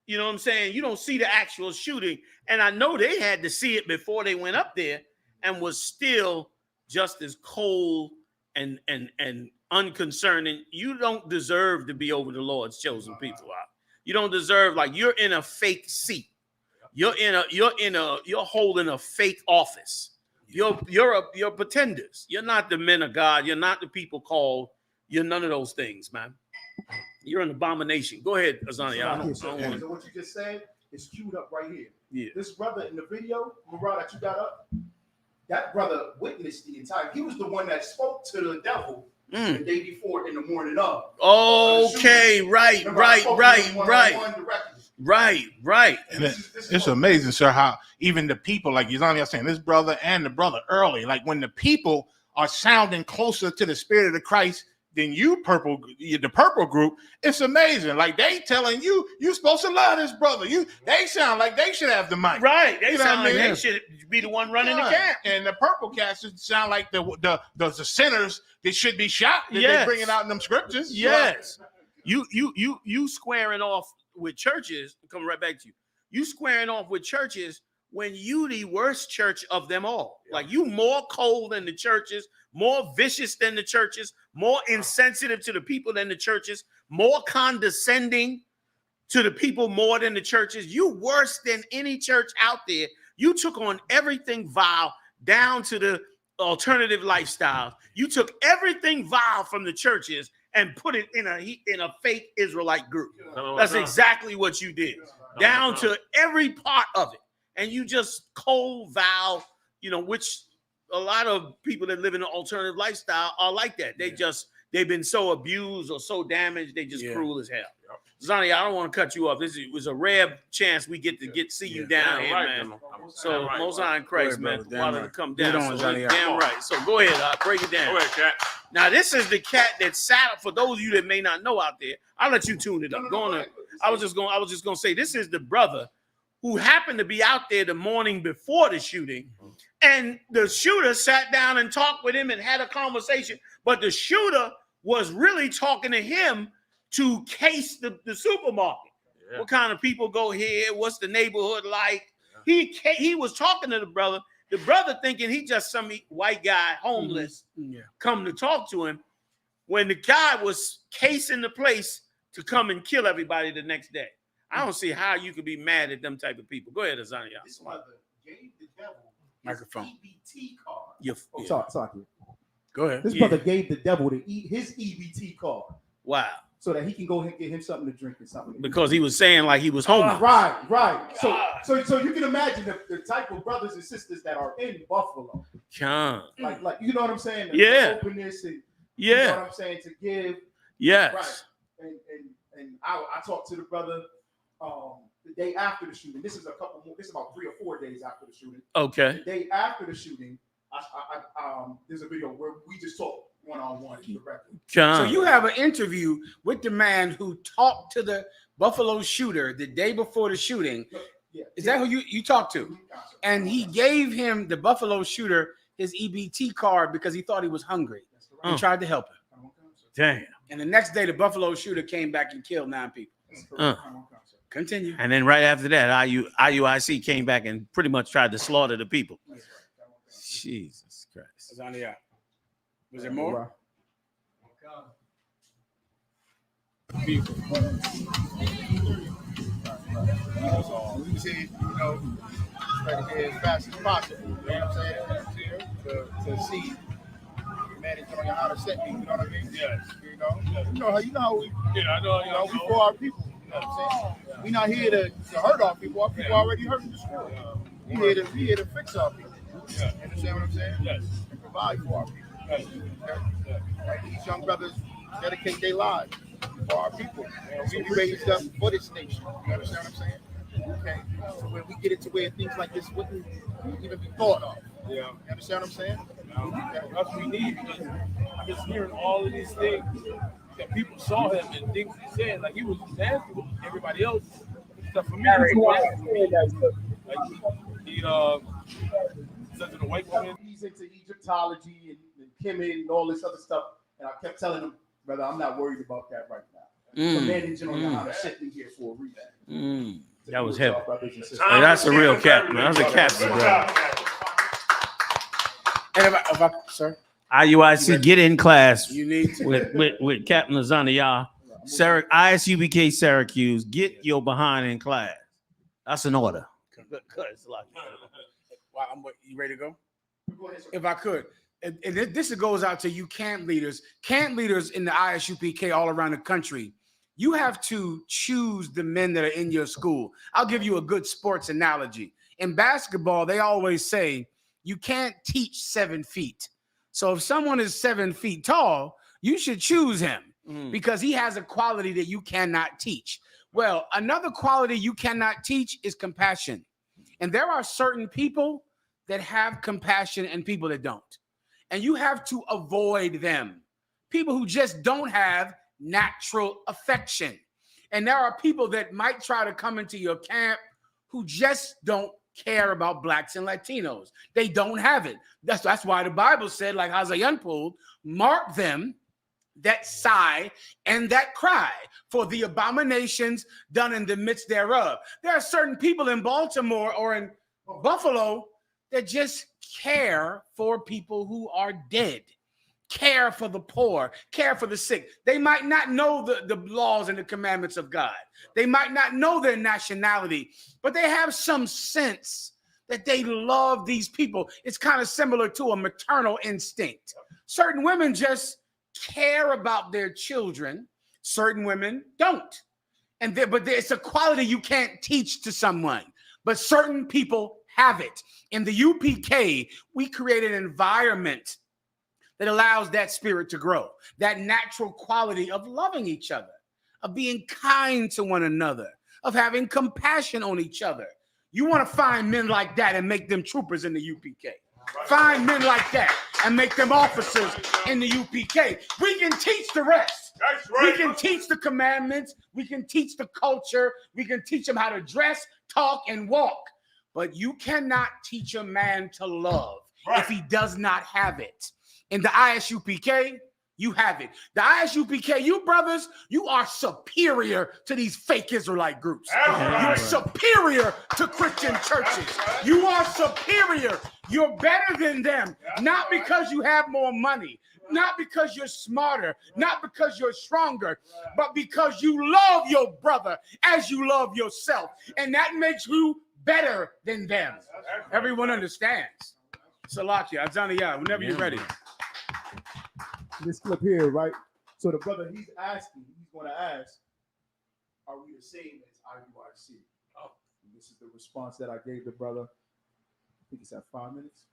You know what I'm saying? You don't see the actual shooting. And I know they had to see it before they went up there and was still just as cold and unconcerning. You don't deserve to be over the Lord's chosen people. You don't deserve, like, you're in a fake seat. You're holding a fake office. You're pretenders. You're not the men of God. You're not the people called. You're none of those things, man. You're an abomination. Go ahead, Azania. So what you just said is queued up right here. Yeah. This brother in the video, Murad, that you got up, that brother witnessed the entire. He was the one that spoke to the devil the day before in the morning of. Okay, right. And it's amazing, sir, how even the people, like Yazani was saying, this brother and the brother early, like when the people are sounding closer to the spirit of Christ than the purple group, it's amazing. Like they telling you, you're supposed to love this brother. They sound like they should have the mic. Right. They sound like they should be the one running the camp. And the purple cats sound like the sinners that should be shot. That they bringing out in them scriptures. Yes. You squaring off with churches, come right back to you. You squaring off with churches when you the worst church of them all. Like you more cold than the churches, more vicious than the churches, more insensitive to the people than the churches, more condescending to the people more than the churches. You worse than any church out there. You took on everything vile down to the alternative lifestyle. You took everything vile from the churches and put it in a fake Israelite group. That's exactly what you did, down to every part of it. And you just cold vow, which a lot of people that live in an alternative lifestyle are like that. They've been so abused or so damaged, they just cruel as hell. Zonnie, I don't want to cut you off. This was a rare chance we get to see you down here, man. So Most High in Christ, man, wanted to come down. Damn right. So go ahead, break it down. Go ahead, cat. Now this is the cat that sat up. For those of you that may not know out there, I'll let you tune it up. I was just gonna say this is the brother who happened to be out there the morning before the shooting, and the shooter sat down and talked with him and had a conversation. But the shooter was really talking to him to case the supermarket. Yeah. What kind of people go here? What's the neighborhood like? Yeah. He was talking to the brother thinking he just some white guy, homeless, come to talk to him, when the guy was casing the place to come and kill everybody the next day. I don't see how you could be mad at them type of people. Go ahead, Azania. This brother gave the devil microphone EBT card. Sorry. Go ahead. This brother gave the devil his EBT card. Wow. So that he can go and get him something to drink and something. Because he was saying like he was homeless. Right. So you can imagine the type of brothers and sisters that are in Buffalo. Like you know what I'm saying? The openness and you know what I'm saying, to give. Yes. Right. And I talked to the brother the day after the shooting. This is about 3 or 4 days after the shooting. Okay. The day after the shooting, there's a video where we just talked one-on-one directly. So you have an interview with the man who talked to the Buffalo shooter the day before the shooting. Is that who you talked to? And he gave him, the Buffalo shooter, his EBT card because he thought he was hungry and tried to help him. Damn. And the next day, the Buffalo shooter came back and killed 9 people. Continue. And then right after that, I.U.I.C. came back and pretty much tried to slaughter the people. Jesus Christ. Was there more? People. So we said, try to get as fast as possible. You know what I'm saying? To see manage on how to set me. You know what I mean? Yes. You know how we. Yeah, I know. We for our people. You know what I'm saying? We're not here to hurt our people. Our people already hurt in the school. We here to fix our people. Yeah. You understand what I'm saying? Yes. And provide for our people. Yes. Like these young brothers dedicate their lives for our people. We raised up for this nation. You understand what I'm saying? Okay. So when we get it to where things like this wouldn't even be thought of. Yeah. You understand what I'm saying? That's what we need, because I'm just hearing all of these things that people saw him and things he said. Like he was nasty with everybody else. Except for me, he said to the white woman. He's into Egyptology and Kemet and all this other stuff. And I kept telling him, brother, I'm not worried about that right now. Commanding General YAHANNA sent me here for a reason. That was heavy. Hey, that's a real captain, man. That's a captain, bro. And if I, sir, IUIC, get in class You need to. with Captain Lasagna, y'all. I.S.U.P.K. Syracuse, get your behind in class. That's an order. Wow, you ready to go? If I could. And this goes out to you camp leaders in the I.S.U.P.K. all around the country. You have to choose the men that are in your school. I'll give you a good sports analogy. In basketball, they always say you can't teach 7 feet. So if someone is 7 feet tall, you should choose him because he has a quality that you cannot teach. Well, another quality you cannot teach is compassion. And there are certain people that have compassion and people that don't. And you have to avoid them. People who just don't have natural affection. And there are people that might try to come into your camp who just don't care about blacks and Latinos. They don't have it. That's why the Bible said, like Isaiah pulled, mark them that sigh and that cry for the abominations done in the midst thereof. There are certain people in Baltimore or in Buffalo that just care for people who are dead, care for the poor, care for the sick. They might not know the laws and the commandments of God. They might not know their nationality, but they have some sense that they love these people. It's kind of similar to a maternal instinct. Certain women just care about their children. Certain women don't. But it's a quality you can't teach to someone. But certain people have it. In the UPK, we create an environment that allows that spirit to grow, that natural quality of loving each other, of being kind to one another, of having compassion on each other. You want to find men like that and make them troopers in the UPK. Find men like that and make them officers in the UPK. We can teach the rest. That's right. We can teach the commandments. We can teach the culture. We can teach them how to dress, talk, and walk. But you cannot teach a man to love if he does not have it. In the I.S.U.P.K., you have it. The I.S.U.P.K., you brothers, you are superior to these fake Israelite groups. You're superior to Christian churches. You are superior. You're better than them. Not because you have more money, not because you're smarter, not because you're stronger, but because you love your brother as you love yourself. And that makes you better than them. Everyone understands. Salakia, Azaniya, whenever you're ready. This clip here, right? So the brother, he's going to ask, are we the same as IUIC? Oh. And this is the response that I gave the brother. I think it's at 5 minutes.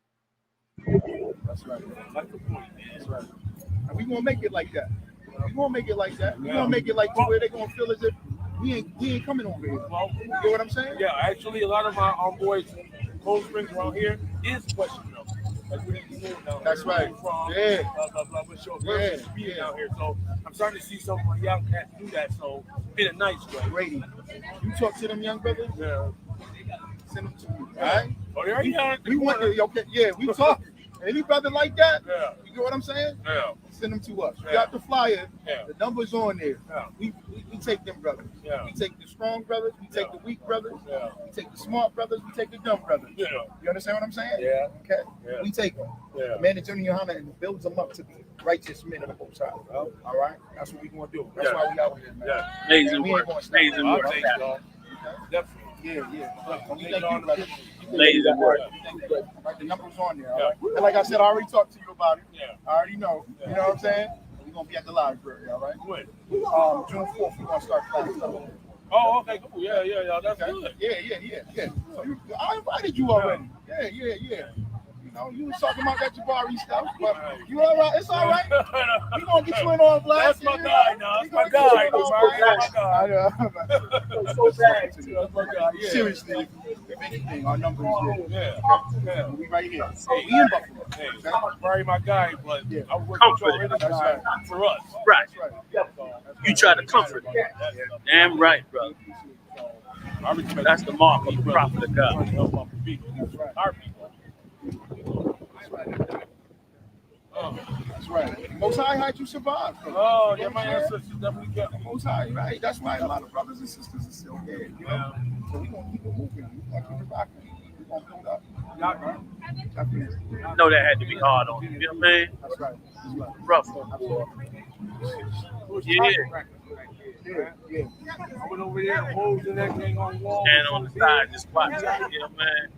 That's right. That's right. And we gonna make it like that. We gonna make it like that. We gonna make it like to where they gonna feel as if we ain't coming over here. Well, you know what I'm saying? Yeah, actually, a lot of my boys, Cold Springs around here, is questioning them. Like, where you live now? That's right. From, yeah. Blah, blah, blah. What's your versus being out here? So I'm starting to see some of my young cats do that. So in a nice way. Brady, you talk to them young brothers? Yeah. Send them to me. All right? Oh, they're young. We want to, okay, yeah, we talk. Any brother like that, you know what I'm saying? Yeah. Send them to us. We got the flyer. Yeah. The number's on there. Yeah. We take them brothers. Yeah. We take the strong brothers. We take the weak brothers. Yeah. We take the smart brothers. We take the dumb brothers. Yeah. You understand what I'm saying? Yeah. Okay. Yeah. We take them. Yeah. The man in YAHANNA and builds them up to be righteous men of the Most High. All right. That's what we gonna do. That's why we out here, man. Yeah. Amazing work. Amazing work. Definitely. Yeah. We thank you, brother. Amazing work. Right, the number's on there. All right? And like I said, I already talked to you about it. Yeah. I already know. You know what I'm saying? We're gonna be at the library. All right. When? June 4th. We're gonna start class. Oh, okay, cool. Yeah. That's good. Yeah. So I invited you already. Yeah. You know, you was talking about that Jabari stuff, but you all right? It's all right. We gonna get you in on blast. That's my guy now. That's my guy. So sad. That's my guy. Yeah. Seriously, if anything, our number is there. Yeah. We right here. Hey, We in Buffalo. Hey, Barry, my guy, but I work with you for us. Right. You try to comfort them. Damn right, brother. That's the mark of the prophet of God. Our people. That's right. Most High had you survive. Oh, yeah, my ancestors definitely kept. Most High, right? That's why a lot of brothers and sisters are still dead. You know? So we're gonna keep it moving. We're gonna keep it rocking. We're gonna build up. I know that had to be hard on you. You know what I mean? That's right. Rough. Yeah. Yeah. I went over there, holes and everything on the wall. Stand on the side, just watch. You know, man.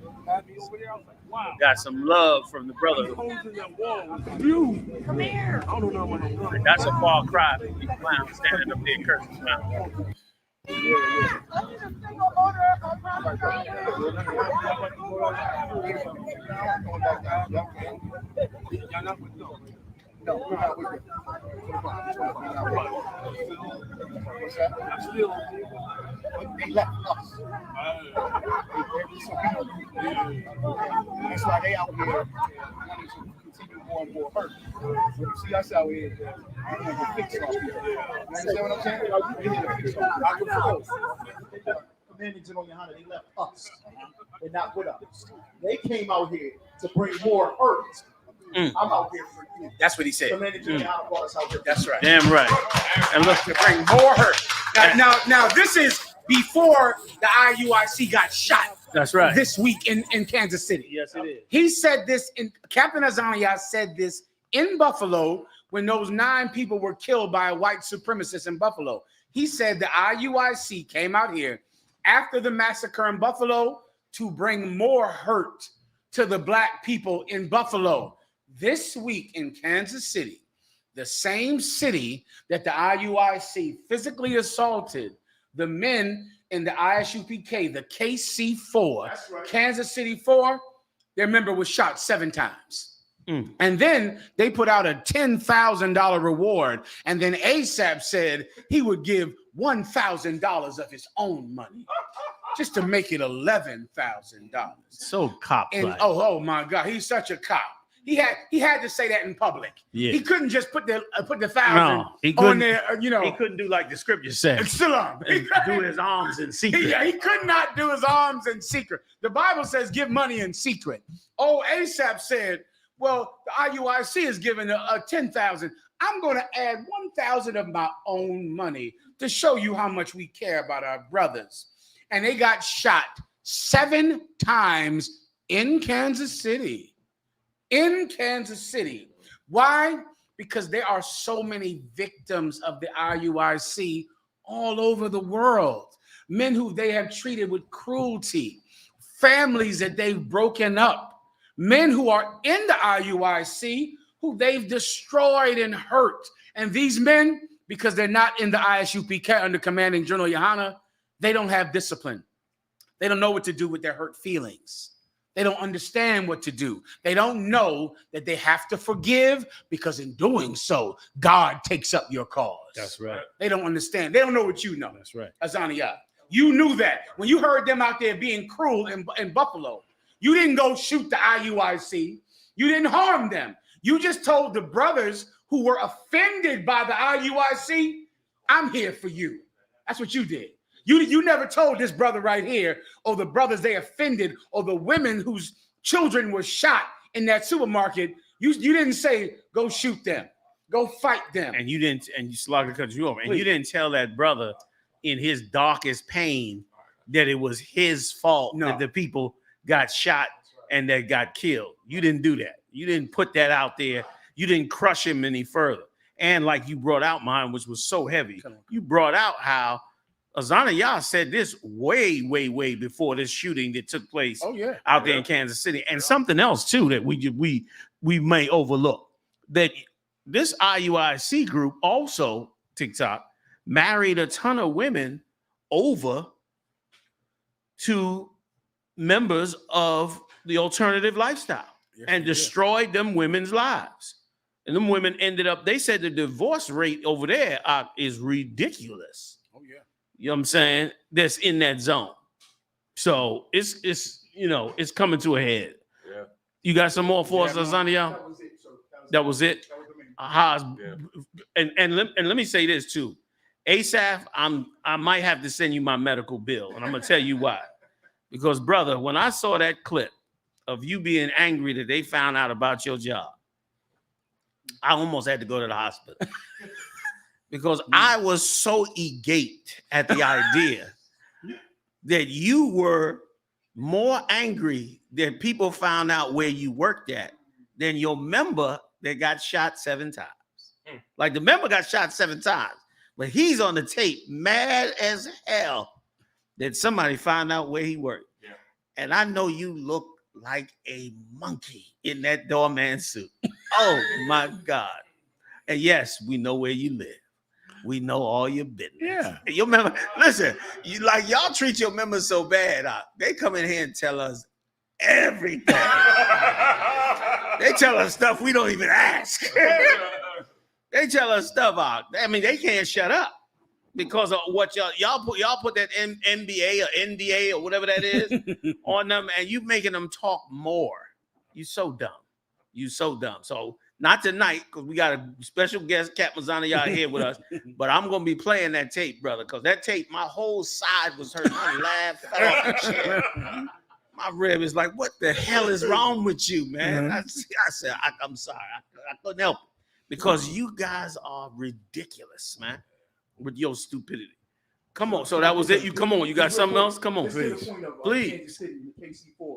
Got some love from the brother. Come here. I don't know what I'm doing. That's a far cry from these clowns standing up there cursing clowns. No, we're not with it. They left us. That's why they out here wanting to continue more and more hurt. So you see us out here, we're going to fix our people. You understand what I'm saying? We're here to fix our people. Commanding General Yohanna, they left us. They're not with us. They came out here to bring more hurt. I'm out here for you. That's what he said. That's right. Damn right. And look to bring more hurt. Now, this is before the IUIC got shot. That's right. This week in Kansas City. Yes, it is. He said this, Captain Azania said this in Buffalo when those 9 people were killed by a white supremacist in Buffalo. He said the IUIC came out here after the massacre in Buffalo to bring more hurt to the black people in Buffalo. This week in Kansas City, the same city that the IUIC physically assaulted the men in the I.S.U.P.K, the KC4, right. Kansas City 4, their member was shot 7 times. And then they put out a $10,000 reward. And then A$AP said he would give $1,000 of his own money just to make it $11,000. So cop-like. Oh my God, he's such a cop. He had to say that in public. Yeah. He couldn't just put the 1,000 on there. You know, he couldn't do like the scripture said. SHALAM. Do his arms in secret. He could not do his arms in secret. The Bible says give money in secret. Oh, A$AP said, well, the IUIC is giving a 10,000. I'm going to add 1,000 of my own money to show you how much we care about our brothers. And they got shot 7 times in Kansas City. In Kansas City. Why? Because there are so many victims of the IUIC all over the world. Men who they have treated with cruelty. Families that they've broken up. Men who are in the IUIC who they've destroyed and hurt. And these men, because they're not in the I.S.U.P.K under commanding General Yohanna, they don't have discipline. They don't know what to do with their hurt feelings. They don't understand what to do. They don't know that they have to forgive because in doing so, God takes up your cause. That's right. They don't understand. They don't know what you know. That's right. Azania, you knew that. When you heard them out there being cruel in Buffalo, you didn't go shoot the IUIC. You didn't harm them. You just told the brothers who were offended by the IUIC, I'm here for you. That's what you did. You never told this brother right here, or the brothers they offended, or the women whose children were shot in that supermarket. You didn't say, go shoot them, go fight them. And you didn't, and you slogged the country over. And you didn't tell that brother in his darkest pain that it was his fault that the people got shot and that got killed. You didn't do that. You didn't put that out there. You didn't crush him any further. And like you brought out mine, which was so heavy, you brought out how Azania said this way before this shooting that took place out there in Kansas City. And something else too that we may overlook, that this IUIC group also, TikTok, married a ton of women over to members of the alternative lifestyle and destroyed them women's lives. And them women ended up, they said the divorce rate over there is ridiculous. Oh, yeah. You know what I'm saying? That's in that zone. So it's coming to a head. Yeah. You got some more for us, Azania? That was it. And let me say this too. A$AP, I might have to send you my medical bill, and I'm gonna tell you why. Because, brother, when I saw that clip of you being angry that they found out about your job, I almost had to go to the hospital. Because I was so egate at the idea that you were more angry that people found out where you worked at than your member that got shot 7 times. Like the member got shot 7 times, but he's on the tape mad as hell that somebody found out where he worked. Yeah. And I know you look like a monkey in that doorman suit. Oh my God. And yes, we know where you live. We know all your business. Yeah. Your member, listen, y'all treat your members so bad. They come in here and tell us everything. They tell us stuff we don't even ask. They tell us stuff out. I mean, they can't shut up because of what y'all put that NBA or NDA or whatever that is on them, and you making them talk more. You so dumb. You so dumb. So not tonight, because we got a special guest, Cat Mazzana, y'all here with us. But I'm gonna be playing that tape, brother, because that tape, my whole side was hurting. I laughed off the chair. My rib is like, what the hell is wrong with you, man? I said, I'm sorry. I couldn't help it. Because you guys are ridiculous, man, with your stupidity. Come on. So that was it. You come on. You got something else? Come on, please. Please.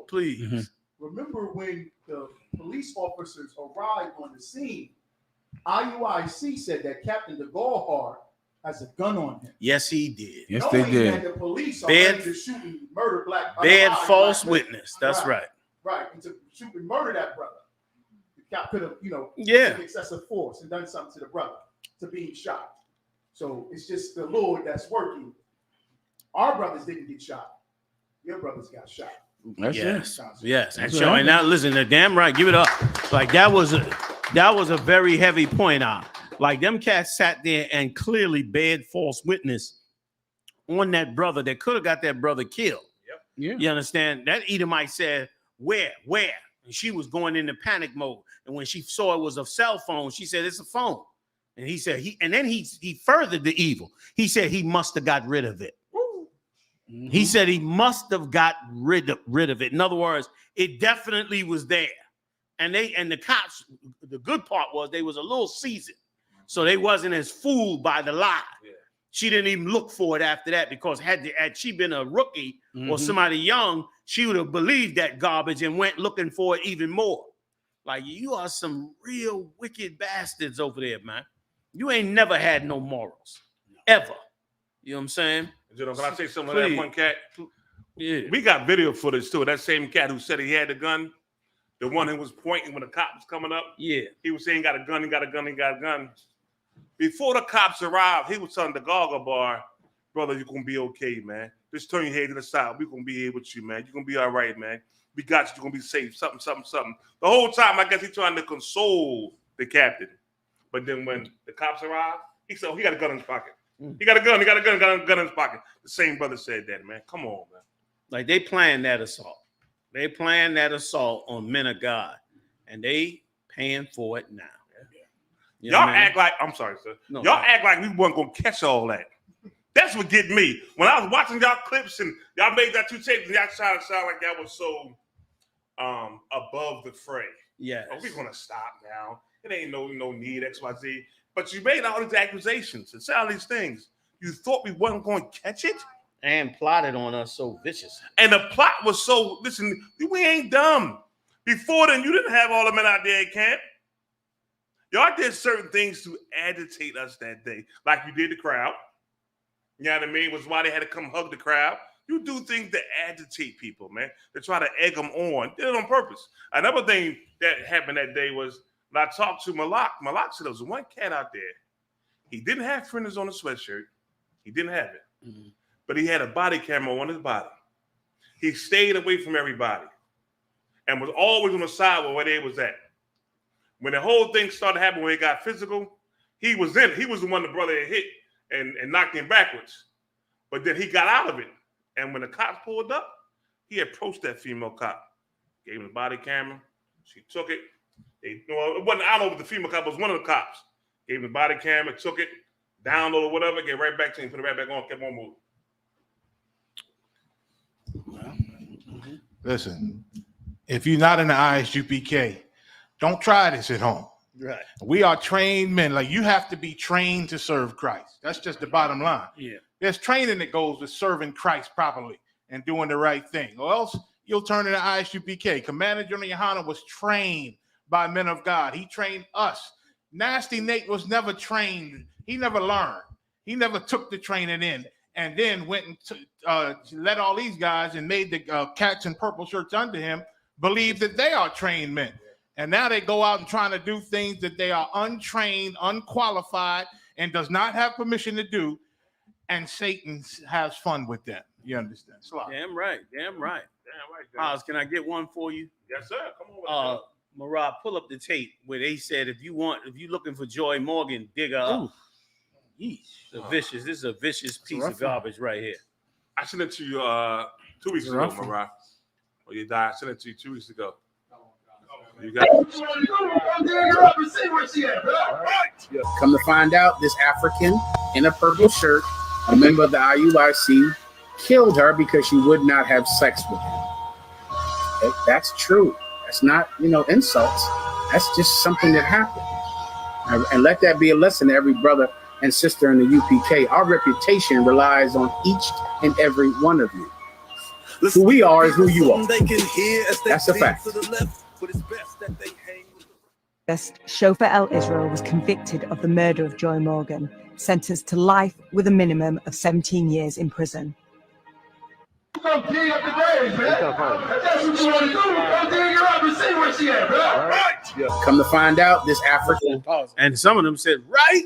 Please. Remember when the police officers arrived on the scene, IUIC said that Captain DeGaullard has a gun on him. Yes, he did. Yes, they did. That the police are ready to shoot and murder black. Bad false witness. That's right. Right. And to shoot and murder that brother. Cop could have, taken excessive force and done something to the brother to being shot. So it's just the Lord that's working. Our brothers didn't get shot. Your brothers got shot. Yes. And showing now, listen, they're damn right. Give it up. Like that was a very heavy point out. Like them cats sat there and clearly bared false witness on that brother that could have got that brother killed. Yep. Yeah. You understand? That Edomite said, where? And she was going into panic mode. And when she saw it was a cell phone, she said, it's a phone. And he said, he furthered the evil. He said he must have got rid of it. Mm-hmm. He said he must have got rid of it. In other words, it definitely was there. And the cops, the good part was they was a little seasoned. So they wasn't as fooled by the lie. Yeah. She didn't even look for it after that, because had she been a rookie or somebody young, she would have believed that garbage and went looking for it even more. Like, you are some real wicked bastards over there, man. You ain't never had no morals, ever. You know what I'm saying? Can I say something on that one, Cat? Yeah. We got video footage, too. That same cat who said he had the gun, the one who was pointing when the cop was coming up. Yeah. He was saying he got a gun, he got a gun, he got a gun. Before the cops arrived, he was telling the Gaga bar, brother, you're going to be okay, man. Just turn your head to the side. We're going to be here with you, man. You're going to be all right, man. We got you. You're going to be safe. Something. The whole time, I guess he's trying to console the captain. But then when the cops arrived, he said, he got a gun in his pocket. He got a gun in his pocket. The same brother said that, man. Come on, man. Like, they planned that assault. They planned that assault on men of God. And they paying for it now. You know y'all act like, I'm sorry, sir. No, y'all act like we weren't going to catch all that. That's what get me. When I was watching y'all clips and y'all made that 2 tapes, y'all trying to sound like that was so above the fray. Yeah. Oh, we're going to stop now. It ain't no need, XYZ. But you made all these accusations and said all these things. You thought we wasn't going to catch it? And plotted on us so viciously. And the plot was so, listen, we ain't dumb. Before then, you didn't have all the men out there at camp. Y'all did certain things to agitate us that day, like you did the crowd. You know what I mean? Was why they had to come hug the crowd. You do things to agitate people, man, to try to egg them on. Did it on purpose. Another thing that happened that day was when I talked to Malak. Malak said there was one cat out there. He didn't have printers on the sweatshirt. He didn't have it. Mm-hmm. But he had a body camera on his body. He stayed away from everybody and was always on the side where they was at. When the whole thing started happening, when it got physical, he was in it. He was the one the brother had hit and knocked him backwards. But then he got out of it. And when the cops pulled up, he approached that female cop, gave him the body camera. She took it. It wasn't, I don't know if the female cop was one of the cops. Gave him the body camera, took it, downloaded whatever, get right back to him, put it right back on, kept on moving. Listen, if you're not in the I.S.U.P.K, don't try this at home. Right. We are trained men. Like, you have to be trained to serve Christ. That's just the bottom line. Yeah. There's training that goes with serving Christ properly. and doing the right thing, or else you'll turn into I.S.U.P.K. Commander General YAHANNA was trained by men of God. He trained us. Nasty Nate was never trained. He never learned. He never took the training in and then went and let all these guys and made the cats in purple shirts under him believe that they are trained men. And now they go out and trying to do things that they are untrained, unqualified, and does not have permission to do. And Satan has fun with them. You understand? Damn right. Damn right. Oz, can I get one for you? Yes, sir. Come on. Marab, pull up the tape where they said if you're looking for Joy Morgan, dig her up. This is a vicious piece of garbage right here. I sent it to you 2 weeks ago, Marab. Or you died. I sent it to you 2 weeks ago. You got Come to find out, this African in a purple shirt, a member of the IUIC, killed her because she would not have sex with him. That's true. That's not, insults. That's just something that happened. And let that be a lesson to every brother and sister in the UPK. Our reputation relies on each and every one of you. Who we are is who you are. That's a fact. Shofar Israel was convicted of the murder of Joy Morgan, sentenced to life with a minimum of 17 years in prison. Come dig up the grave, man. That's what you want to do. Come dig her up and see where she at, bro. Come to find out, this African. And some of them said, right?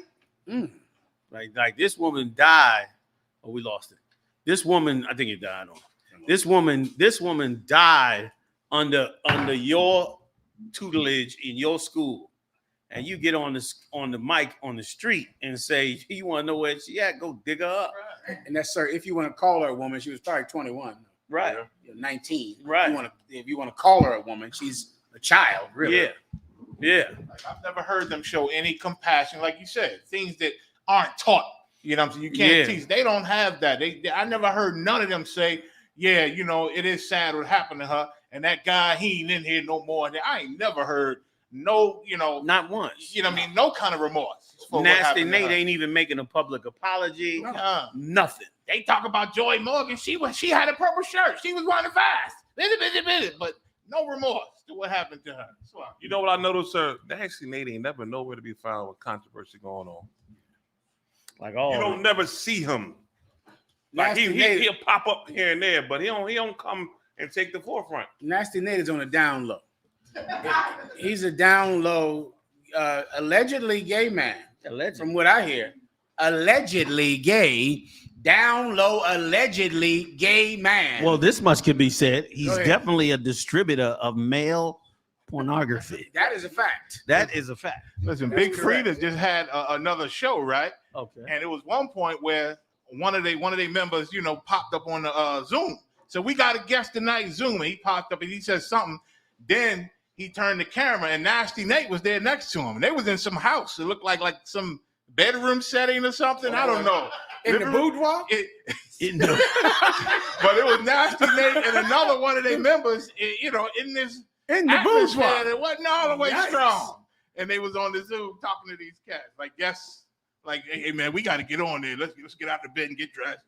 Like this woman died. Oh, we lost it. This woman, I think it died on. This woman died under your tutelage in your school, and you get on the mic on the street and say you want to know where she at, go dig her up. And that's, sir, if you want to call her a woman, she was probably 21, right? 19, right? If you want to call her a woman, she's a child, really. Yeah. Like, I've never heard them show any compassion, like you said, things that aren't taught. You know what I'm saying? You can't teach. They don't have that. I never heard none of them say, yeah, it is sad what happened to her. And that guy, he ain't in here no more. I ain't never heard not once. No kind of remorse. Nasty Nate ain't even making a public apology. Nothing. They talk about Joy Morgan. She had a purple shirt. She was running fast. But no remorse to what happened to her. You know what I noticed, sir? Nasty Nate ain't never nowhere to be found with controversy going on. You don't never see him. Like he'll pop up here and there, but he don't come and take the forefront. Nasty Nate is on a down low. He's a down low, allegedly gay man. From what I hear, allegedly gay, down low, allegedly gay man. Well, this much can be said. He's definitely a distributor of male pornography. That is a fact. That is a fact. Listen, Big Frida just had another show, right? Okay. And it was one point where one of their members, popped up on the Zoom. So we got a guest tonight, Zoom, and he popped up and he said something. Then he turned the camera and Nasty Nate was there next to him. And they was in some house. It looked like some bedroom setting or something. I don't know. In the boudoir? But it was Nasty Nate and another one of their members, in the boudoir. It wasn't all the way strong. And they was on the Zoom talking to these cats. Like, hey man, we got to get on there. Let's get out the bed and get dressed.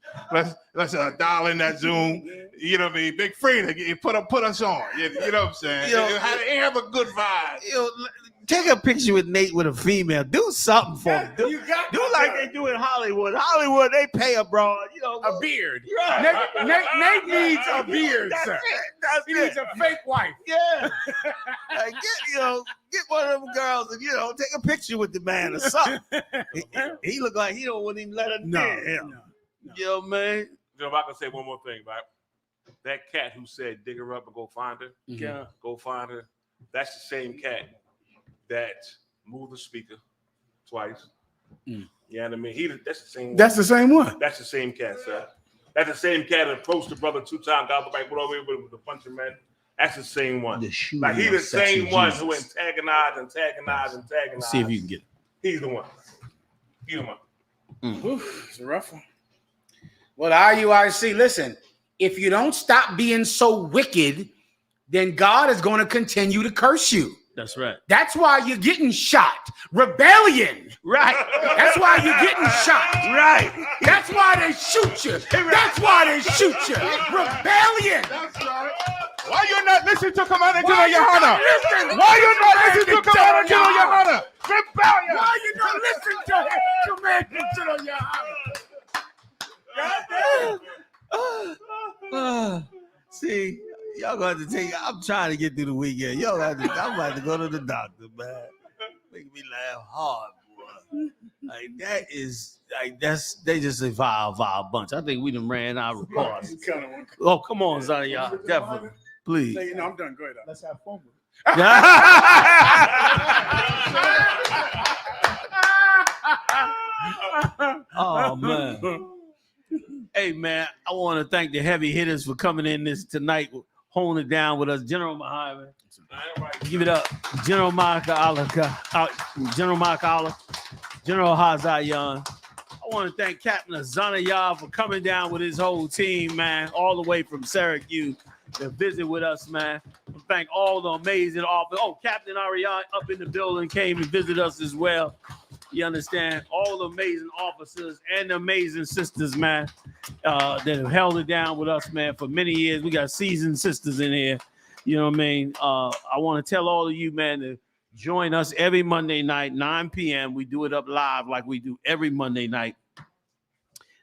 Let's dial in that Zoom. You know what I mean? Big Frida, put us on. You know what I'm saying? Have a good vibe. Take a picture with Nate with a female. Do something for him. Do like they do in Hollywood. Hollywood, they pay a broad. A beard. Right. Nate needs a beard, sir. He needs a fake wife. Yeah. Get one of them girls and take a picture with the man or something. He look like he don't want him let her him. Yo, man. I'm about to say one more thing, right? That cat who said dig her up and go find her. Yeah. Go find her. That's the same cat that moved the speaker twice. You know what I mean? That's the same one. That's the same one. That's the same cat, sir. That's the same cat that approached the brother 2 times, got the bike, went over with a bunch of men. That's the same one. He's the same one who antagonized. See if you can get it. He's the one. It's a rough one. Well, the IUIC, listen, if you don't stop being so wicked, then God is going to continue to curse you. That's right. That's why you're getting shot. Rebellion. Right. That's why you're getting shot. Right. That's why they shoot you. That's why they shoot you. Rebellion. That's right. Why you not listening to Commander General Yohanna? Why you not listening to Commander General Yohanna? Rebellion. Why you not listening to Commander General Yohanna? See, y'all gonna have to take. I'm trying to get through the weekend. Y'all have to. I'm about to go to the doctor, man. Making me laugh hard, boy. Like that is like they just a vile bunch. I think we done ran our reports. Oh, come on, Zana, y'all. Definitely. Please. No, I'm done. Go ahead. Let's have fun with it. Oh man. Hey man, I want to thank the heavy hitters for coming in this tonight, holding it down with us. General Muhammad. Give it up. General Micah Allah. General Micah Allah. General Hazayan. I want to thank Captain Azanayah for coming down with his whole team, man, all the way from Syracuse to visit with us, man. Thank all the amazing officers. Oh, Captain Ariane up in the building came and visited us as well. You understand? All the amazing officers and the amazing sisters, man, that have held it down with us, man, for many years. We got seasoned sisters in here. You know what I mean? I want to tell all of you, man, to join us every Monday night, 9 p.m. We do it up live like we do every Monday night.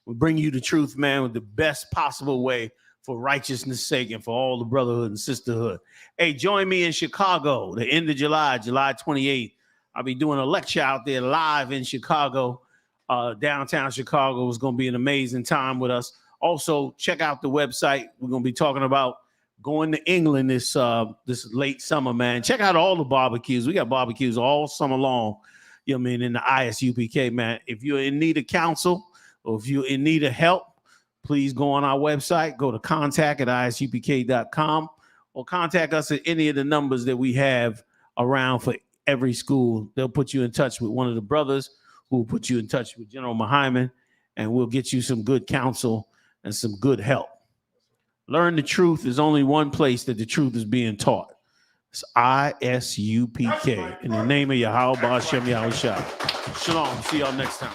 We bring you the truth, man, with the best possible way for righteousness' sake and for all the brotherhood and sisterhood. Hey, join me in Chicago, the end of July 28th. I'll be doing a lecture out there live in Chicago, downtown Chicago. It's going to be an amazing time with us. Also, check out the website. We're going to be talking about going to England this late summer, man. Check out all the barbecues. We got barbecues all summer long, you know what I mean, in the I.S.U.P.K, man. If you're in need of counsel or if you're in need of help, please go on our website. Go to contact@isupk.com or contact us at any of the numbers that we have around for every school. They'll put you in touch with one of the brothers who will put you in touch with General Muhammad, and we'll get you some good counsel and some good help. Learn the truth. There's only one place that the truth is being taught. It's I.S.U.P.K. In the name of Yahweh Ba'ashem Yahushua. Shalom. See y'all next time.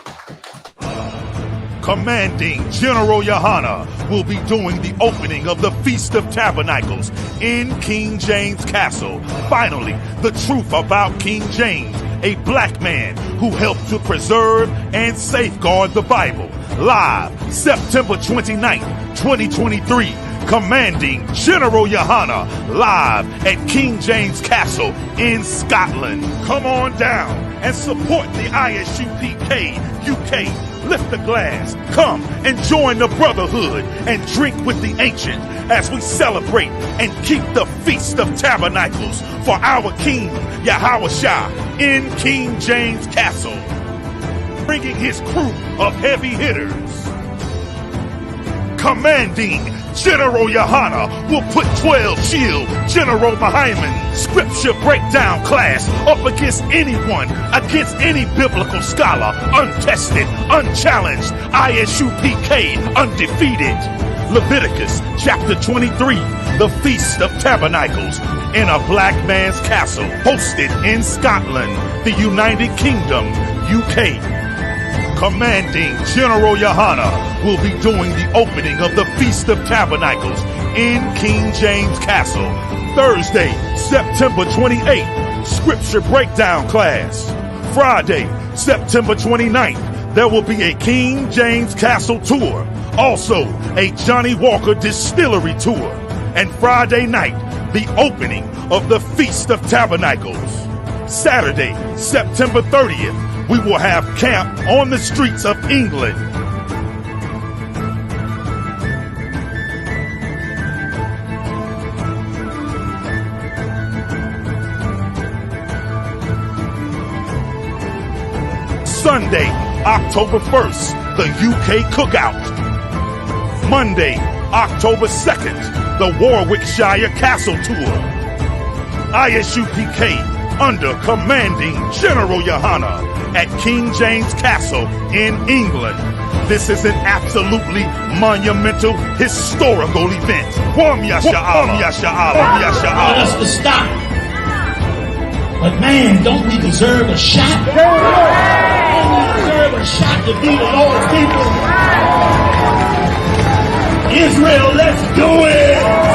Commanding General Yahanna will be doing the opening of the Feast of Tabernacles in King James Castle. Finally, the truth about King James, a black man who helped to preserve and safeguard the Bible. Live September 29th, 2023. Commanding General Yahanna live at King James Castle in Scotland. Come on down and support the I.S.U.P.K. UK. Lift the glass, come and join the brotherhood and drink with the ancient as we celebrate and keep the Feast of Tabernacles for our King Yahushua in King James Castle. Bringing his crew of heavy hitters. Commanding General Yahanna will put 12 chill General Muhammad scripture breakdown class up against anyone, against any biblical scholar, untested, unchallenged, I.S.U.P.K. undefeated. Leviticus chapter 23, the Feast of Tabernacles in a black man's castle, hosted in Scotland, the United Kingdom, UK. Commanding General Yahanna will be doing the opening of the Feast of Tabernacles in King James Castle, Thursday, September 28th, Scripture Breakdown class. Friday, September 29th, there will be a King James Castle tour, also a Johnny Walker Distillery tour, and Friday night, the opening of the Feast of Tabernacles. Saturday, September 30th, we will have camp on the streets of England. Sunday, October 1st, the UK Cookout. Monday, October 2nd, the Warwickshire Castle Tour. I.S.U.P.K. under Commanding General Yahanna at King James Castle in England. This is an absolutely monumental, historical event. Wam Yasha Allah. Wam Yasha Allah. Wam Yasha Allah. That's the stop. But man, don't we deserve a shot? Don't we deserve a shot to be the Lord's people? Israel, let's do it!